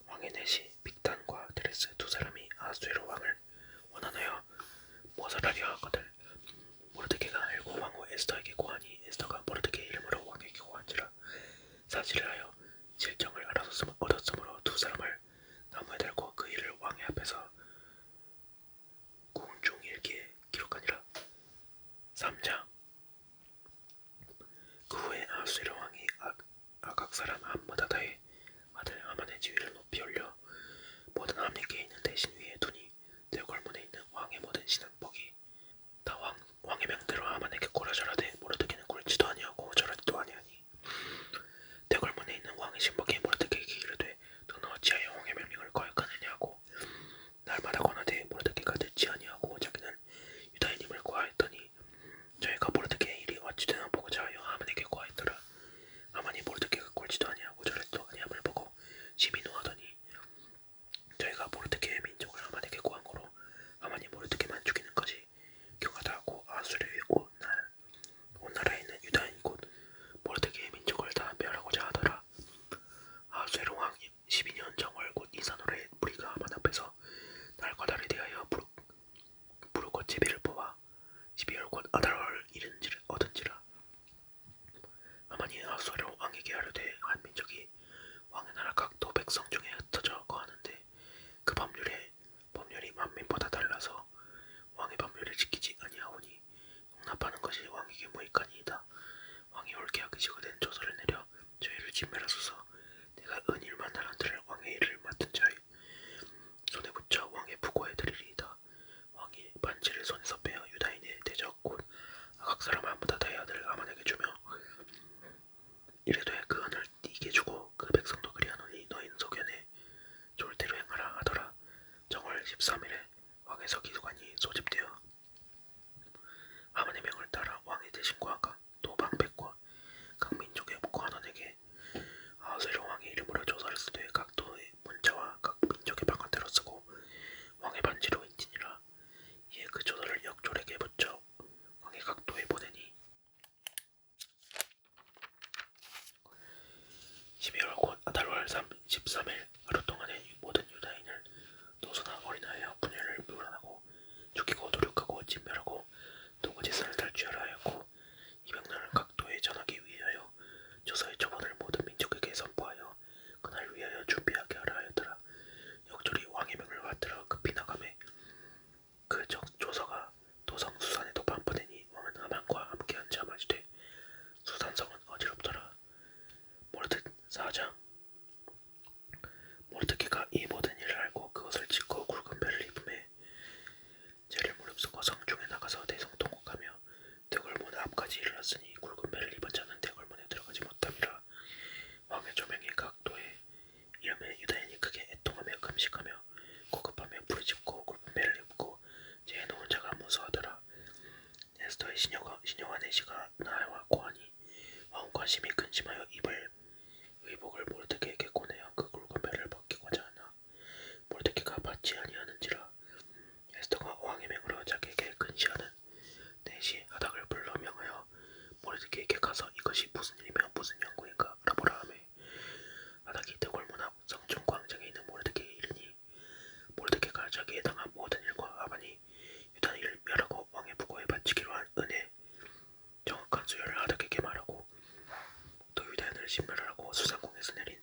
왕의 내시 빅단과 드레스 두 사람이 아수에로 왕을 원하여 모살하려 하거늘 모르드게가 알고 왕후 에스더에게 고하니 에스더가 모르드게의 이름으로 왕에게 고한지라. 사실을 하여 실정을 얻었으므로 두 사람을 나무에 달고 그 일을 왕의 앞에서 궁중일기에 기록하니라. 3장. 그 후에 아수에로 왕이 아각 사람 함므다다의 아들 하만의 지위를 높이 올려 모든 함리께 있는 대신 위에 두니 대궐문에 있는 왕의 모든 신앙복이 다 왕의 명대로 하만에게 꼴하 절하되 모르드게는 꼴지도 아니하고 절하지도 아니하니 대궐문에 있는 왕의 신복이 모르드게에게 이르되 너는 어찌하여 왕의 명령을 거역하느냐 하고 날마다 권하되 모르드게가 듣지 아니하고 자기는 유다인임을 고하였더니 저희가 모르드게의 일이 어찌되나 보고자 하여 하만에게 고하였더라. 하만이 모르드게가 꼴지도 아니하고 절하지도 아니함을 보고 심히 노하더니 저희가 모르드게의 민족을 하만에게 고한 거로 하만이 모르드게만 죽이는 것이 경하다 하고 아수르의 온 나라에 있는 유다인 곧 모르드게의 민족을 다 멸하고자 하더라. 아수에로 왕 12년 정월 곧 이산월에 무리가 하만 앞에서 날과 달에 대하여 부르고 제비를 뽑아 12월 곧 아달월 얻은지라. 하만이 아수에로 왕에게 하려되 한 민족이 왕의 나라 각도 백성 중에 흩어져 거하는데 그 법률이 만민보다 달라서 왕의 법률을 지키지 아니하오니 용납하는 것이 왕에게 무익하니이다. 왕이 옳게 하시거든 조서를 내려 저희를 진멸하소서. 내가 은일만 나란들을 왕의 일을 맡은 자의 손에 붙여 왕의 부고에 드리리이다. 왕이 반지를 손에서 빼어 유다인의 대적 곧 아각 사람 함므다다의 아들 하만에게 주며 이르되 그 은을 네게 주고 그 백성도 그리하노니 너희는 소견에 좋을 대로 행하라 하더라. 정월 13일에 왕의 서기관이 소집되어 하만의 명을 따라 왕의 대신과 또 방백과 각 민족의 관원에게 아하수에로 왕의 이름으로 조사를 쓰되 각도의 문자와 각 민족의 방언대로 쓰고 왕의 반지로 인지니라. 이에 그 조서를 역졸에게 붙여 왕의 각도에 보내니 12월 곧 아달월 13일 하루 동안에 모든 유다인을 노소나 어린아이와 부녀를 묘란하고 죽이고 도륙하고 진멸하고 또 거짓을 탈취하라 하였고 이 명령을 각도에 전하기 위하여 조서의 초본을 모든 민족에게 선포하여 그날 위하여 준비하게 하라 하였더라. 역졸이 왕의 명을 받들어 급히 나가매 그 조서가 도성 수산에도 반포되니 왕은 하만과 함께 앉아 마시되 수산성은 어지럽더라. 모르드 4장. 모르드게가 이 모든 일을 알고 그것을 짓고 굵은 배를 입음에 죄를 무릅쓰고 성중에 나가서 대성통곡하며 대궐문 앞까지 이르렀으니 굵은 배를 입은 자는 대궐문에 들어가지 못함이라. 왕의 조명이 각도에 이름에 유다인이 크게 애통하며 금식하며 고급하며 부르짖고 굵은 배를 입고 죄에 놓은 자가 무서워하더라. 에스더의 시녀와 내시가 나와 고하니 왕과 심히 근심하여 의복을 모르드게에게 고내어 그 굵은 배를 벗기고자 하나 모르드게가 받지 아니하는지라. 에스더가 왕의 명으로 자기에게 근시하는 내시 하닥을 불러 명하여 모르드게에게 가서 이것이 무슨 일이며 무슨 연구인가 알아보라 하매 하닥이 대궐문 앞 성중 광장에 있는 모르드게에 이르니 모르드게가 자기에 당한 모든 일과 하만이 유다인을 멸하고 왕의 부고에 바치기로 한 은혜 정확한 수요를 하닥에게 말하고 또 유다인을 진멸하라고 수상궁에서 내린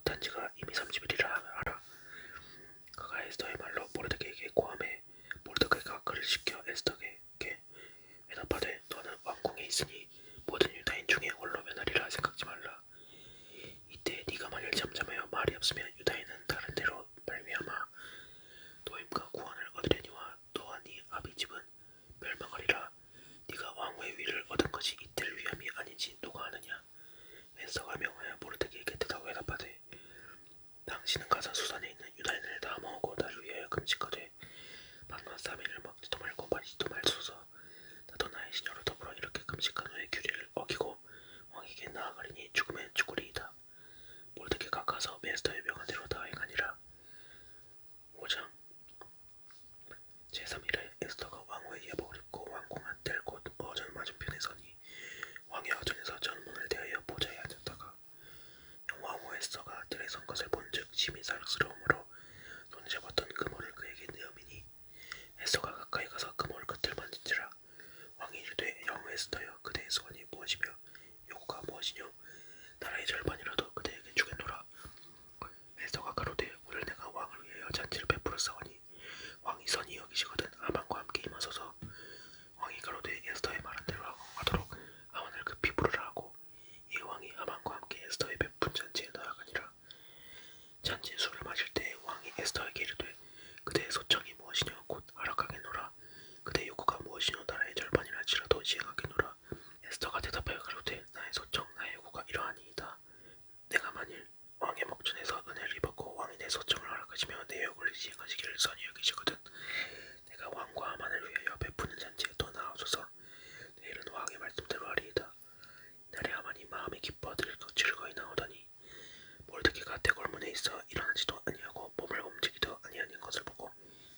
못한 지가 이미 30일이라 하라. 그가 에스더의 말로 모르드게에게 고함해 모르드게가 그를 시켜 에스더에게 대답하되 너는 왕궁에 있으니 모든 유다인 중에 홀로 면하리라 생각지 말라. 이때 네가 만일 잠잠하여 말이 없으면 유다인은 다른 데로 말미암아 노임과 구원을 얻으려니와 너와 네 아비 집은 멸망하리라. 네가 왕후의 위를 얻은 것이 이때를 위함이 아니지 누가 아느냐. 에스더가 명하여 모르드게에게 대답하되 당신은 가서 수산에 있는 유다인을 다 모으고 나를 위하여 금식하되 밤낮 3일을 먹지도 말고 마시지도 말소서. 나도 나의 시녀로 더불어 이렇게 금식한 후에 규례를 어기고 왕에게 나아가리니 죽으면 죽으리이다. 모르드게가 가서 에스더의 명한 대로 다 행하니라. 5장 제3일에 에스더가 왕후의 예복을 입고 왕궁 안뜰 곧 어전 맞은편에 서니 왕의 어전에서 전문을 대하여 보좌에 앉았다가 왕후 에스더가 뜰에 선 것을 본즉 심히 사랑스러우므로 손에 잡았던 그모를 그에게 내어미니 에스더가 가까이 가서 그모를 끝을 만진지라. 왕이 이르되 영후 에스더여 그대의 소원이 무엇이며 요구가 무엇이뇨. 나라의 절반이라도 그대에게 주겠노라. 에스더가 가로되 오늘 내가 왕을 위하여 잔치를 베풀었사오니 왕이 선히 여기시거든 하만과 함께 임하소서. 왕이 가로되 에스더의 말한 대로 하도록 하만을 급히 부르라 하고 이 왕이 하만과 함께 에스더의 베푼 잔치에 나아가니라. 잔치 술을 마실 때 왕이 에스더에게 이르되 그대의 소청이 무엇이뇨 곧 하락하겠노라. 그대의 요구가 무엇이뇨 나라의 절반이라 할지라도 시행하겠노라. 에스더가 대답하여 가로되 나의 소청 나의 요구가 이러하니이다. 내가 만일 왕의 목전에서 은혜를 입었고 왕이 내 소청을 허락하시며 내 요구를 시행하시기를 선히 여기시거든 내가 왕과 하만을 위하여 베푸는 잔치에 또 나아소서. 내일은 왕의 말씀대로 하리이다. 이날에 하만이 마음이 기뻐 들고 즐거이 나오더니 모르드게가 대궐문에 있어 일어나지도 아니하고 몸을 움직이도 아니하는 것을 보고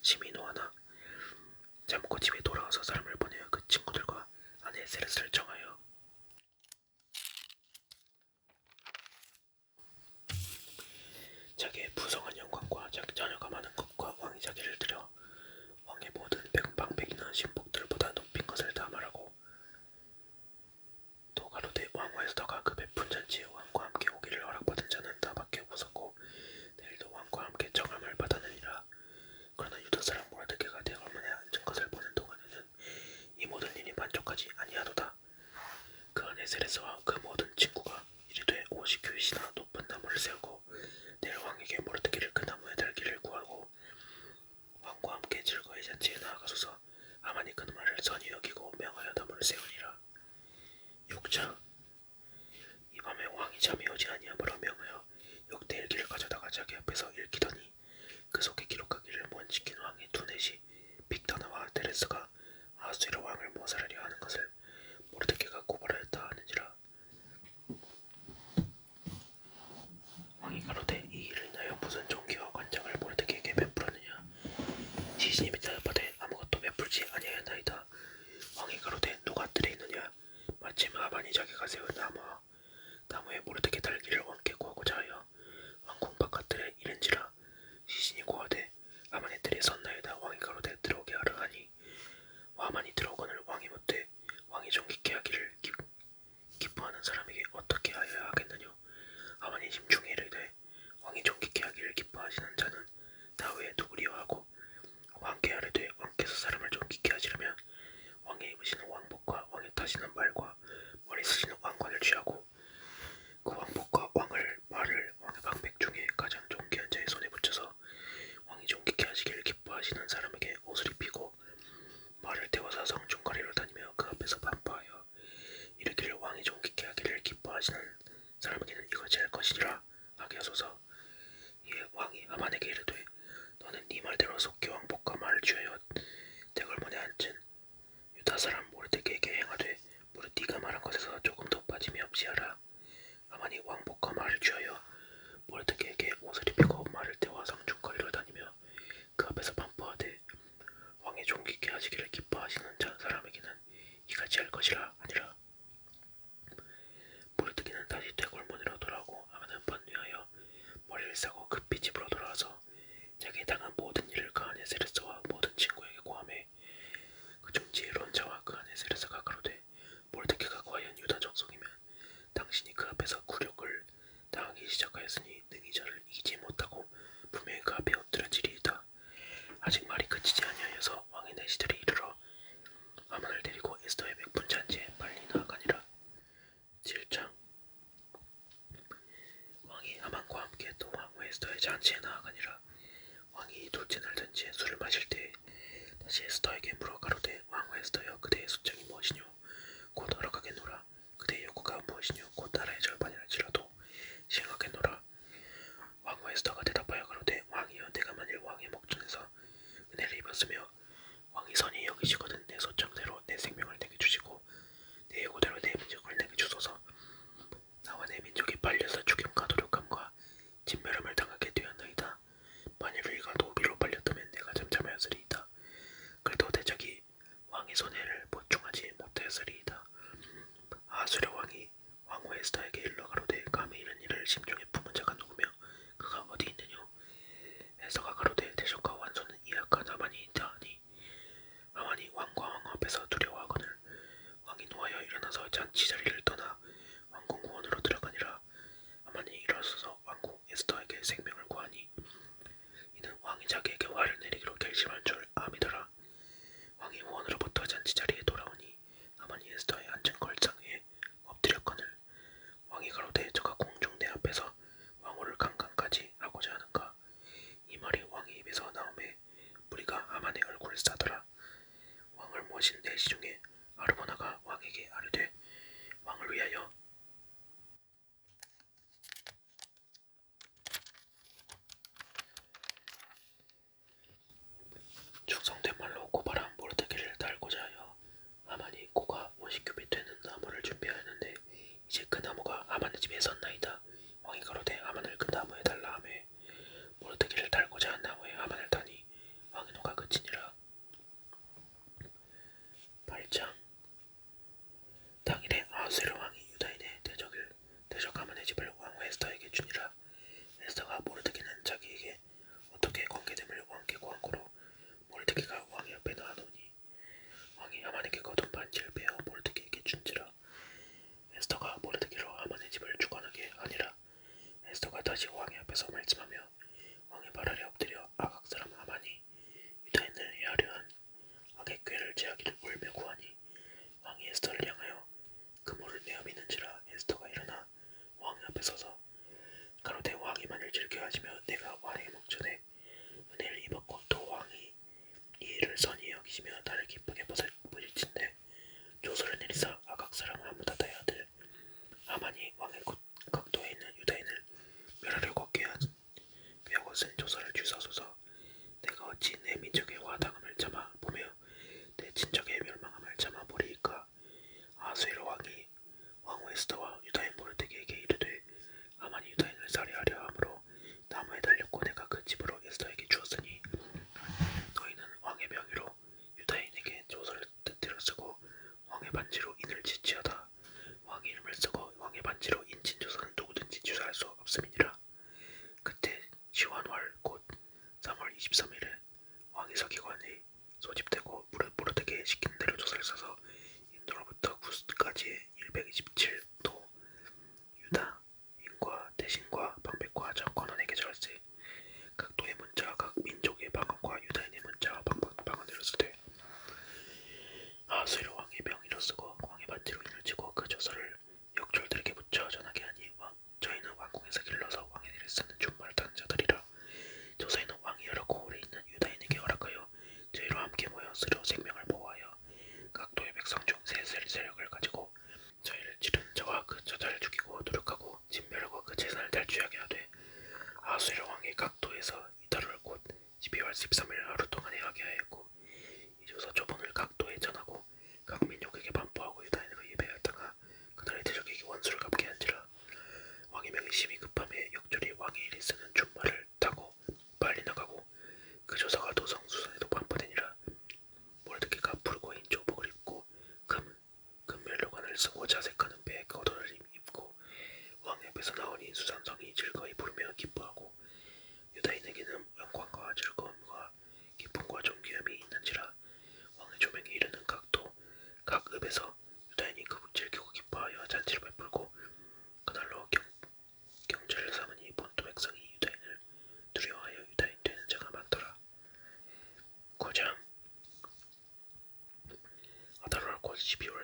심히 노하나 잠고 집에 돌아와서 사람을 보내어 그 친구들과 아내 세레스를 청하여 자기의 부성한 영광과 자기 자녀가 많은 것과 왕이 자기를 들여 왕의 모든 방백이나 신복들보다 높인 것을 다 말하고 또 가로되 왕후 에스더가 그 베푼 잔치에 왕과 함께 오기를 허락받은 자는 다 밖에 없었고 내일도 왕과 함께 정함을 받아내리라. 그러나 유다 사람 모르드게가 대궐문에 앉은 것을 보는 동안에는 이 모든 일이 만족하지 아니하도다. 그 안에 세레스와 그 모든 친구가 이르되 50규빗이나 높은 나무를 세우고 내일 왕에게 모르드게를 그 나무에 달기를 구하고 왕과 함께 즐거이 잔치에 나아가소서. 하만이 그 말을 선히 여기고 명하여 나무를 세우니라. 6장 이 밤에 왕이 잠이 오지 아니하므로 명하여 역대 일기를 가져다가 자기 앞에서 읽히더니 그 속에 기록하기를 먼지킨 왕의 두넷이 빅다나와 데레스가 아수에로 왕을 모살하려 하는 것을 모르드게가 고발하였다 하는지라. 왕이 가로되 이 일을 인하여 무슨 종기와 관장을 모르드게에게 베풀었느냐. 시신이 대답하되 아무것도 베풀지 아니하였나이다. 왕이 가로되 누가 뜰에 있느냐. 마침 하만이 자기가 세운 나무에 모르드게 달기를 왕께 구하고자 하여 왕궁 바깥들에 이른지라. 시신이 고하되 하만의 뜰에 섰나이다. 왕이 가로되 들어오게 하라 하니 하만이 들어오거늘 왕이 묻되 왕이 존귀케 하기를 기뻐하는 사람에게 어떻게 하여야 하겠느냐. 하만이 심중에 이르되 왕이 존귀케 하기를 기뻐하시는 자는 나 외에 누구리요 하고 왕께 아뢰되 왕께서 사람을 존귀케 하시려면 왕의 입으시는 왕복과 왕의 타시는 말과 머리 쓰시는 왕관을 취하고 그 왕복과 말을 왕의 방백 중에 가장 존귀한 자의 손에 붙여서 왕이 존귀케 하시기를 기뻐하시는 사람에게 옷을 입히고 말을 태워서 성중거리로 다니며 그 앞에서 반파하여 이르기를 왕이 존귀케 하기를 기뻐하시는 사람에게는 이것이 할 것이니라 하게 하소서. 이에 왕이 하만에게 이르되 너는 네 말대로 속히 왕복과 말을 취하여 대궐문에 앉은 유다 사람 모르드게에게 행하되 무릇 네가 말한 것에서 조금도 빠짐이 없이 하라. 하만이 왕복과 말을 취하여 모르드게에게 옷을 입히고 말을 태워 성중거리로 다니며 그 앞에서 반포하되 왕의 존귀케 하시기를 기뻐하시는 사람에게는 이같이 할 것이라 하니라. 모르드게는 다시 대궐문으로 돌아오고 하만은 번뇌하여 머리를 싸고 급히 집으로 돌아와서 자기 당한 모든 일을 그 안에 세레스와 모든 친구에게 고하매 그 중 지혜로운 자와 그 안에 세레스가 가로되 모르드게가 과연 유다 정속이면 당신이 그 앞에서 굴욕을 당하기 시작하였으니 능히 왕의 시들이 이르러 하만을 데리고 에스더의 백분잔치에 빨리 나아가니라. 7장. 왕이 하만과 함께 또 왕 에스더의 잔치에 나아가니라. 왕이 둘째 날 잔치에 술을 마실 때에 다시 에스더에게 물어 가로되 왕 에스더여 그대의 소장이 무엇이뇨? 곧 허락하겠노라. 그대의 요구가 무엇이뇨? 곧 나라의 절반이랄지라도 시행하겠노라. 왕 에스더가 대답하여 가로되 왕이여 내가 만일 왕의 목전에서 은혜를 입었으며 왕이 선히 여기시거든 내 소청대로 내 생명을 내게 주시고 내 요구대로 내 민족을 내게 주소서. 나와 내 민족이 빨려서 죽임과 도륙함과 진멸함을 당하게 되었나이다. 만일 우리가 노비로 빨렸다면 내가 잠잠하였으리이다. 그래도 대적이 왕의 손해를 보충하지 못하였으리이다. 아수르 왕이 왕 에스더에게 일러 가로되 감히 이런 일을 심중에 품은 자가 누구며 그가 어디 있느뇨? 에스더가 가로되 대적과 원수는 이 악한 하만이 있다 하니 하만이 왕과 왕 앞에서 두려워하거늘 왕이 노하여 일어나서 잔치 자리를 떠나 왕궁 후원으로 들어가니라. 하만이 일어서서 왕국 에스더에게 생명을 구하니 이는 왕이 자기에게 화를 내리기로 결심한 줄 암이더라. 왕이 후원으로부터 잔치 자리에 돌아오니 하만이 에스더의 앉은 걸상 위에 엎드렸거늘 왕이 가로되 저가 공중 내 앞에서 왕후를 강간까지 하고자 하는가? 이 말이 왕의 입에서 나오매 무리가 하만의 얼굴을 싸더라. 왕을 모신 내시 중에 아르모나가 왕에게 아뢰되 왕을 위하여 충성된 말로 고발한 모르드게를 달고자 하여 하만이 고가 50규빗 되는 나무를 준비하였는데 이제 그 나무가 하만의 집에 섰나이다. 왕이 가로되 하만을 그 나무에 달라 하매 모르드게를 달고자 한 나무에 하만을 다니 왕의 노가 그치니라. 8장. 당일에 아하스웨로 왕이 유다인의 대적 하만의 집을 왕 에스더에게 주니라. 에스더가 모르드게는 자기에게 어떻게 관계됨을 왕께 구한고로 모르드게가 왕의 앞에 나아노니 왕이 하만에게 거둔 반지를 빼어 모르드게에게 준지라. 에스더가 모르드게로 하만의 집을 주관하게 하니라. 에스더가 다시 왕의 앞에서 말씀하며 왕의 발 아래 엎드려 아각 사람 하만이 유다인을 해하려 한 악의 꾀를 제하기를 울며 구하니 왕이 에스더를 향하여 그물을 내어 미는지라. 에스더가 일어나 왕의 앞에 서서 가로되 왕이 만일 즐겨하시며 내가 왕의 목전에 은혜를 입었고 또 왕이 이 일을 선히 여기시며 나를 기쁘게 보실진대 조서를 내리사 아각 사람 하므다다의 아들 하만이 왕의 각도에 있는 유다인을 멸하려고 꾀하고쓴 조서를 주사소서. 내가 어찌 내 민족의 화당함을 참아 보며 내 친척의 멸망함을 참아 보리이까. 아하스웨로 왕이 왕 에스더와 유다인 모르드게에게 이르되 하만이 유다인을 살해하려 함으로 나무에 달렸고 내가 그 집으로 에스더에게 주었으니 너희는 왕의 명의로 유다인에게 조서를 뜻대로 쓰고 왕의 반지로 인을 지지어다. 왕의 이름을 쓰고 왕의 반지로 인친 조서는 누구든지 주사할 수 없음이니라. 그때 시완월 곧 3월 23일에 왕이 서기관이 소집되고 모르드게에 시킨 대로 조서를 써서 인도로부터 구스까지의 127도 유다 인과 대신과 방백과 전 관원에게 절세. 각 도의 문자 각 민족의 방언과 유다인의 문자와 방언대로 쓰되 아하스웨로 왕의 명의로 쓰고 왕의 반지로 인을 치고 그 조서를 역졸들에게 붙여 전하게 하니 저희는 왕궁에서 길러서 왕의 일을 쓰는 준말을 타는 자들이라. 조서에는 왕이 여러 고을에 있는 유다인에게 허락하여 저희로 함께 모여 스스로 생명을 보호하여 각 도의 백성 중 세 세력을 가지고 저희를 치른 자와 그 저자를 죽이고 도륙하고 진멸하고 그 재산을 탈취하게 하되 아하스웨로 왕이 각 도에서 이달을 곧 12월 13일 하루 동안 행하게 하였고 이 조서 조본을 각 도에 전하고 각 민족에게 반포하고 유다인으로 예배하다가 그날의 대적에게 원수를 갚게 한지라. 왕의 명이 심히 급함에 역졸이 왕의 일이 쓰는 준말을 타고 빨리 나가고 그 조서가 도성 수선에도 반포되니라. 모르드게가 붉고 흰 조복을 입고 금면류관을 쓰고 자색하는 배에 겉옷을 입고 왕의 앞에서 나오니 수산성이 즐거이 부르며 기뻐하고 유다인에게는 영광과 즐거움과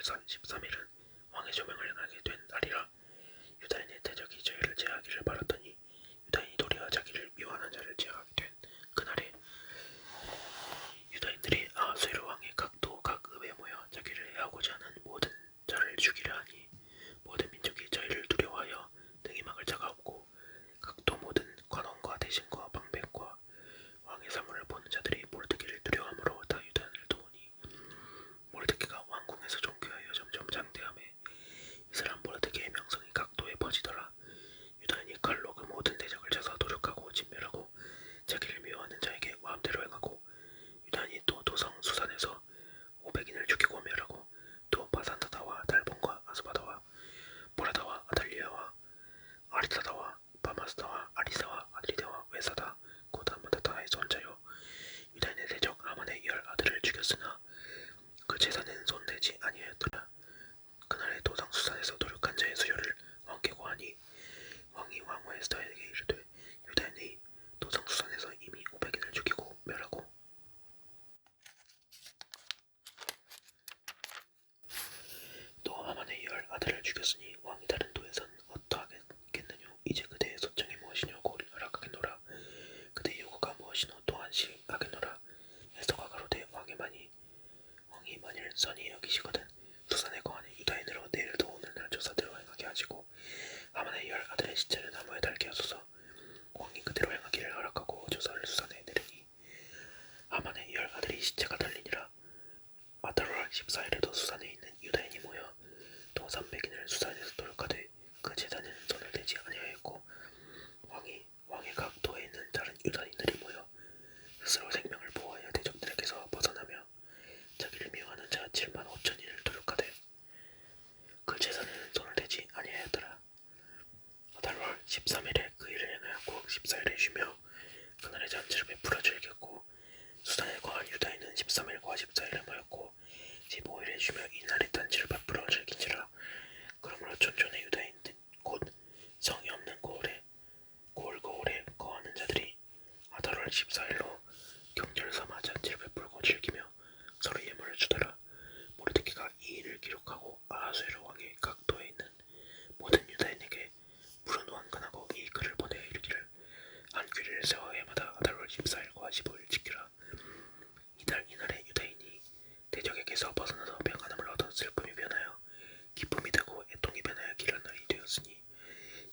13일은 왕의 조명을 행하게 된 날이라. 유다인의 대적이 저희를 제하기를 바랐더니 유다인이 도리어 자기를 미워하는 자를 제하게 된 그날에 유다인들이 아하수에로 왕의 각도 각 읍에 모여 자기를 해하고자 하는 모든 자를 죽이려 하니 모든 민족이 저희를 두려워하여 등이 막을 자가 없고 각도 모든 관원과 대신과 방백과 왕의 사물을 보는 자들이 모르드게를 두려워함으로 다 유다인을 도우니 모르드게가 왕궁에서 존귀하여 점점 장대하매 이 사람 모르드게의 명성이 각도에 퍼지더라. 유다인이 칼로 그 모든 대적을 쳐서 도륙하고 진멸하고 자기를 미워하는 자에게 마음대로 행하고 유다인이 또 도성 수산에서 500인을 죽이고 멸하고 또 바산다다와 달본과 아스바다와 보라다와 아달리아와 아리사다와 바마스다와 아리사와 아드리데와 외사다 곧 아마다다의 손자여 유다인의 대적 아몬의 10 아들을 죽였으나 그 제사는 손대지 아니하였더라. 그날에 도성 수산에서 도륙한 자의 수요를 왕께 고하니 왕이 왕후 에스더에게 이르되 유다인이 도성 수산에서 이미 500인을 죽이고 멸하고 또 하만의 10 아들을 죽였으니 왕이 다른 도에선 어떠하겠느뇨. 이제 그대의 소청이 무엇이뇨. 고를 허락하겠노라. 그대의 요구가 무엇이뇨. 또한 시하겠노라. 에스더가 가로되 왕이 만일 선히 여기시거든 수산에 거하는 유다인으로 내일도 오늘날 조사대로 행하게 하시고 하만의 10 아들의 시체를 나무에 달게 하소서. 왕이 그대로 행하기를 허락하고 조사를 수산에 내리니 하만의 10 아들이 시체가 달리니라. 아달월 14일에도 수산에 있는 유다인이 모여 또 300인을 수산에서 도륙하되 그 제단에는 손을 대지 아니하였고 왕의 각 도에 있는 다른 유다인들이 모여 스스로 생명을 보호하여 대적들에게서 벗어나며 자기를 미워하는 자 7만 5천인을 도륙하되 그 제단에는 손을 대지 아니하였더라. 아달월 13일에 그 일을 행하였고 14일에 쉬며 그날의 잔치를 베풀어 즐겼고 수산에 거한 유다인은 13일과 14일에 모였고 15일에 쉬며 이날의 잔치를 베풀어 즐긴지라. 그러므로 촌촌의 유다인 곧 성이 없는 고을에 거하는 자들이 아달월 14일로 경절을 삼아 잔치를 베풀고 즐기며 서로 예물을 주더라. 모르드게가 이 일을 기록하고 아하수에로 왕의 각도에 있는 모든 유다인에게 푸른 왕관하고 이 글을 보내 이르기를 한 규례를 세워 해마다 아달월 14일과 15일 지키라. 이날에 유다인이 대적에게서 벗어나서 평안함을 얻어 슬픔이 변하여 기쁨이 되고 애통이 변하여 길한 날이 되었으니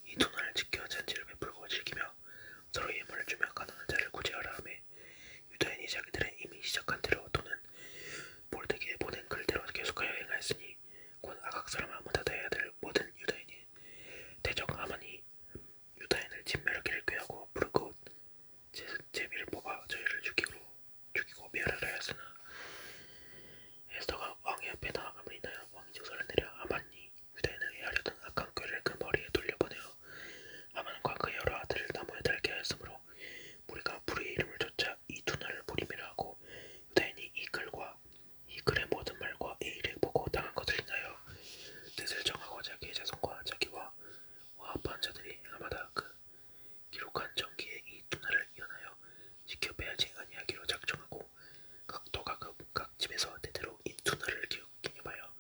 이 두 날을 지켜 잔치를 베풀고 즐기며 서로 예물을 주며 가난한 자를 구제하라 하매 유다인이 자기들의 이미 시작한 대로 또는 모르드게에 보낸 글대로 계속하여 행하였으니 곧 아각 사람 아모다다의 아들 모든 유다인이 대적 하만이 유다인을 진멸하기를 꾀하고 부르고 제비를 뽑아 저희를 죽이고 멸하라 하였으나 에스더가 왕의 앞에 나아감을 인하여 왕이 조서를 내려 하만이 유다인을 해하려던 악한 꾀를 그 머리에 돌려보내어 하만과 그 여러 아들을 나무에 달게 하였으므로 무리가 불의 이름을 쫓아 이 두 날을 보림이라 하고 유다인이 이 글의 모든 말과 이 일을 보고 당한 것을 인하여 뜻을 정하고 자기의 자손과 자기와 화합한 자들이 행하마다 그 기록한 정기에 이 두 날을 연하여 지켜 빼야지 아니하기로 작정하고 각 집에서 대대로 이 두 날을 기념하여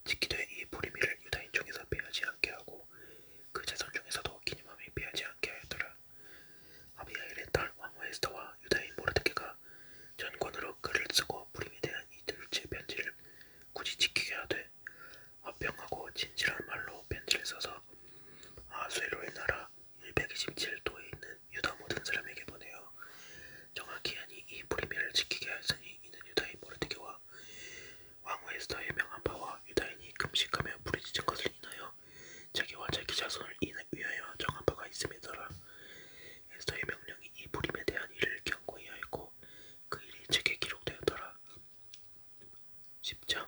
지키되 이 보림일을 유다인 중에서 빼하지 않게 하고 그 자손 중에서도 기념함이 빼하지 않게 하였더라. 아비하일의 딸 왕후 에스더와 유다인 모르드게가 전권으로 글을 쓰고 부림에 대한 이 둘째 편지를 굳이 지키게 하되 화평하고 진실한 말로 편지를 써서 아하수에로의 나라 127도에 있는 유다 모든 사람에게 보내어 정확히 하니 이 부림일을 지키게 하였으니 이는 유다인 모르드게와 왕후 에스더의 명한 바와 유다인이 금식하며 부르짖은 것을 인하여 자기와 자기 자손을 위하여 정한 바가 있음이더라. 에스더의 명령이 이 부림에 대한 일을 경고히 하였고 그 일이 책에 기록되었더라. 10장